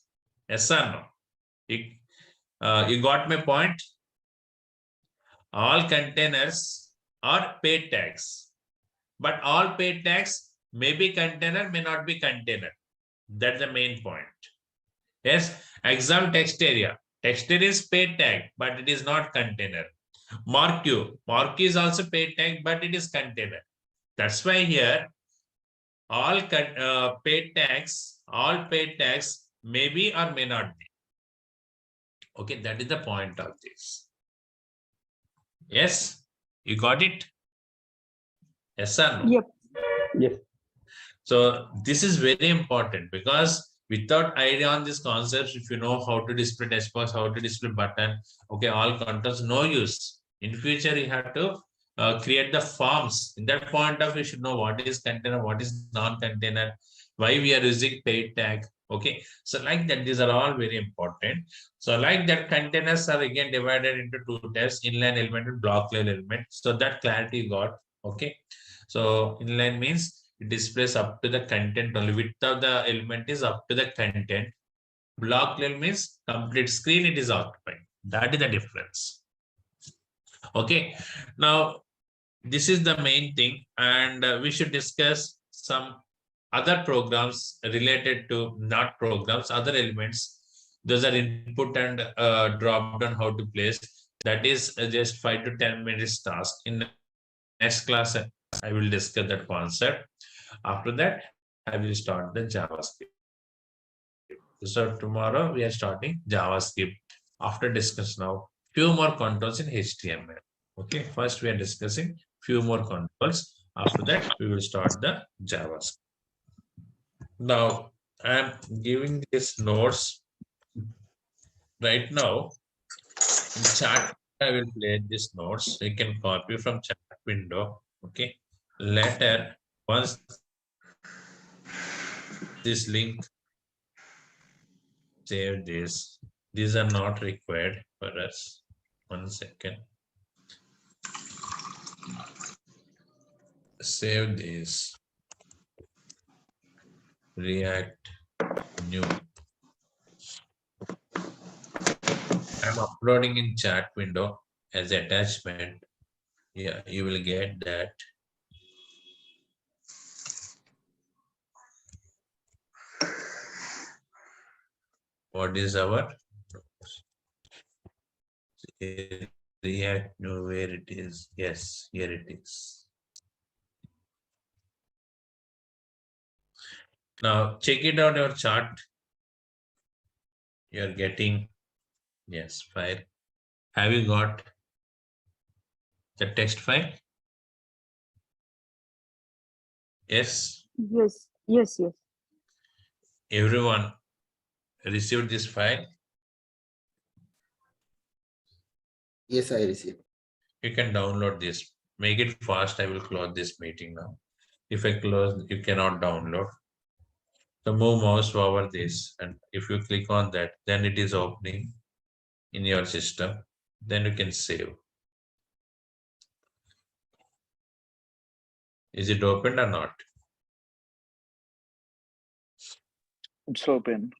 Yes or no? You got my point? All containers are paid tags, but all paid tags may be container, may not be container. That's the main point. Yes, exam text area. Text area is paid tag, but it is not container. Marquee is also paid tag, but it is container. That's why here all paid tags may be or may not be. Okay, that is the point of this. Yes, you got it? Yes or no? Yep. Yes. So this is very important because without idea on these concepts, if you know how to display text box, how to display button, okay, all controls, no use. In future, you have to create the forms. In that point of, you should know what is container, what is non-container, why we are using paid tag. Okay, so like that, these are all very important. So like that, containers are again divided into two types: inline element and block level element. So that clarity you got. Okay, so inline means it displays up to the content only. Width of the element is up to the content. Block level means complete screen it is occupying. That is the difference. Okay, now this is the main thing, and we should discuss some other programs related to not programs, other elements. Those are input and drop down how to place. That is just 5 to 10 minutes task. In next class, I will discuss that concept. After that, I will start the JavaScript. So tomorrow we are starting JavaScript. After discuss now, few more controls in HTML. Okay, first we are discussing few more controls. After that, we will start the JavaScript. Now, I am giving these notes right now. In chat, I will play these notes. You can copy from chat window. Okay. Later, once this link, save this. These are not required for us. 1 second. Save this. React new. I'm uploading in chat window as attachment. Yeah, you will get that. What is our React new? Where it is? Yes, here it is. Now check it out your chart. You're getting, yes, file. Have you got the text file? Yes. Yes, yes, yes. Everyone received this file. Yes, I received. You can download this. Make it fast. I will close this meeting now. If I close, you cannot download. So move mouse over this, and if you click on that, then it is opening in your system. Then you can save. Is it open or not? It's open.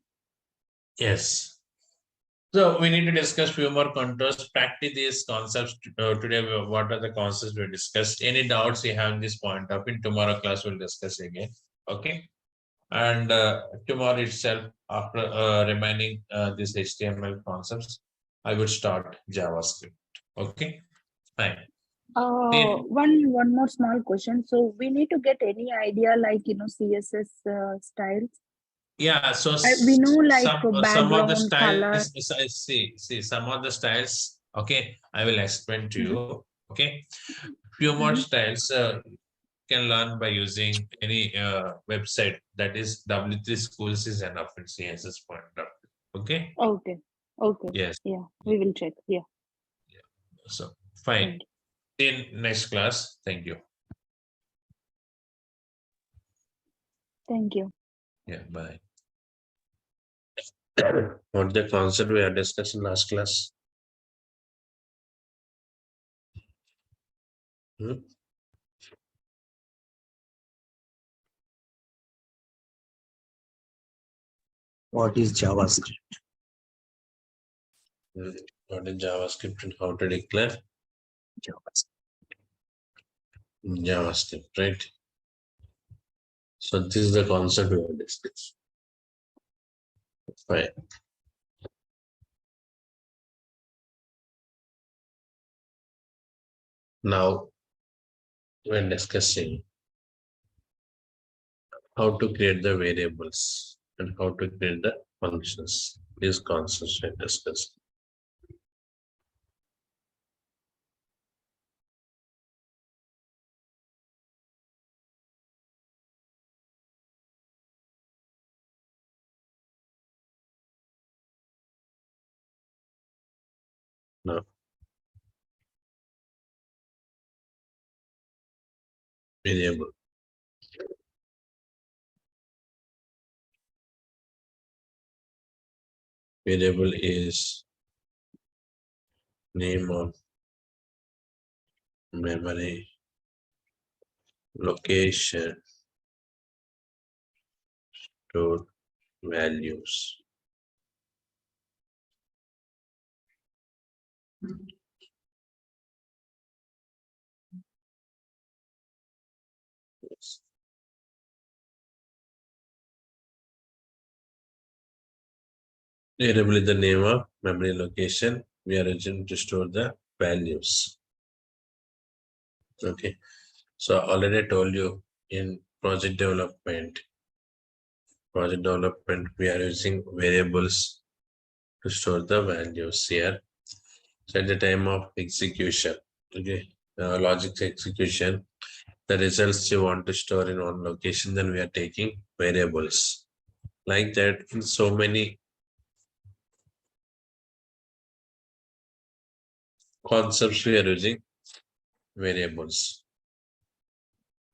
Yes. So we need to discuss few more contours. Practice these concepts today. What are the concepts we discussed? Any doubts you have in this point of in tomorrow class we'll discuss again. Okay. And tomorrow itself, after remaining these HTML concepts, I would start JavaScript. Okay. Fine. Then, One more small question. So we need to get any idea like CSS styles. yeah, so We know like some of the background styles, color. see some of the styles. Okay, I will explain to you. Okay, few more styles can learn by using any website, that is W3 schools is enough in CSS point of view. Okay. Okay. Okay. Yes. Yeah, we will check. Yeah. So fine. In next class. Thank you. Thank you. Yeah. Bye. What the concept we are discussing last class? What is JavaScript? What is JavaScript and how to declare? JavaScript, right? So this is the concept we are discussing. Fine. Now we're discussing how to create the variables and how to create the functions. These concepts we're discussing. Now, variable. Variable is name of memory, location, stored values. Yes. Variable is the name of memory location. We are using to store the values. Okay. So I already told you in project development, we are using variables to store the values here. So at the time of execution, okay, logic execution, the results you want to store in one location, then we are taking variables. Like that, in so many concepts, we are using variables.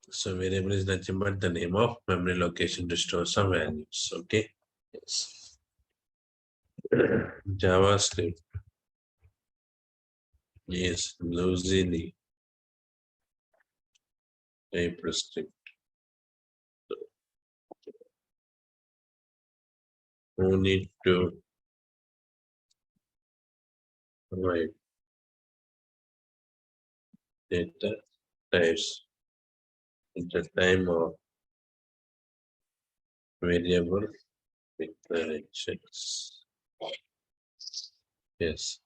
So variable is nothing but the name of memory location to store some values. Okay. Yes. JavaScript is loosely typescript. Who need to write data types at the time of variable declarations. Yes.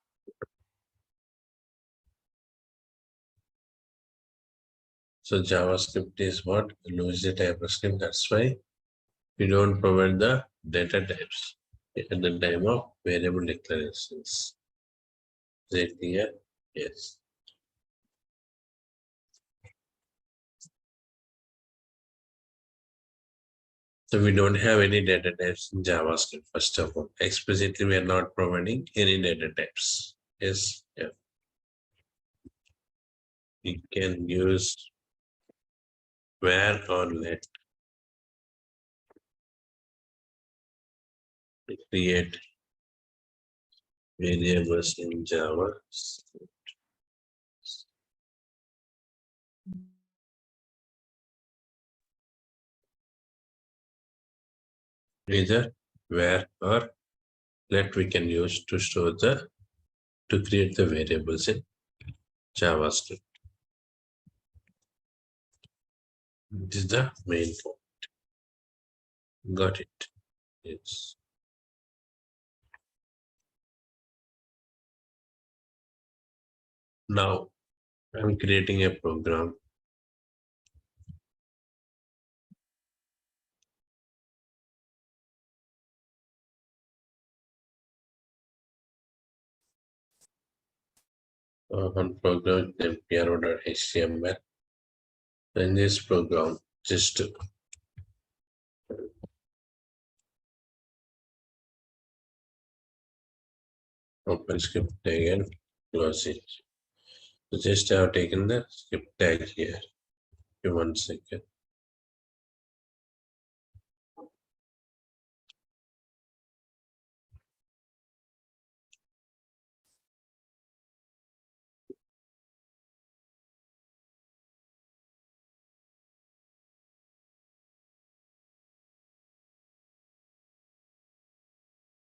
So JavaScript is what? Loosely typescript. That's why we don't provide the data types at the time of variable declarations. Is it clear? Yes. So we don't have any data types in JavaScript, first of all. Explicitly, we are not providing any data types. Yes, yeah. We can use where or let to create variables in Java. Either where or let we can use to store to create the variables in JavaScript. This is the main point. Got it? Yes. Now I'm creating a program. One program named pro.html. In this program, just open script tag and close it. So just I have taken the script tag here. Give 1 second.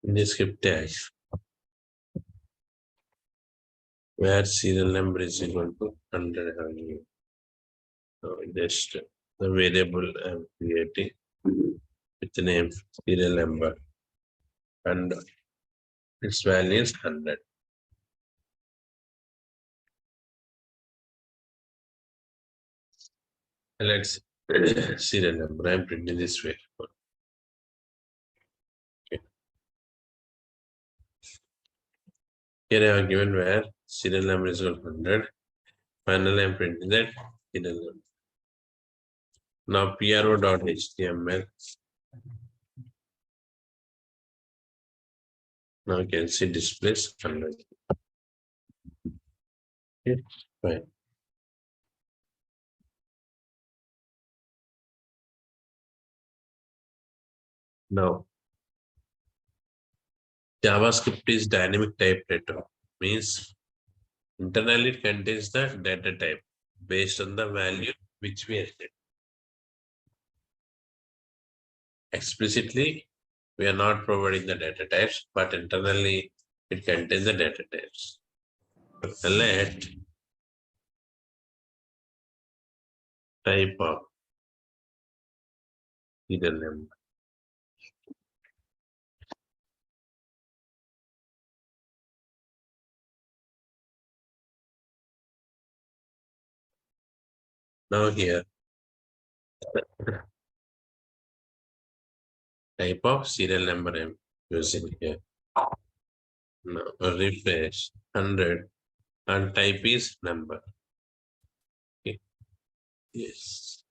In the script tag, where serial number is equal to 100 value. So just the variable I'm creating with the name serial number and its value is 100. Let's serial number. I'm printing this way. Okay. Here I have given where serial number is equal to 100. Finally, I'm printing that serial number. Now pro.html. Now you can see displays 100. Okay, fine. Now, JavaScript is dynamic typewriter, means internally it contains the data type based on the value which we have set. Explicitly, we are not providing the data types, but internally it contains the data types. Let type of serial number. Now here, type of serial number I'm using here. Now refresh 100 and type is number. Okay. Yes.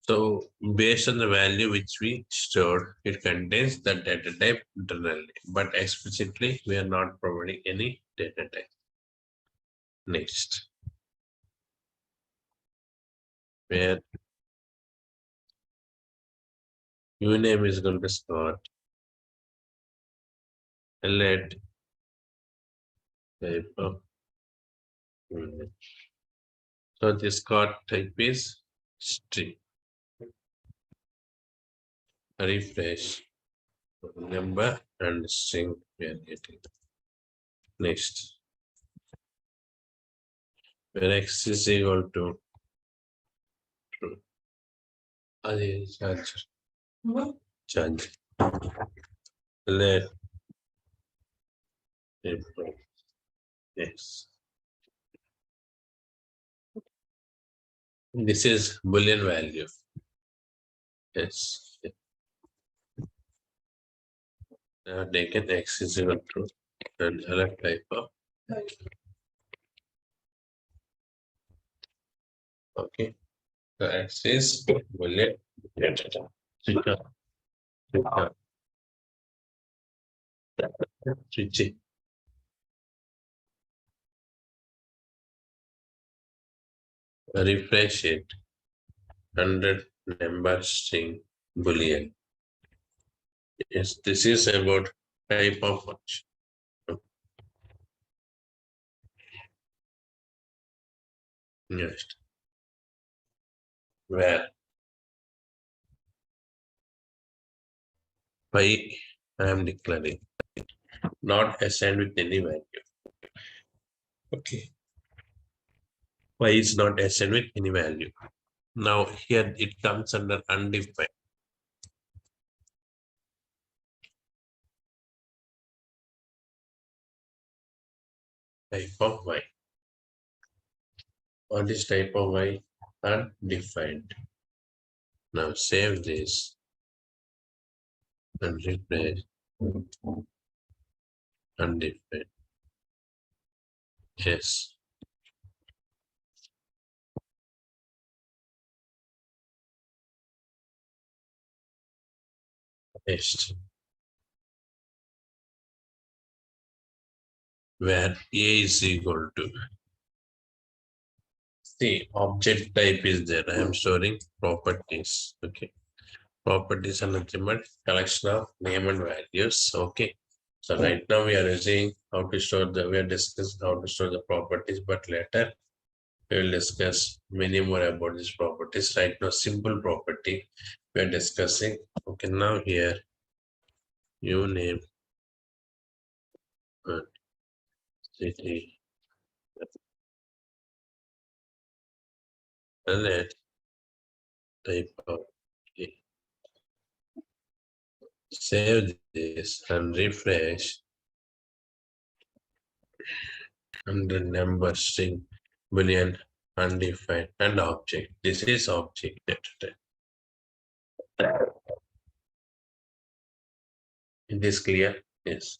So based on the value which we stored, it contains the data type internally, but explicitly we are not providing any data type. Next, where uname is going to start. Let type of uname. So this card type is string. Refresh number and string we are getting. Next, where x is equal to true. Charge. Let yes. This is Boolean value. Yes. Now taken x is equal to and select type of. Okay. So x is Boolean data. Switching. Refresh it. 100 number string Boolean. Yes, this is about type of function. Next, where I am declaring not assigned with any value. Okay. Y is not assigned with any value. Now here it comes under undefined. Type of Y. What is type of Y? Undefined. Now save this and replace undefined. Yes. Next. Where A is equal to. See, object type is there. I am storing properties. Okay. Properties are nothing but collection of name and values. Okay. So right now we are using how to store we are discussing how to store the properties, but later we will discuss many more about these properties. Right now, simple property we are discussing. Okay, now here you name city and let type of okay. Save this and refresh and the number string boolean undefined and object. This is object data. It is clear? Yes.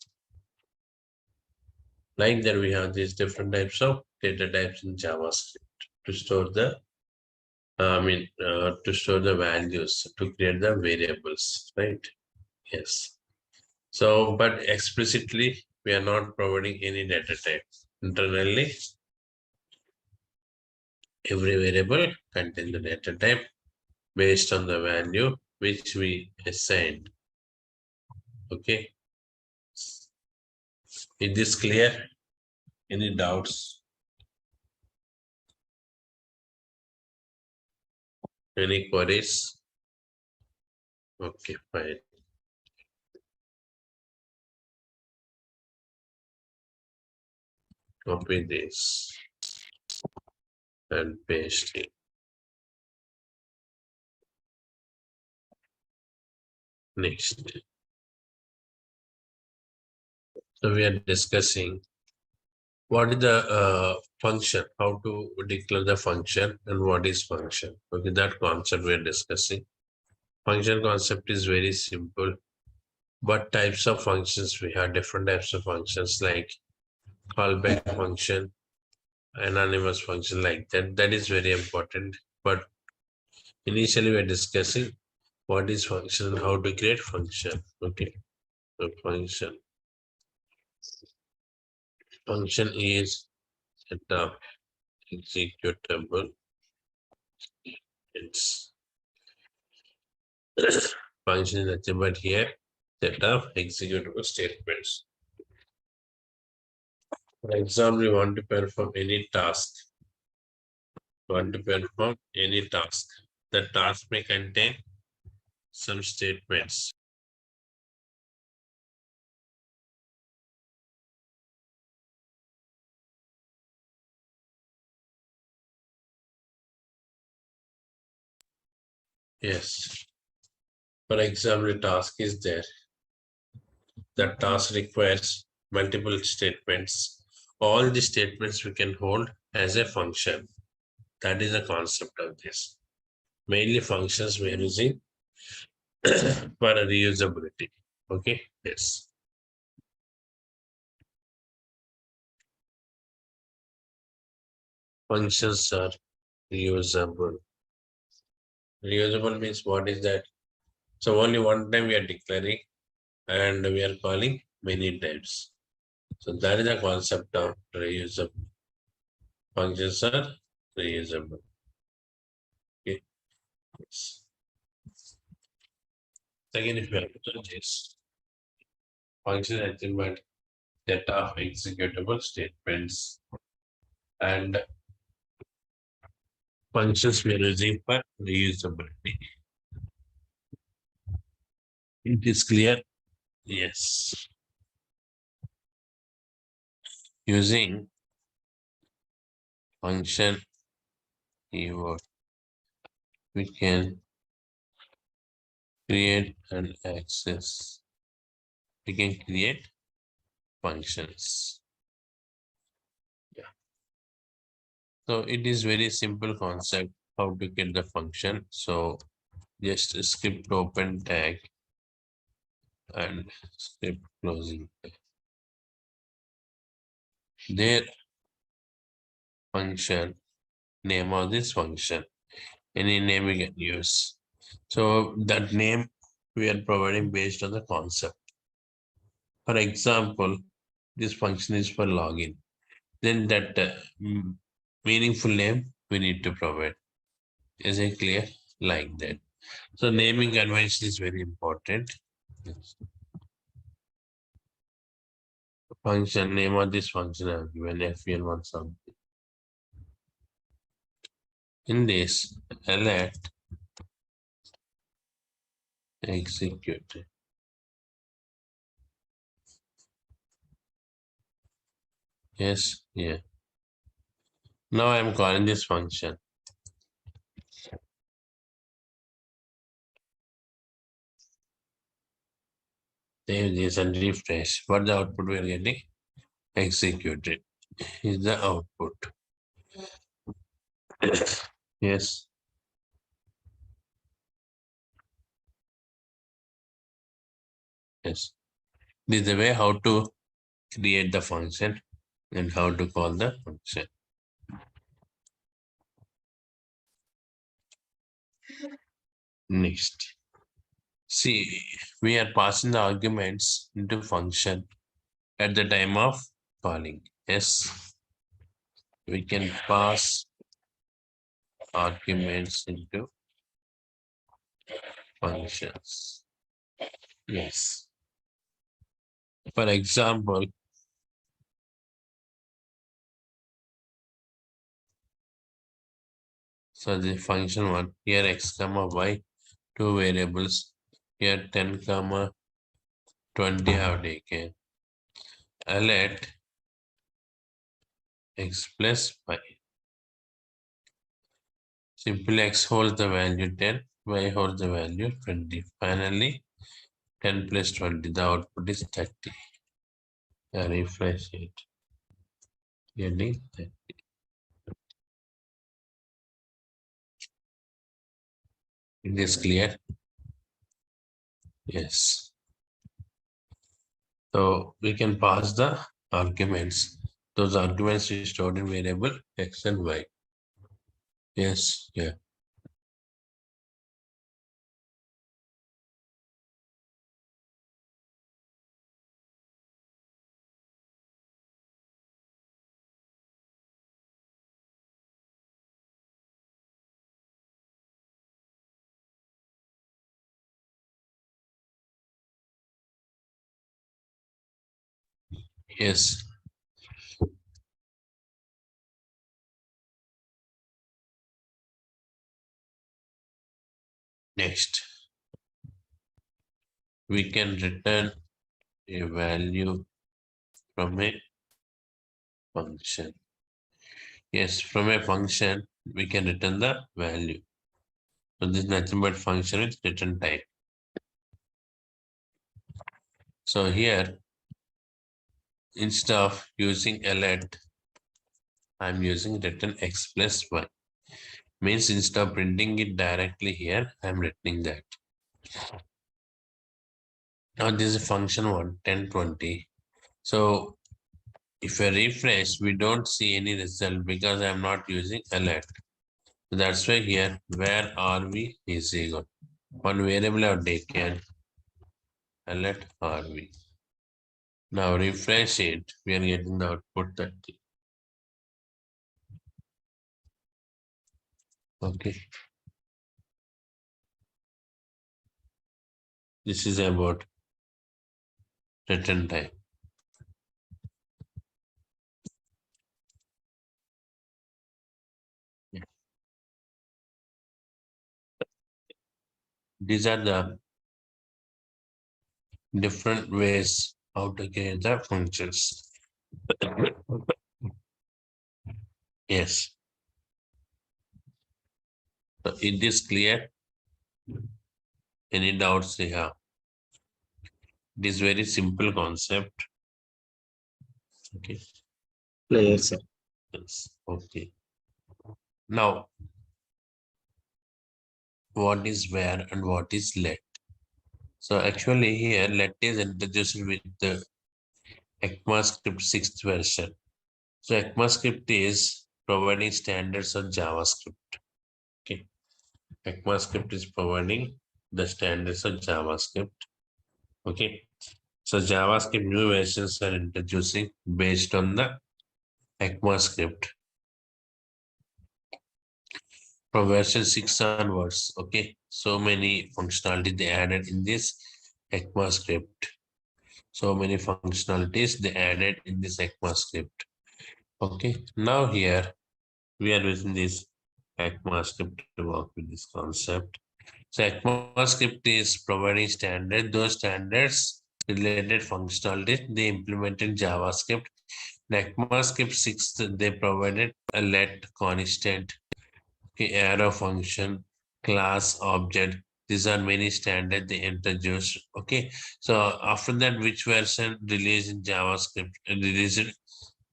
Like that, we have these different types of data types in JavaScript to store the to store the values, to create the variables, right? Yes. So, but explicitly, we are not providing any data type. Internally, every variable contains the data type based on the value which we assigned. Okay. Is this clear? Any doubts? Any queries? Okay, fine. Copy this and paste it. Next. So we are discussing What is the function? How to declare the function and what is function? Okay, that concept we're discussing. Function concept is very simple, but types of functions we have different types of functions like callback function, anonymous function like that. That is very important. But initially we're discussing what is function and how to create function. Okay, so function is set up executable. It's function is nothing but here set of executable statements. For example, we want to perform any task. Want to perform any task. The task may contain some statements. Yes. For example, a task is there. The task requires multiple statements. All the statements we can hold as a function. That is the concept of this. Mainly functions we are using for reusability. Okay, yes. Functions are reusable. Reusable means what is that? So only one time we are declaring and we are calling many times. So that is the concept of reusable. Functions are reusable. Okay. Yes. Second, if you have to this function achievement set of executable statements and functions we are using for reusability. It is clear? Yes. Using function keyword, we can create and access. We can create functions. Yeah. So it is very simple concept how to get the function. So just script open tag and script closing. Their function, name of this function, any name we can use. So that name we are providing based on the concept. For example, this function is for login. Then that meaningful name we need to provide. Is it clear? Like that. So naming convention is very important. Yes. Function name of this function I have given fn1 something. In this, alert execute. Yes, yeah. Now I am calling this function. Save this and refresh. What the output we are getting? Executed is the output. Yes. Yes. This is the way how to create the function and how to call the function. Next. See, we are passing the arguments into function at the time of calling. Yes. We can pass arguments into functions. Yes. For example, so the function one here x comma y, two variables here 10 comma 20 have taken. Let x plus y. Simply x holds the value 10, y holds the value 20. Finally, 10 plus 20, the output is 30. I refresh it. Getting 30. It is clear? Yes. So we can pass the arguments. Those arguments is stored in variable x and y. Yes, yeah. Yes. Next, we can return a value from a function. Yes, from a function, we can return the value. So this is nothing but function with return type. So here, instead of using let, I'm using return x plus y. Means instead of printing it directly here, I'm returning that. Now this is function 1, 10, 20. So if I refresh, we don't see any result because I'm not using alert. So that's why here, where are we is equal. One variable I've taken, alert are we. Now refresh it, we are getting the output 30. Okay. This is about return time. These are the different ways how to create the functions. Yes. So it is clear. Any doubts you have? It is very simple concept. Okay. Yes, sir. Yes. Okay. Now, what is where and what is let? So actually here let is introduced with the ECMAScript 6th version. So ECMAScript is providing standards of JavaScript. Okay. ECMAScript is providing the standards of JavaScript. Okay. So JavaScript new versions are introducing based on the ECMAScript from version 6 onwards. Okay. So many functionality they added in this ECMAScript. So many functionalities they added in this ECMAScript. Okay. Now here we are using this ECMAScript to work with this concept. So ECMAScript is providing standard. Those standards related functionalities they implemented JavaScript. In ECMAScript 6, they provided a let constant, okay, arrow function, class, object. These are many standards they introduced. Okay, so after that, which version released in JavaScript? Released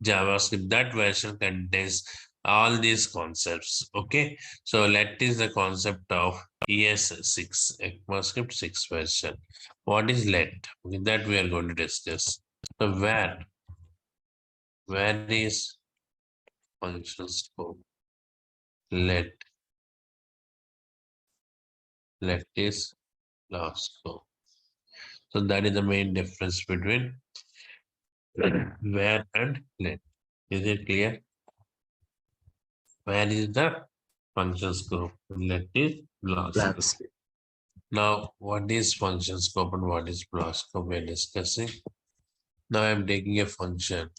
JavaScript. That version contains all these concepts. Okay, so let is the concept of ES6, ECMAScript 6 version. What is let? Okay, that we are going to discuss. So where is function scope? Let is last scope. So that is the main difference between where and let. Is it clear? Where is the function scope? Let is last scope. Last. Now, what is function scope and what is block scope we are discussing. Now I'm taking a function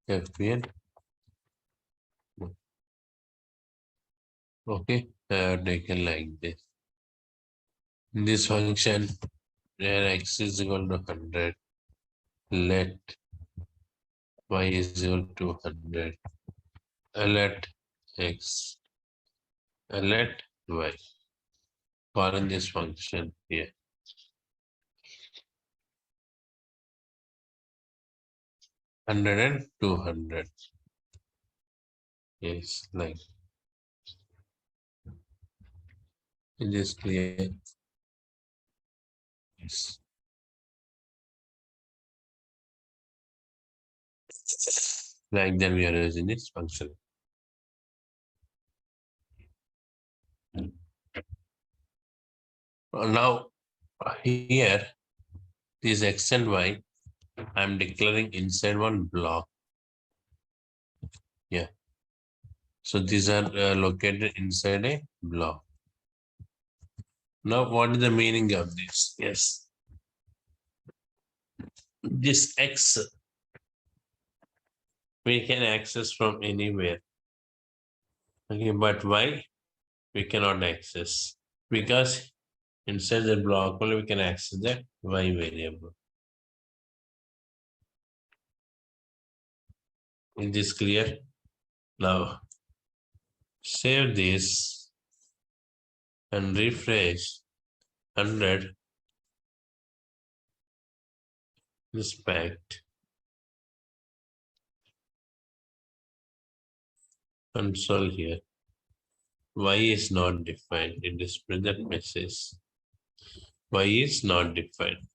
fn. Okay, I have taken like this. In this function, where x is equal to 100, let y is equal to 100, let x, let y. Calling this function here. 100 and 200. Yes, like it is clear. Yes. Like then we are using this function. Now here this x and y I'm declaring inside one block. Yeah. So these are located inside a block. Now what is the meaning of this? Yes. This x we can access from anywhere. Okay, but y we cannot access because inside the block only we can access the y variable. Is this clear? Now save this and refresh 100. Inspect. Console here. Y is not defined. It is present message. Y is not defined.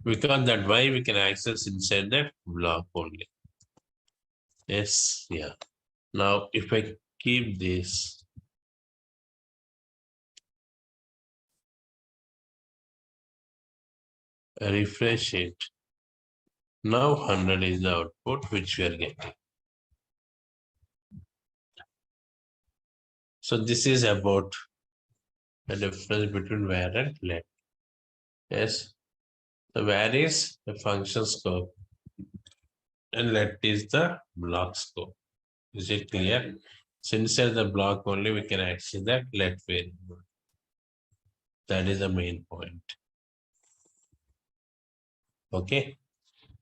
Because that Y we can access inside the block only. Yes, yeah. Now if I keep this, I refresh it. Now 100 is the output which we are getting. So this is about the difference between var and let. Yes. The var is the function scope and let is the block scope. Is it clear? So inside the block only we can access that let variable. That is the main point. Okay.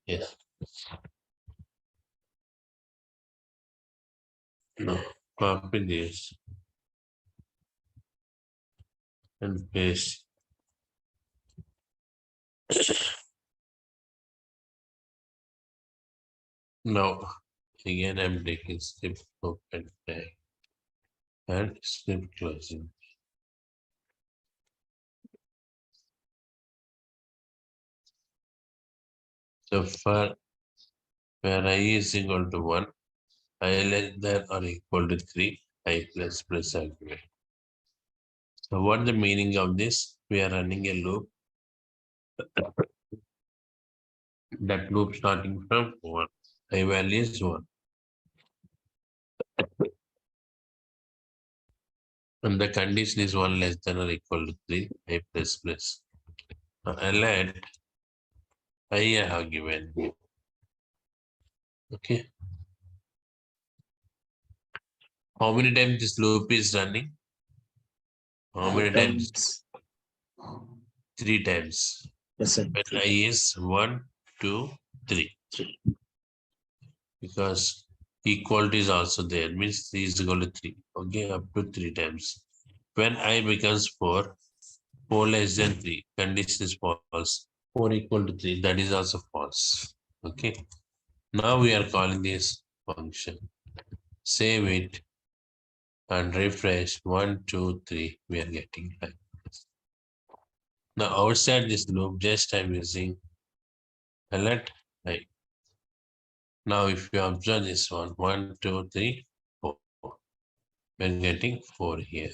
Yes. No. Copy this and paste. Now again I'm taking script open tag and script closing. So for where I is equal to 1, I less than or equal to 3, I plus argument. So what the meaning of this? We are running a loop. That loop starting from 1. I value is 1. And the condition is 1 less than or equal to 3, I plus. Now I let I have given you. Okay. How many times this loop is running? How many times? 3 times. Yes, sir. When I is 1, 2, 3. Because equality is also there, means 3 is equal to 3. Okay, up to 3 times. When I becomes 4, 4 less than 3, condition is false. 4 equal to 3, that is also false. Okay. Now we are calling this function. Save it and refresh 1, 2, 3. We are getting like this. Now outside this loop, just I'm using alert I. Now if you observe this one, 1, 2, 3, 4. We're getting 4 here.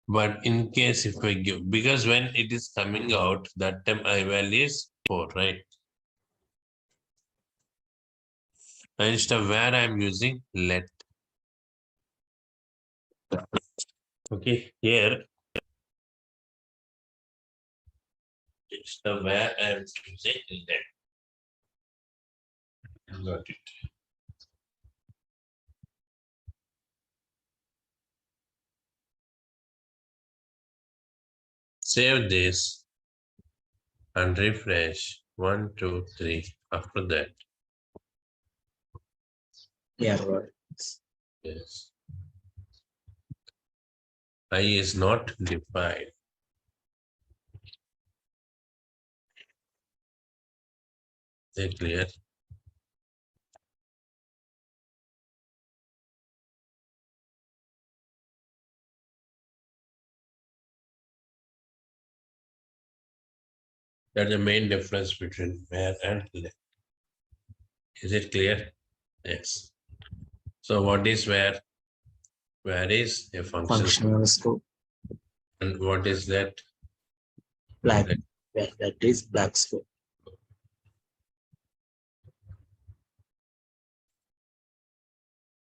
But in case if I give, because when it is coming out, that time I value is 4, right? And instead of where I'm using let. Okay, here instead of where I'm using let. Got it. Save this and refresh 1, 2, 3. After that, Yeah, right. yes. I is not defined. They clear. That's the main difference between where and let. Is it clear? Yes. So what is where? Where is a function? Functional scope. And what is that? Black. That is black scope.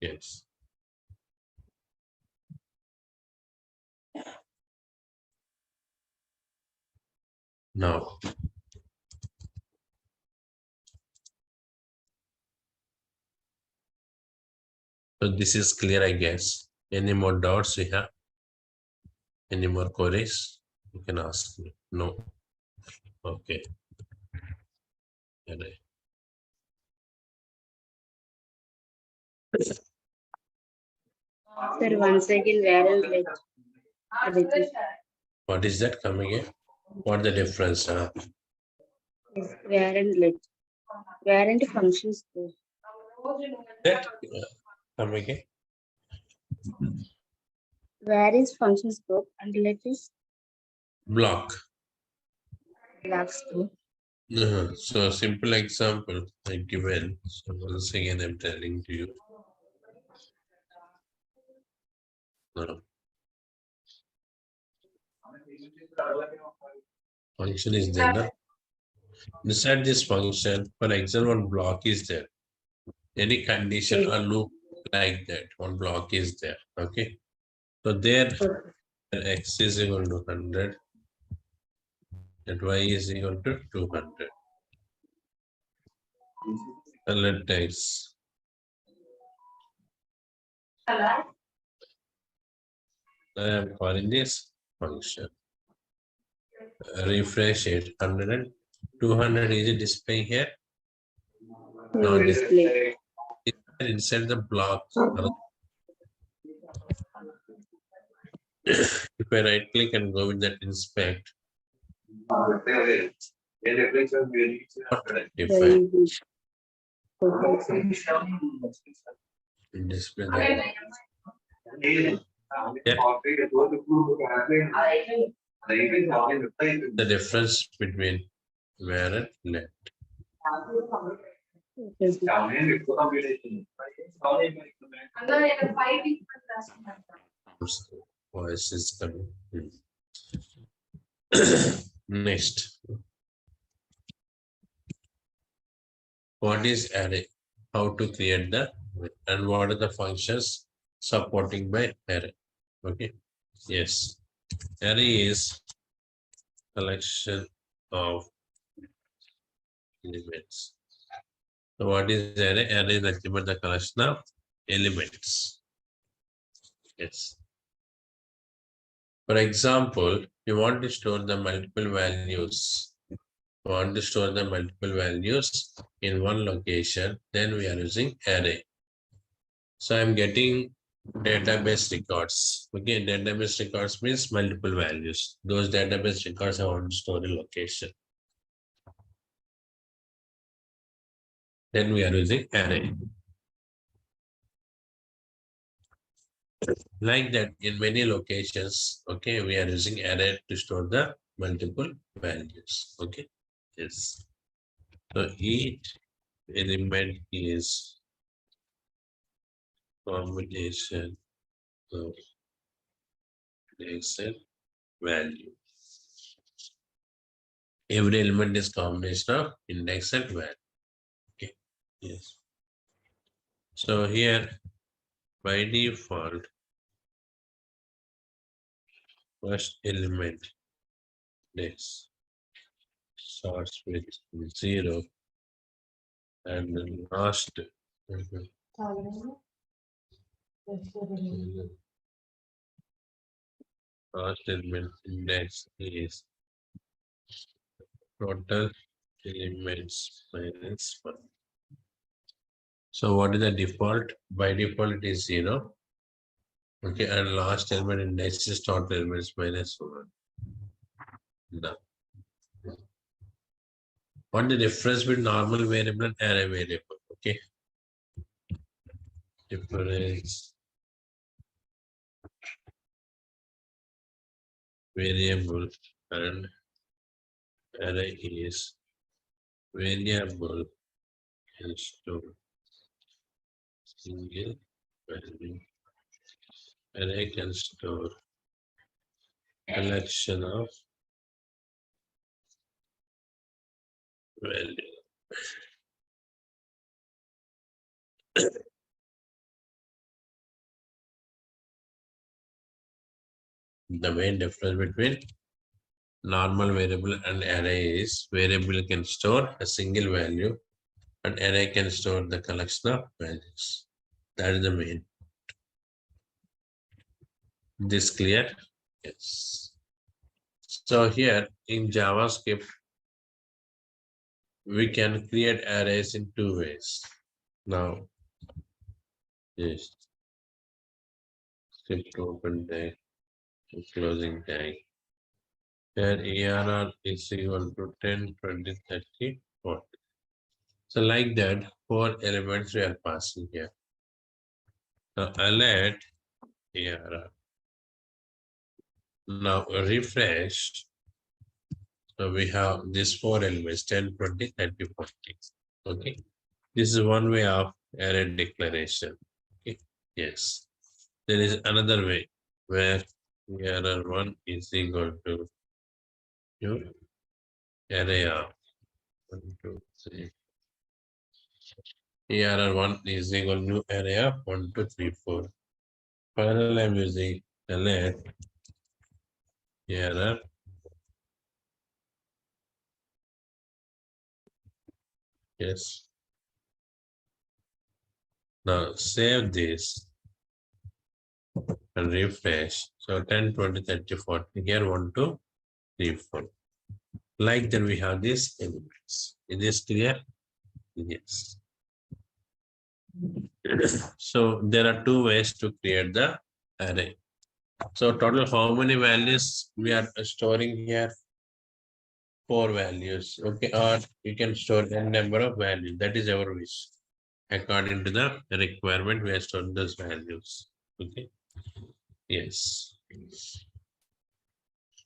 Yes. Now, so this is clear, I guess. Any more doubts you have? Any more queries? You can ask me. No. Okay. Alright. Sir, once again, where and let. What is that coming in? What the difference? Where and let. Where and functions. That coming in? Where is function scope and let is Block. black scope. So simple example I given. So once again I'm telling to you. Function is there. Na? Beside this function, for example, one block is there. Any condition or loop like that, one block is there. Okay. So there x is equal to 100 and y is equal to 200. And let x. I am calling this function. Refresh it. 100 and 200 is it displaying here? No display. Inside the block. If I right click and go with that inspect. Define. Display that. Yeah. The difference between where and let. Voice is coming. Next. What is array? How to create the and what are the functions supporting by array? Okay. Yes. Array is collection of elements. So what is array? Array is nothing but the collection of elements. Yes. For example, you want to store the multiple values. You want to store the multiple values in one location, then we are using array. So I'm getting database records. Okay, database records means multiple values. Those database records I want to store in location. Then we are using array. Like that in many locations, okay, we are using array to store the multiple values. Okay, yes. So each element is combination of index and value. Every element is combination of index and value. Okay, yes. So here by default, first element index starts with 0 and the last element index is total elements minus 1. So what is the default? By default it is 0. Okay, and last element index is total elements minus 1. Now, What the difference between normal variable and array variable? Okay. Difference variable and array is variable can store single value. Array can store collection of value. The main difference between normal variable and array is variable can store a single value and array can store the collection of values. That is the main. This clear? Yes. So here in JavaScript, we can create arrays in two ways. Now, yes, script open tag, closing tag. Here ARR is equal to 10, 20, 30, 40. So like that, 4 elements we are passing here. Now alert ARR. Now refresh. So we have these 4 elements 10, 20, 30, 40. Okay. This is one way of array declaration. Okay. Yes. There is another way where ARR1 is equal to your array of 1, 2, 3. ARR1 is equal to array of 1, 2, 3, 4. Finally, I'm using alert ARR. Yes. Now save this and refresh. So 10, 20, 30, 40. Here 1, 2, 3, 4. Like that we have these elements. Is this clear? Yes. So there are two ways to create the array. So total how many values we are storing here? 4 values. Okay, or you can store n number of values. That is our wish. According to the requirement, we are storing those values. Okay. Yes.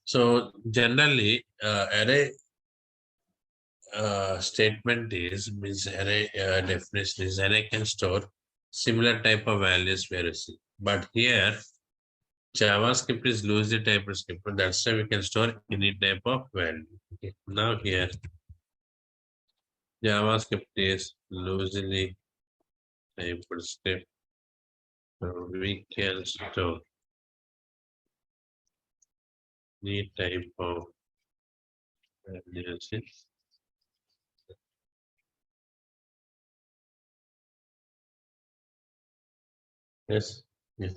So generally, array statement is means array definition is array can store similar type of values we are receiving. But here JavaScript is loosely typed script, that's why we can store any type of value. Okay. Now here JavaScript is loosely typed script, so we can store any type of values. Yes. Yes.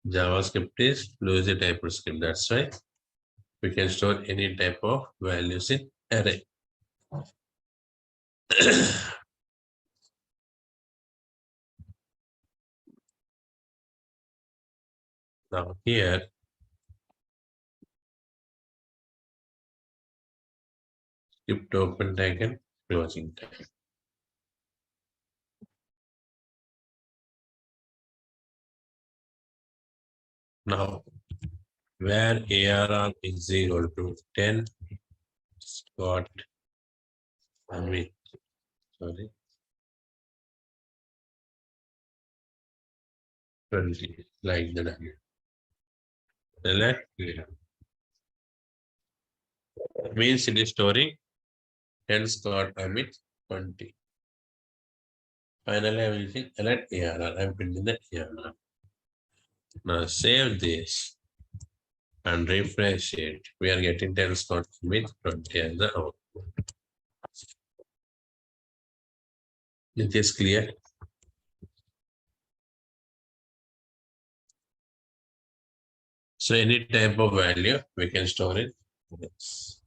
JavaScript is loosely typed script. That's why we can store any type of values in array. Now here, script open tag and closing tag. Now, where ARR is equal to 10, Scott, Amit, sorry, 20, like that. Select clear. Means it is storing 10 Scott, Amit, 20. Finally, I will say alert ARR. I'm printing the ARR. Now save this and refresh it. We are getting 10 Scott, Amit, 20 as the output. It is clear. So any type of value, we can store it. Yes.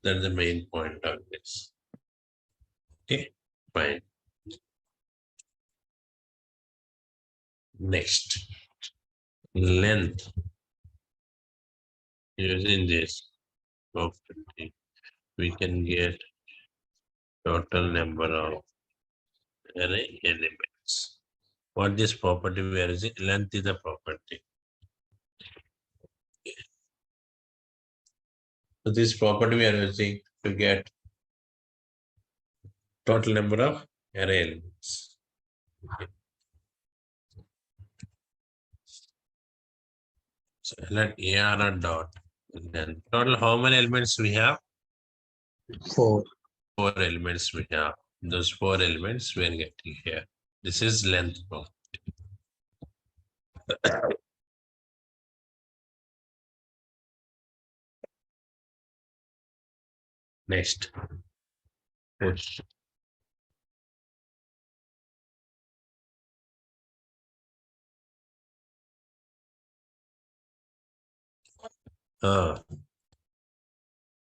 That's the main point of this. Okay, fine. Next, length. Using this of 20. we can get total number of array elements. What this property we are using? Length is the property. So this property we are using to get total number of array elements. Okay. So let AR dot. And then total how many elements we have? 4. 4 elements we have. Those 4 elements we are getting here. This is length property. Next. Push.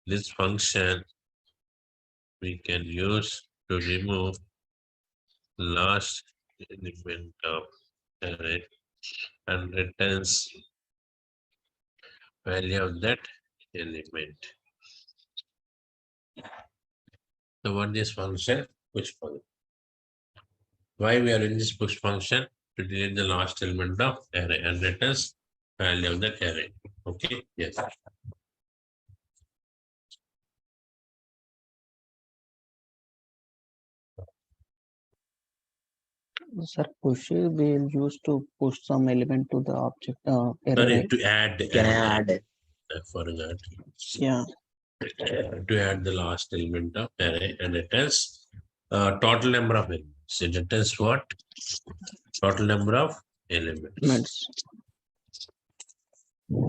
This function we can use to remove last element of array and returns value of that element. So what this function? Push function. Why we are in this push function? To delete the last element of array and returns value of that array. Okay, yes. Sir, push will use to push some element to the object array, Sorry, right? to add. Can I add? I forgot. Yeah. To add the last element of array and returns total number of elements. It returns what? Total number of elements.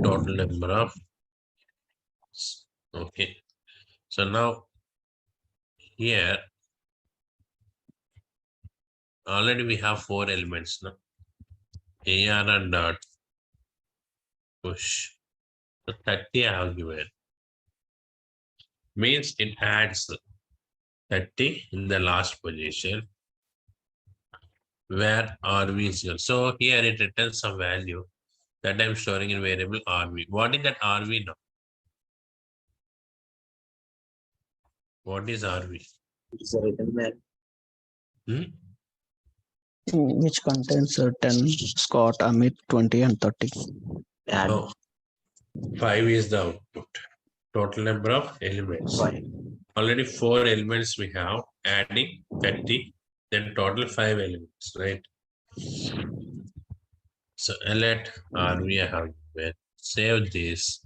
Total number of. Okay. So now here already we have 4 elements now. AR dot push. So 30 I have given. Means it adds 30 in the last position where RV is here. So here it returns some value that I'm storing in variable RV. What is that RV now? What is RV? It's a written there. Which contains 10, Scott, Amit, 20, and 30. Add. No. 5 is the output. Total number of elements. 5. Already 4 elements we have, adding 30, then total 5 elements, right? So let RV I have given. Save this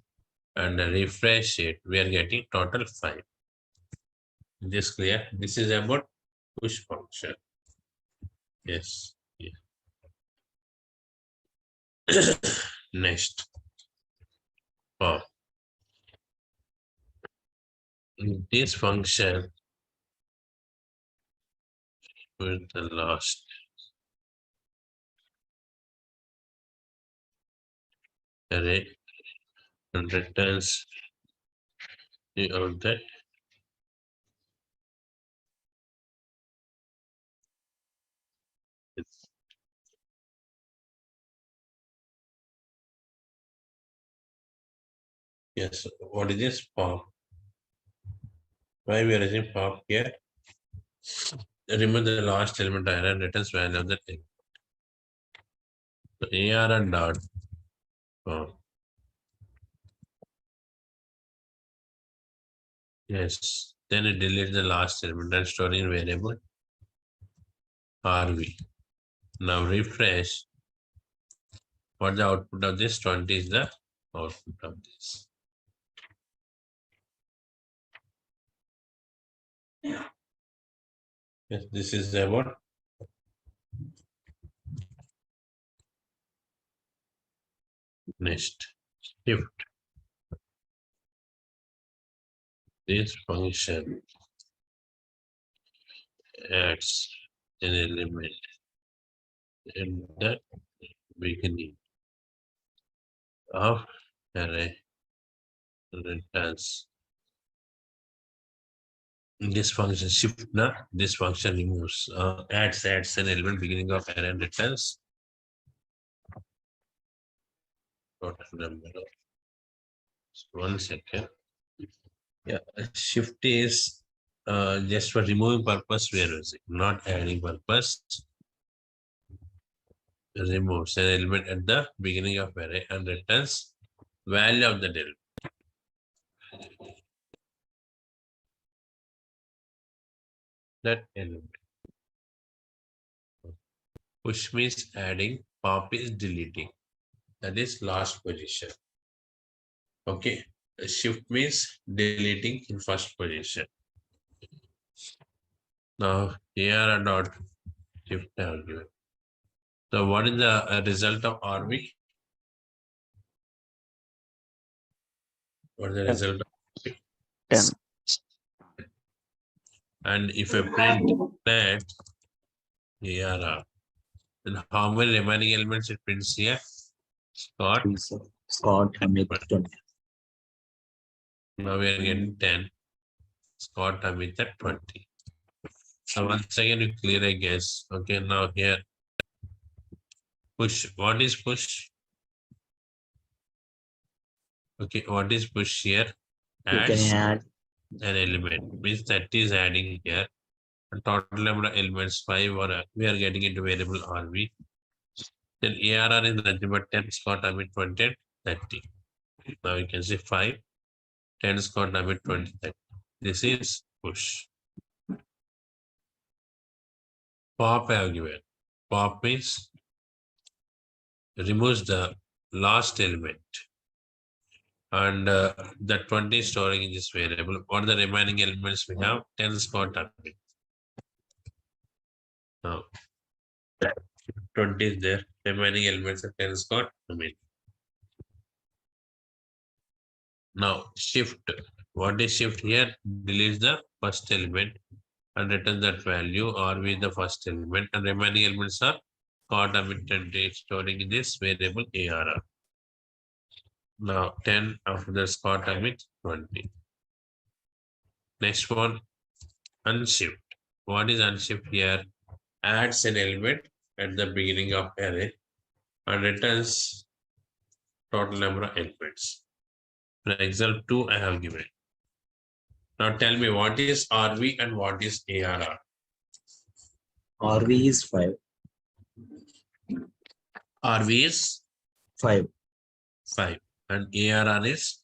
and refresh it. We are getting total 5. Is this clear? This is about push function. Yes. Yeah. Next. Oh. In this function with the last array and returns the that yes. What is this pop? Why we are using pop here? Remove the last element array and returns value of the thing. So AR and dot pop. Yes. Then it deletes the last element and storing variable RV. Now refresh. What the output of this? 20 is the output of this. Yes, this is about next shift. This function adds an element in the beginning of array returns. This function shift now, this function removes adds an element beginning of array and returns total number of 1 second. Yeah, shift is just for removing purpose we are using, not adding purpose. Removes an element at the beginning of array and returns value of the element. That element. Push means adding, pop is deleting. That is last position. Okay. Shift means deleting in first position. Now here are dot shift argument. So what is the result of RV? What is the result of 10. And if I print that ARR, then how many remaining elements it prints here? Scott. Scott, Amit, 20. Now we are getting 10. Scott Amit at 20. So once again you clear a guess. Okay, now here push. What is push? Okay, what is push here? You can Adds add an element, means that is adding here. A total number of elements 5, or we are getting into variable RV. Then ARR is nothing but 10, Scott Amit 20, 30. Now you can say 5, 10 Scott Amit 20, 30. This is push. Pop argument. Pop means removes the last element. And the 20 is storing in this variable. What are the remaining elements we have? 10 Scott Amit. Now 20 is there. Remaining elements are 10 Scott Amit. Now shift. What is shift here? Deletes the first element and returns that value, or with the first element, and remaining elements are Scott Amit 20 storing in this variable ARR. Now 10 after the Scott Amit 20. Next one, unshift. What is unshift here? Adds an element at the beginning of array and returns total number of elements. For example, 2 I have given. Now tell me what is RV and what is ARR? RV is 5. RV is 5. 5 and ARR is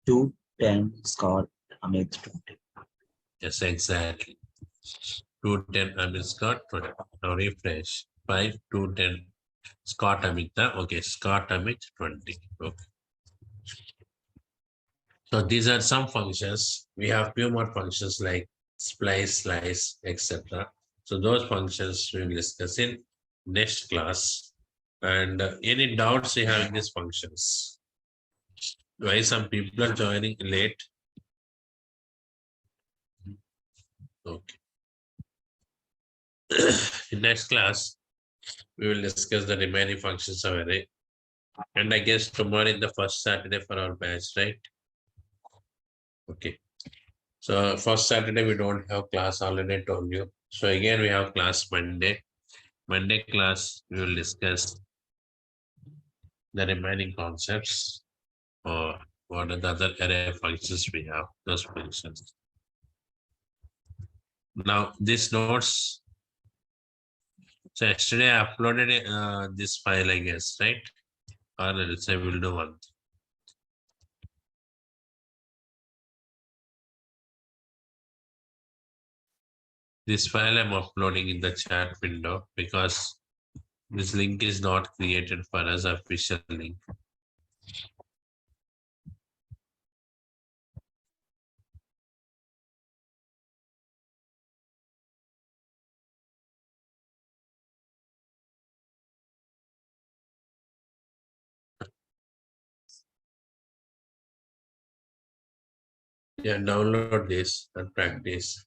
2, 10, Scott, Amit, 20. yes, exactly. 2, 10 Amit Scott 20. Now refresh. 5, 2, 10 Scott Amit. Okay, Scott Amit 20. Okay. So these are some functions. We have few more functions like splice, slice, etc. So those functions we will discuss in next class. And any doubts you have in these functions? Why some people are joining late? Okay. In next class, we will discuss the remaining functions of array. And I guess tomorrow is the first Saturday for our batch, right? Okay. So first Saturday we don't have class, already told you. So again we have class Monday. Monday class we will discuss the remaining concepts, or what are the other array functions we have, those functions. Now these notes. So yesterday I uploaded this file, I guess, right? Or else I will do one. This file I'm uploading in the chat window because this link is not created for us, official link. Yeah, download this and practice.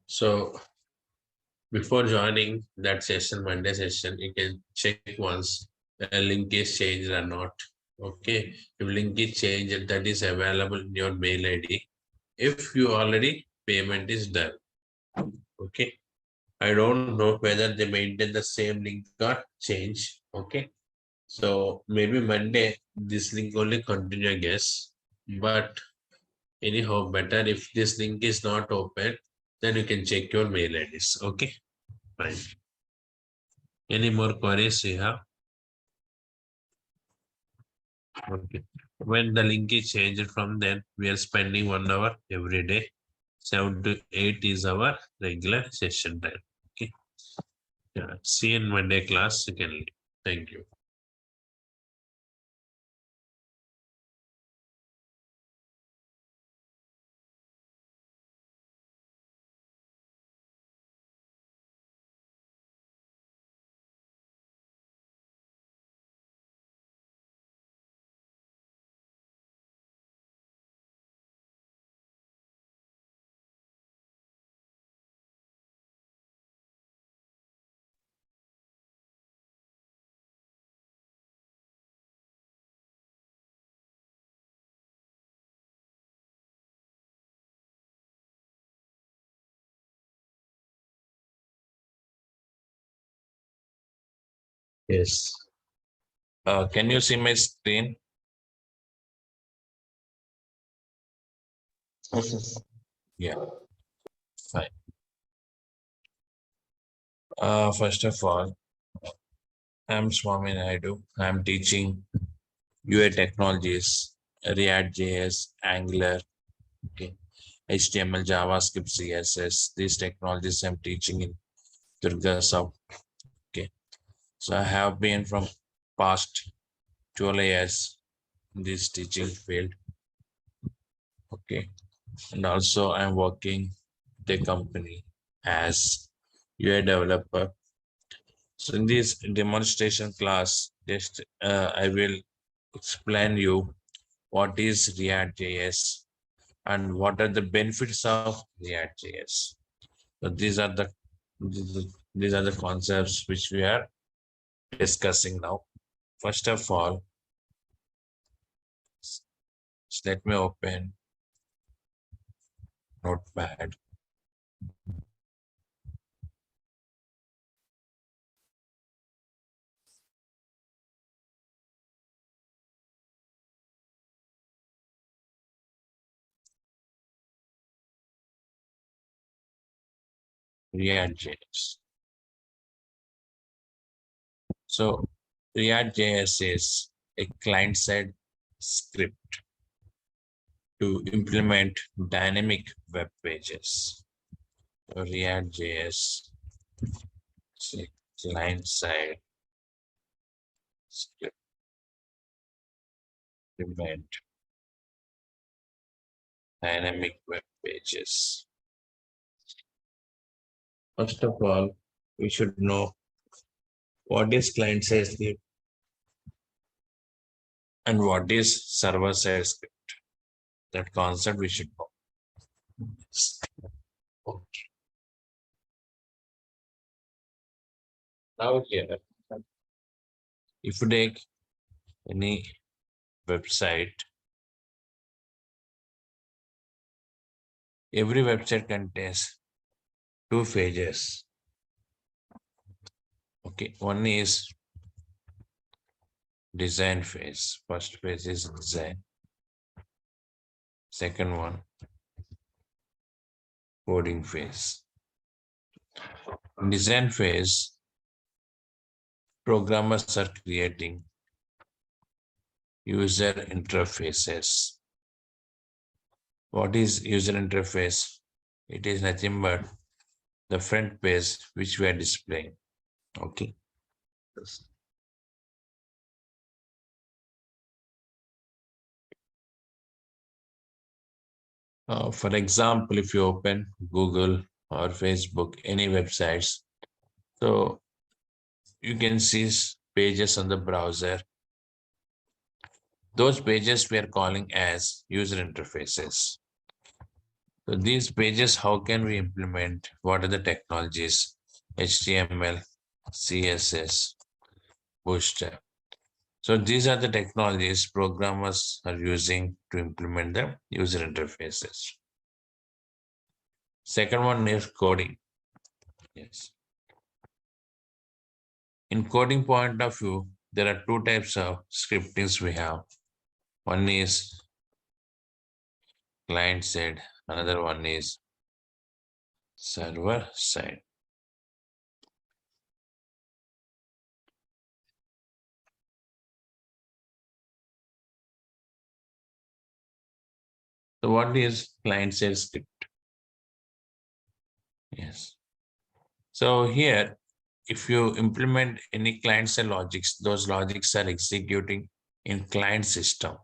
So before joining that session, Monday session, you can check once a link is changed or not. Okay, if link is changed, that is available in your mail ID. If you already payment is done. Okay, I don't know whether they maintain the same link or change. Okay, so maybe Monday this link only continue, I guess, but Anyhow, better if this link is not open, then you can check your mail IDs. Okay, fine. Any more queries you have? Okay. When the link is changed from then, we are spending 1 hour every day. 7 to 8 is our regular session time. Okay. Yeah. See you in Monday class. You can leave. Thank you. Yes. Can you see my screen? Yes. Yeah. Fine. First of all, I'm Swamy Naidu. I'm teaching UI technologies, React JS, Angular, okay, HTML, JavaScript, CSS. These technologies I'm teaching in Durga. Okay. So I have been from past 12 years in this teaching field. Okay. And also I'm working the company as UI developer. So in this demonstration class, just I will explain you what is React JS and what are the benefits of React JS. So these are the concepts which we are discussing now. First of all, let me open Notepad. React JS. So React JS is a client-side script to implement dynamic web pages. So React JS is a client-side script to implement dynamic web pages. First of all, we should know what is client-side script and what is server-side script. That concept we should know. Okay. Now here, if you take any website, every website contains two phases. Okay, one is design phase. First phase is design. Second one, coding phase. In design phase, programmers are creating user interfaces. What is user interface? It is nothing but the front page which we are displaying. Okay. For example, if you open Google or Facebook, any websites, so you can see pages on the browser. Those pages we are calling as user interfaces. So these pages, how can we implement? What are the technologies? HTML, CSS, Bootstrap. So these are the technologies programmers are using to implement the user interfaces. Second one is coding. Yes. In coding point of view, there are two types of scriptings we have. One is client side, another one is server side. So what is client side script? Yes. So here, if you implement any client side logics, those logics are executing in client system.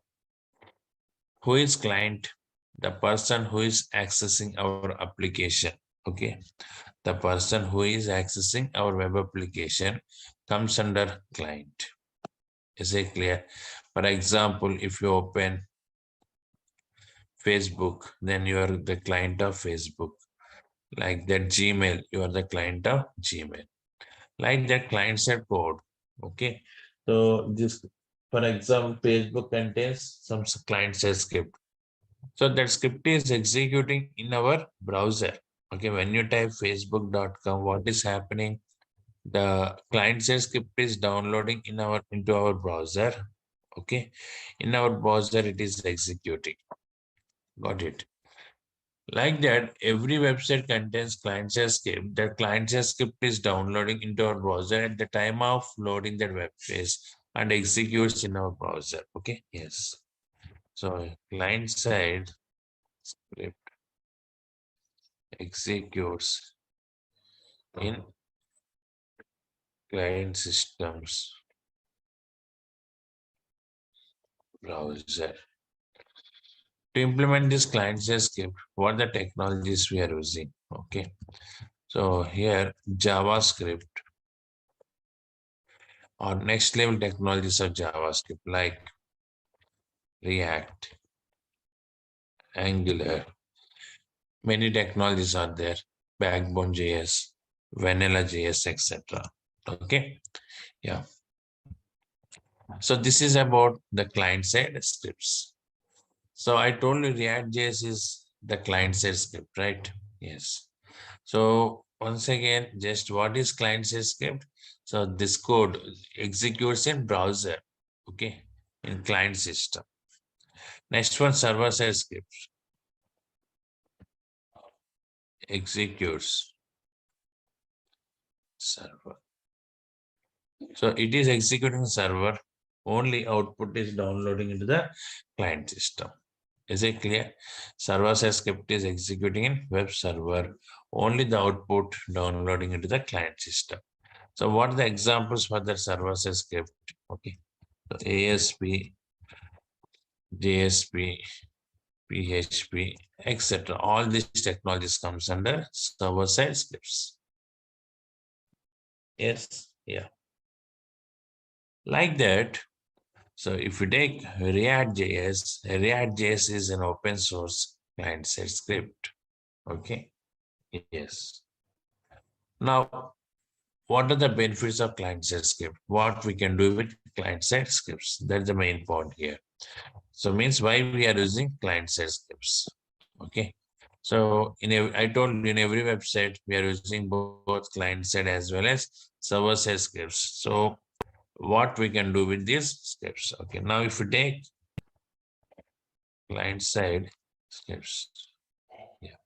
Who is client? The person who is accessing our application. Okay. The person who is accessing our web application comes under client. Is it clear? For example, if you open Facebook, then you are the client of Facebook. Like that Gmail, you are the client of Gmail. Like that client side code. Okay. So this, for example, Facebook contains some client side script. So that script is executing in our browser. Okay. When you type facebook.com, what is happening? The client side script is downloading into our browser. Okay. In our browser, it is executing. Got it. Like that, every website contains client-side script. That client-side script is downloading into our browser at the time of loading that web page and executes in our browser. Okay, yes. So client-side script executes in client systems browser. To implement this client-side script, what the technologies we are using? Okay. So here, JavaScript or next level technologies of JavaScript like React, Angular, many technologies are there, Backbone JS, Vanilla JS, etc. Okay, yeah. So this is about the client side scripts. So I told you React JS is the client side script, right? Yes. So once again, just what is client side script? So this code executes in browser, okay, in client system. Next one, server side script executes server. So it is executing server, only output is downloading into the client system. Is it clear? Server side script is executing in web server, only the output downloading into the client system. So what are the examples for the server side script? Okay, so ASP, JSP, PHP, etc. All these technologies comes under server side scripts. Yes, yeah. Like that. So if you take React.js is an open source client-side script. Okay. Yes. Now, what are the benefits of client-side script? What we can do with client-side scripts? That's the main point here. So means why we are using client-side scripts. Okay. So I told you in every website we are using both client-side as well as server-side scripts. So what we can do with these scripts? Okay. Now if you take client side scripts. Yeah.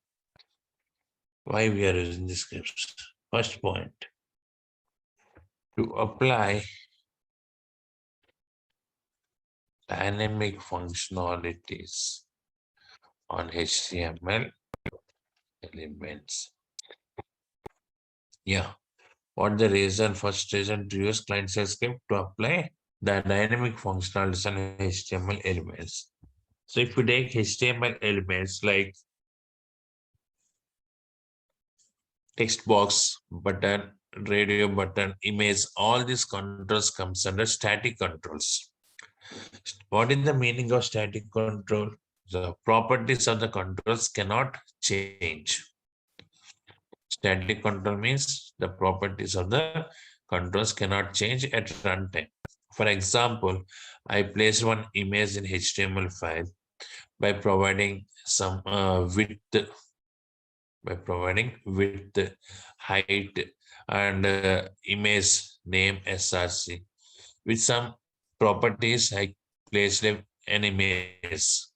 Why we are using the scripts? First point, to apply dynamic functionalities on HTML elements. Yeah. What the reason? First reason to use client side script to apply the dynamic functionalities on HTML elements. So if we take HTML elements like text box, button, radio button, image, all these controls comes under static controls. What is the meaning of static control? The properties of the controls cannot change. Static control means the properties of the controls cannot change at runtime. For example, I placed one image in HTML file by providing some width, height, and image name src. With some properties, I placed an image.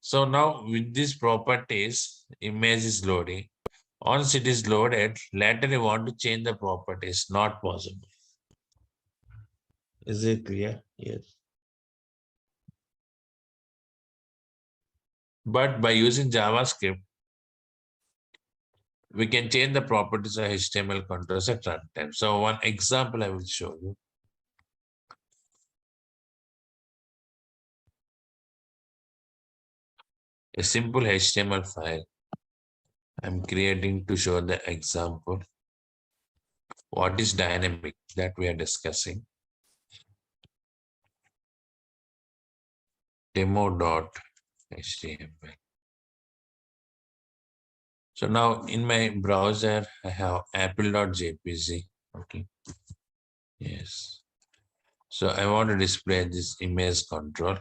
So now with these properties, image is loading. Once it is loaded, later you want to change the properties, not possible. Is it clear? Yes. But by using JavaScript, we can change the properties of HTML controls at runtime. So one example I will show you. A simple HTML file I'm creating to show the example. What is dynamic that we are discussing? Demo.html. So now in my browser, I have apple.jpg. Okay. Yes. So I want to display this image control.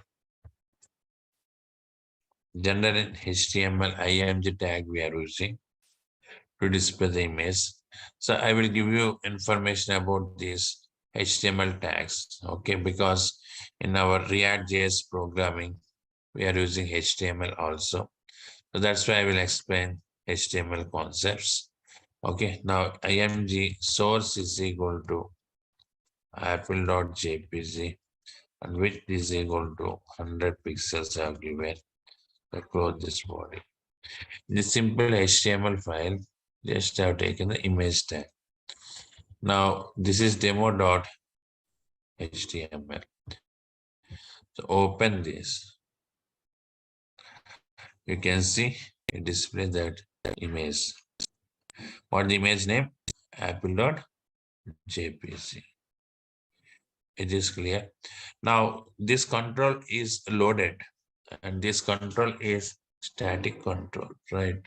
Generate HTML img tag we are using to display the image. So I will give you information about these HTML tags. Okay, because in our React.js programming, we are using HTML also. So that's why I will explain HTML concepts. Okay, now img source is equal to apple.jpg and width is equal to 100 pixels are given. I close this body. In this simple HTML file, just have taken the image tag. Now this is demo.html. So open this. You can see it displays that image. What the image name? Apple.jpg. It is clear. Now this control is loaded and this control is static control, right?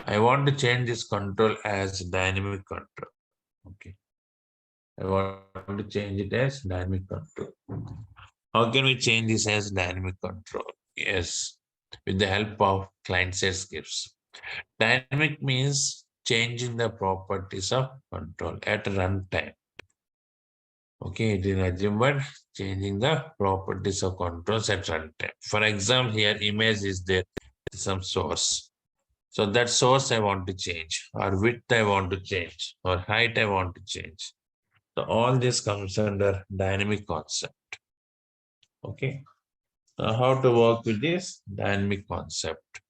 I want to change this control as dynamic control. Okay. I want to change it as dynamic control. How can we change this as dynamic control? Yes, with the help of client-side scripts. Dynamic means changing the properties of control at runtime. Okay, it is nothing but changing the properties of controls at runtime. For example, here image is there, some source. So that source I want to change, or width I want to change, or height I want to change. So all this comes under dynamic concept. Okay. Now how to work with this dynamic concept?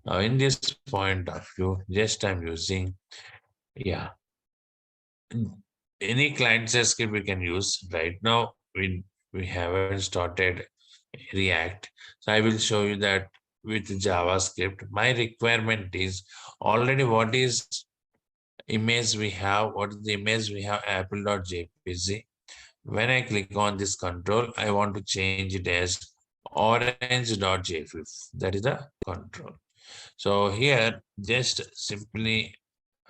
Now in this point of view, just I'm using, yeah, any client-side script we can use. Right now, we haven't started React. So I will show you that with JavaScript. My requirement is already what is image we have, what is the image we have, apple.jpg. When I click on this control, I want to change it as orange.jpg. That is the control. So here, just simply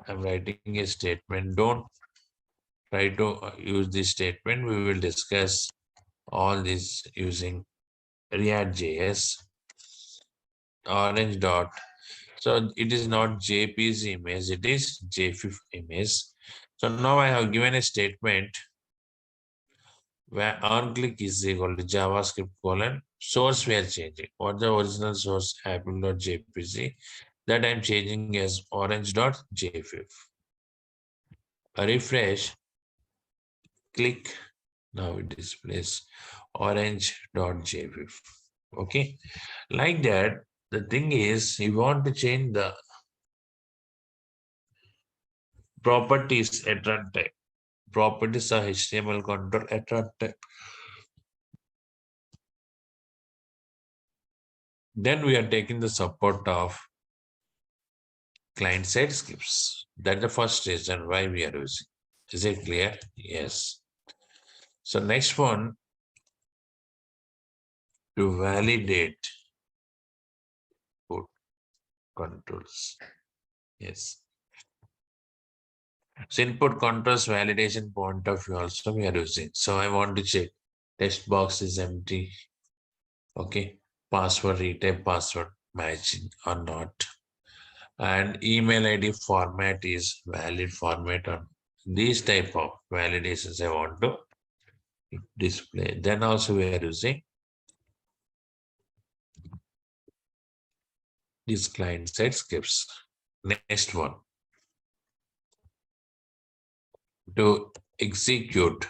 I'm writing a statement. Don't try to use this statement. We will discuss all this using React.js. Orange dot. So it is not JPG image, it is JPEG image. So now I have given a statement where on click is equal to JavaScript colon source we are changing. What the original source apple.jpg that I'm changing as orange.jpg. A refresh, click, now it displays orange.jpg. Okay, like that. The thing is, you want to change the properties at runtime. Properties of HTML control at runtime. Then we are taking the support of client-side scripts. That's the first reason why we are using. Is it clear? Yes. So next one, to validate input controls. Yes. So input controls validation point of view also we are using. So I want to check text box is empty. Okay. Password, retype password matching or not. And email ID format is valid format on these type of validations I want to display. Then also we are using these client-side scripts. Next one. To execute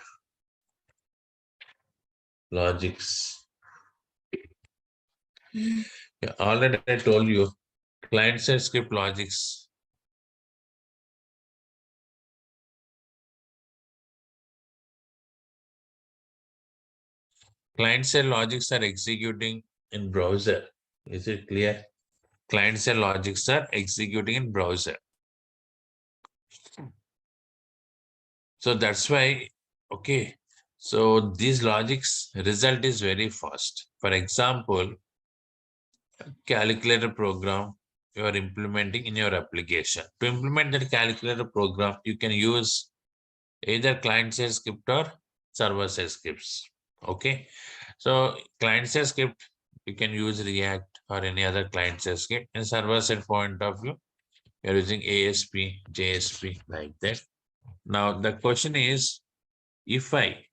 logics. Yeah, already I told you, client-side script logics. Client-side logics are executing in browser. Is it clear? Client-side logics are executing in browser. So that's why, okay. So these logics result is very fast. For example, calculator program you are implementing in your application. To implement that calculator program, you can use either client-side script or server-side scripts. Okay. So client-side script, you can use React or any other client-side script. In server-side point of view, you're using ASP, JSP like that. Now the question is, if I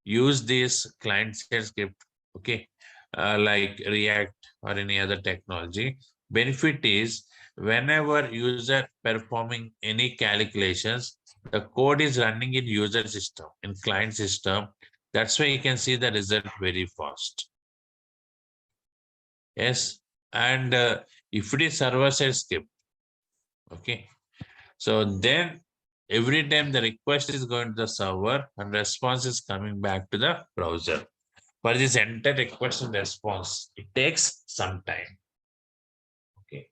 use this client-side script, okay, like React or any other technology, benefit is whenever user performing any calculations, the code is running in user system, in client system. That's why you can see the result very fast. Yes, and if it is server-side script, okay, so then every time the request is going to the server and response is coming back to the browser. For this entire request and response, it takes some time. Okay.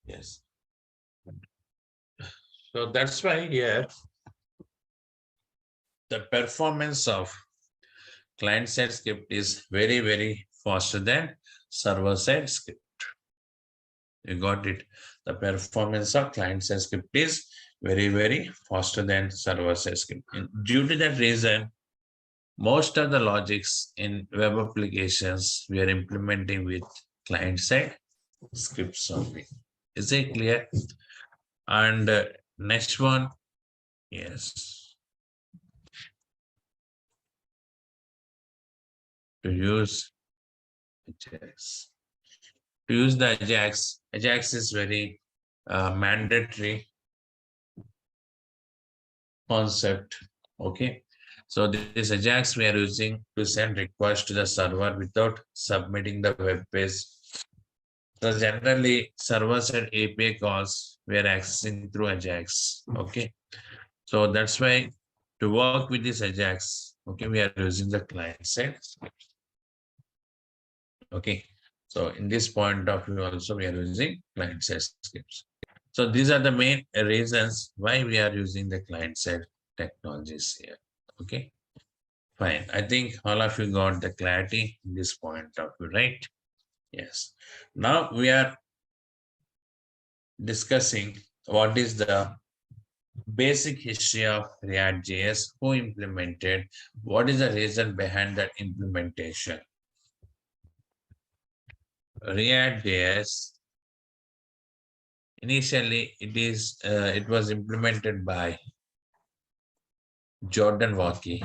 Yes. So that's why here the performance of client-side script is very, very faster than server-side script. You got it. The performance of client-side script is very, very faster than server-side script. And due to that reason, most of the logics in web applications we are implementing with client-side scripts only. Is it clear? And next one, yes. To use Ajax. To use the Ajax is very mandatory concept. Okay. So this Ajax we are using to send request to the server without submitting the web page. So generally server-side API calls we are accessing through Ajax. Okay. So that's why to work with this Ajax, okay, we are using the client side. Okay. So in this point of view also we are using client side scripts. So these are the main reasons why we are using the client side technologies here. Okay. Fine. I think all of you got the clarity in this point of view, right? Yes. Now we are discussing what is the basic history of React.js, who implemented, what is the reason behind that implementation. React.js, initially it was implemented by Jordan Walkie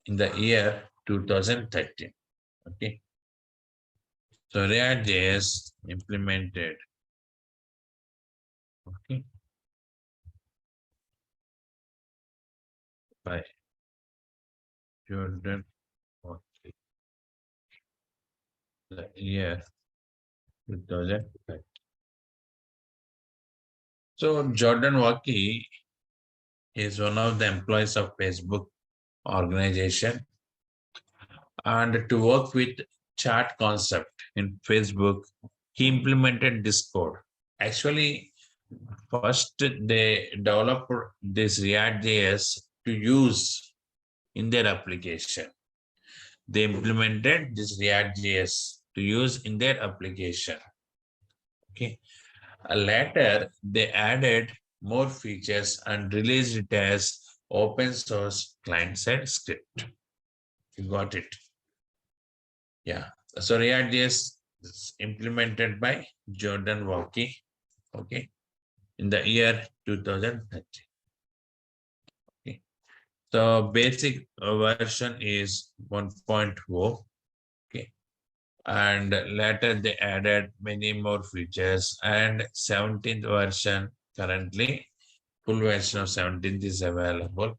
in the year 2013. Okay. So React.js implemented. Okay. By Jordan Walkie. The year 2013. So Jordan Walkie is one of the employees of Facebook organization, and to work with chat concept in Facebook, he implemented this code. Actually, first they developed this React.js to use in their application. They implemented this React.js to use in their application. Okay. Later, they added more features and released it as open source client-side script. You got it. Yeah. So React.js is implemented by Jordan Walkie, okay, in the year 2013. Okay. So basic version is 1.0. Okay. and later they added many more features, and 17th version currently, full version of 17th is available,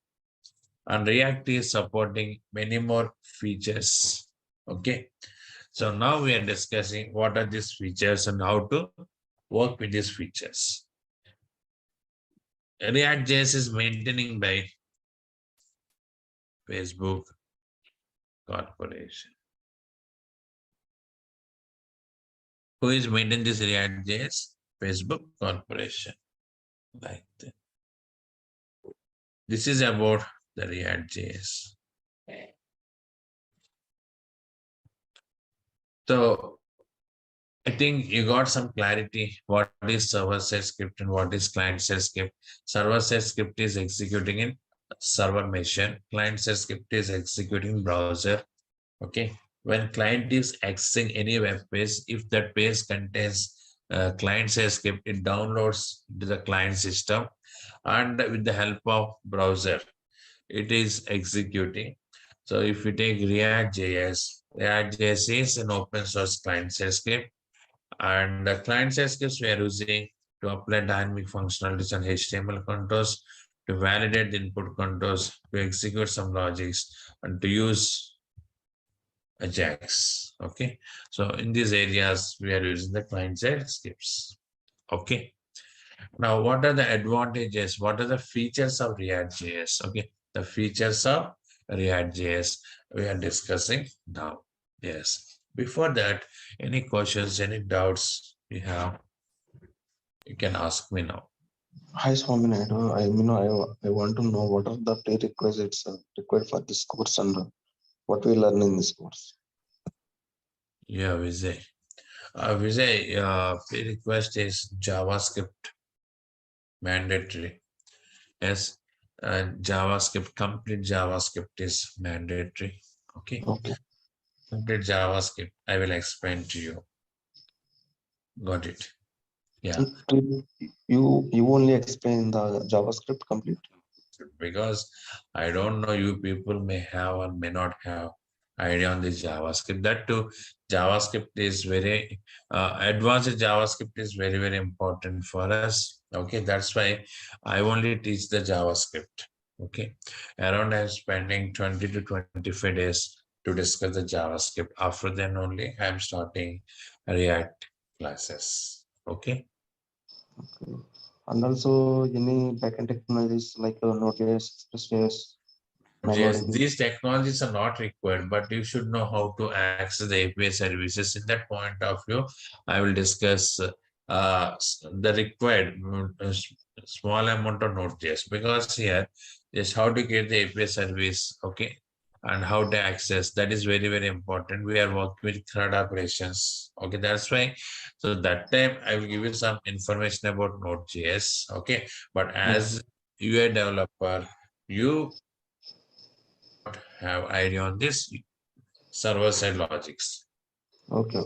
and React is supporting many more features. Okay, so now we are discussing what are these features and how to work with these features. React.js is maintaining by Facebook Corporation. Who is maintaining this React.js? Facebook Corporation. Like that. This is about the React.js. So I think you got some clarity what is server-side script and what is client-side script. Server-side script is executing in server machine. Client-side script is executing browser. Okay. When client is accessing any web page, if that page contains client-side script, it downloads to the client system, and with the help of browser, it is executing. So if you take React.js, React.js is an open source client-side script, and the client-side scripts we are using to apply dynamic functionalities and HTML controls, to validate the input controls, to execute some logics, and to use Ajax. Okay, so in these areas we are using the client-side scripts. Okay, now what are the advantages? What are the features of React.js? Okay, the features of React.js we are discussing now. Yes. Before that, any questions, any doubts you have, you can ask me now. Hi, Swamy Naidu. I want to know what are the prerequisites required for this course and what we learn in this course. Yeah, Vijay. Vijay, pre-request is JavaScript mandatory. Yes, JavaScript, complete JavaScript is mandatory. Okay. Okay. Complete JavaScript, I will explain to you. Got it. Yeah. You only explain the JavaScript complete? Because I don't know, you people may have or may not have idea on this JavaScript. That too, JavaScript is very advanced. JavaScript is very, very important for us. Okay, that's why I only teach the JavaScript. Okay, around I'm spending 20 to 25 days to discuss the JavaScript. After then only I'm starting React classes. Okay. Okay. And also any backend technologies like Node.js, Express.js, Yes, MongoDB. these technologies are not required, but you should know how to access the API services. In that point of view, I will discuss the required small amount of Node.js, because here just how to get the API service, okay, and how to access. That is very, very important. We are working with CRUD operations, okay. That's why. So that time I will give you some information about Node.js, okay. But as UI developer, you have idea on this server-side logics. Okay.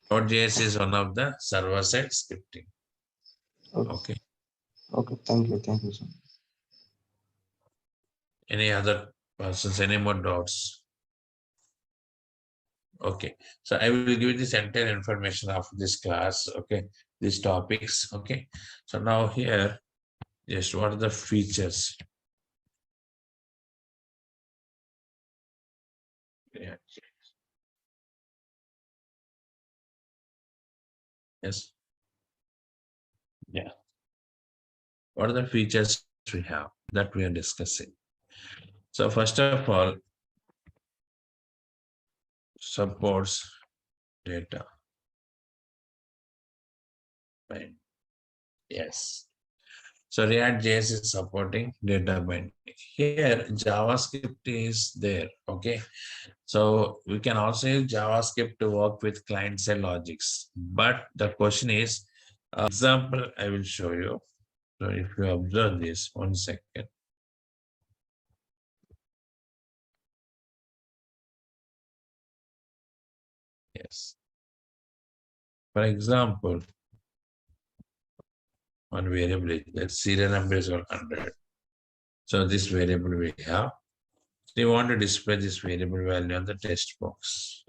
Node.js is one of the server-side scripting. Okay. Okay. Thank you. Thank you, sir. Any other persons? Any more doubts? Okay. So I will give you this entire information of this class. Okay. These topics. Okay. So now here, just what are the features? Yeah. Yes. Yeah. What are the features we have that we are discussing? So first of all, supports data. Right. Yes. So React.js is supporting data binding. Here, JavaScript is there. Okay. So we can also use JavaScript to work with client-side logics. But the question is, example, I will show you. So if you observe this, 1 second. Yes. For example, one variable is that serial number is 100. So this variable we have. So you want to display this variable value on the text box.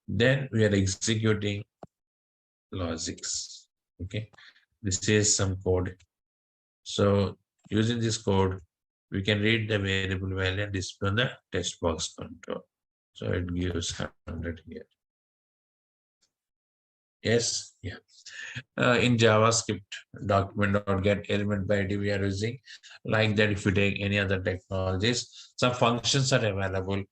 Then we are executing logics. Okay, this is some code. So using this code, we can read the variable value and display on the text box control. So it gives 100 here. Yes, yeah. In JavaScript, document.get element by ID we are using. Like that, if you take any other technologies, some functions are available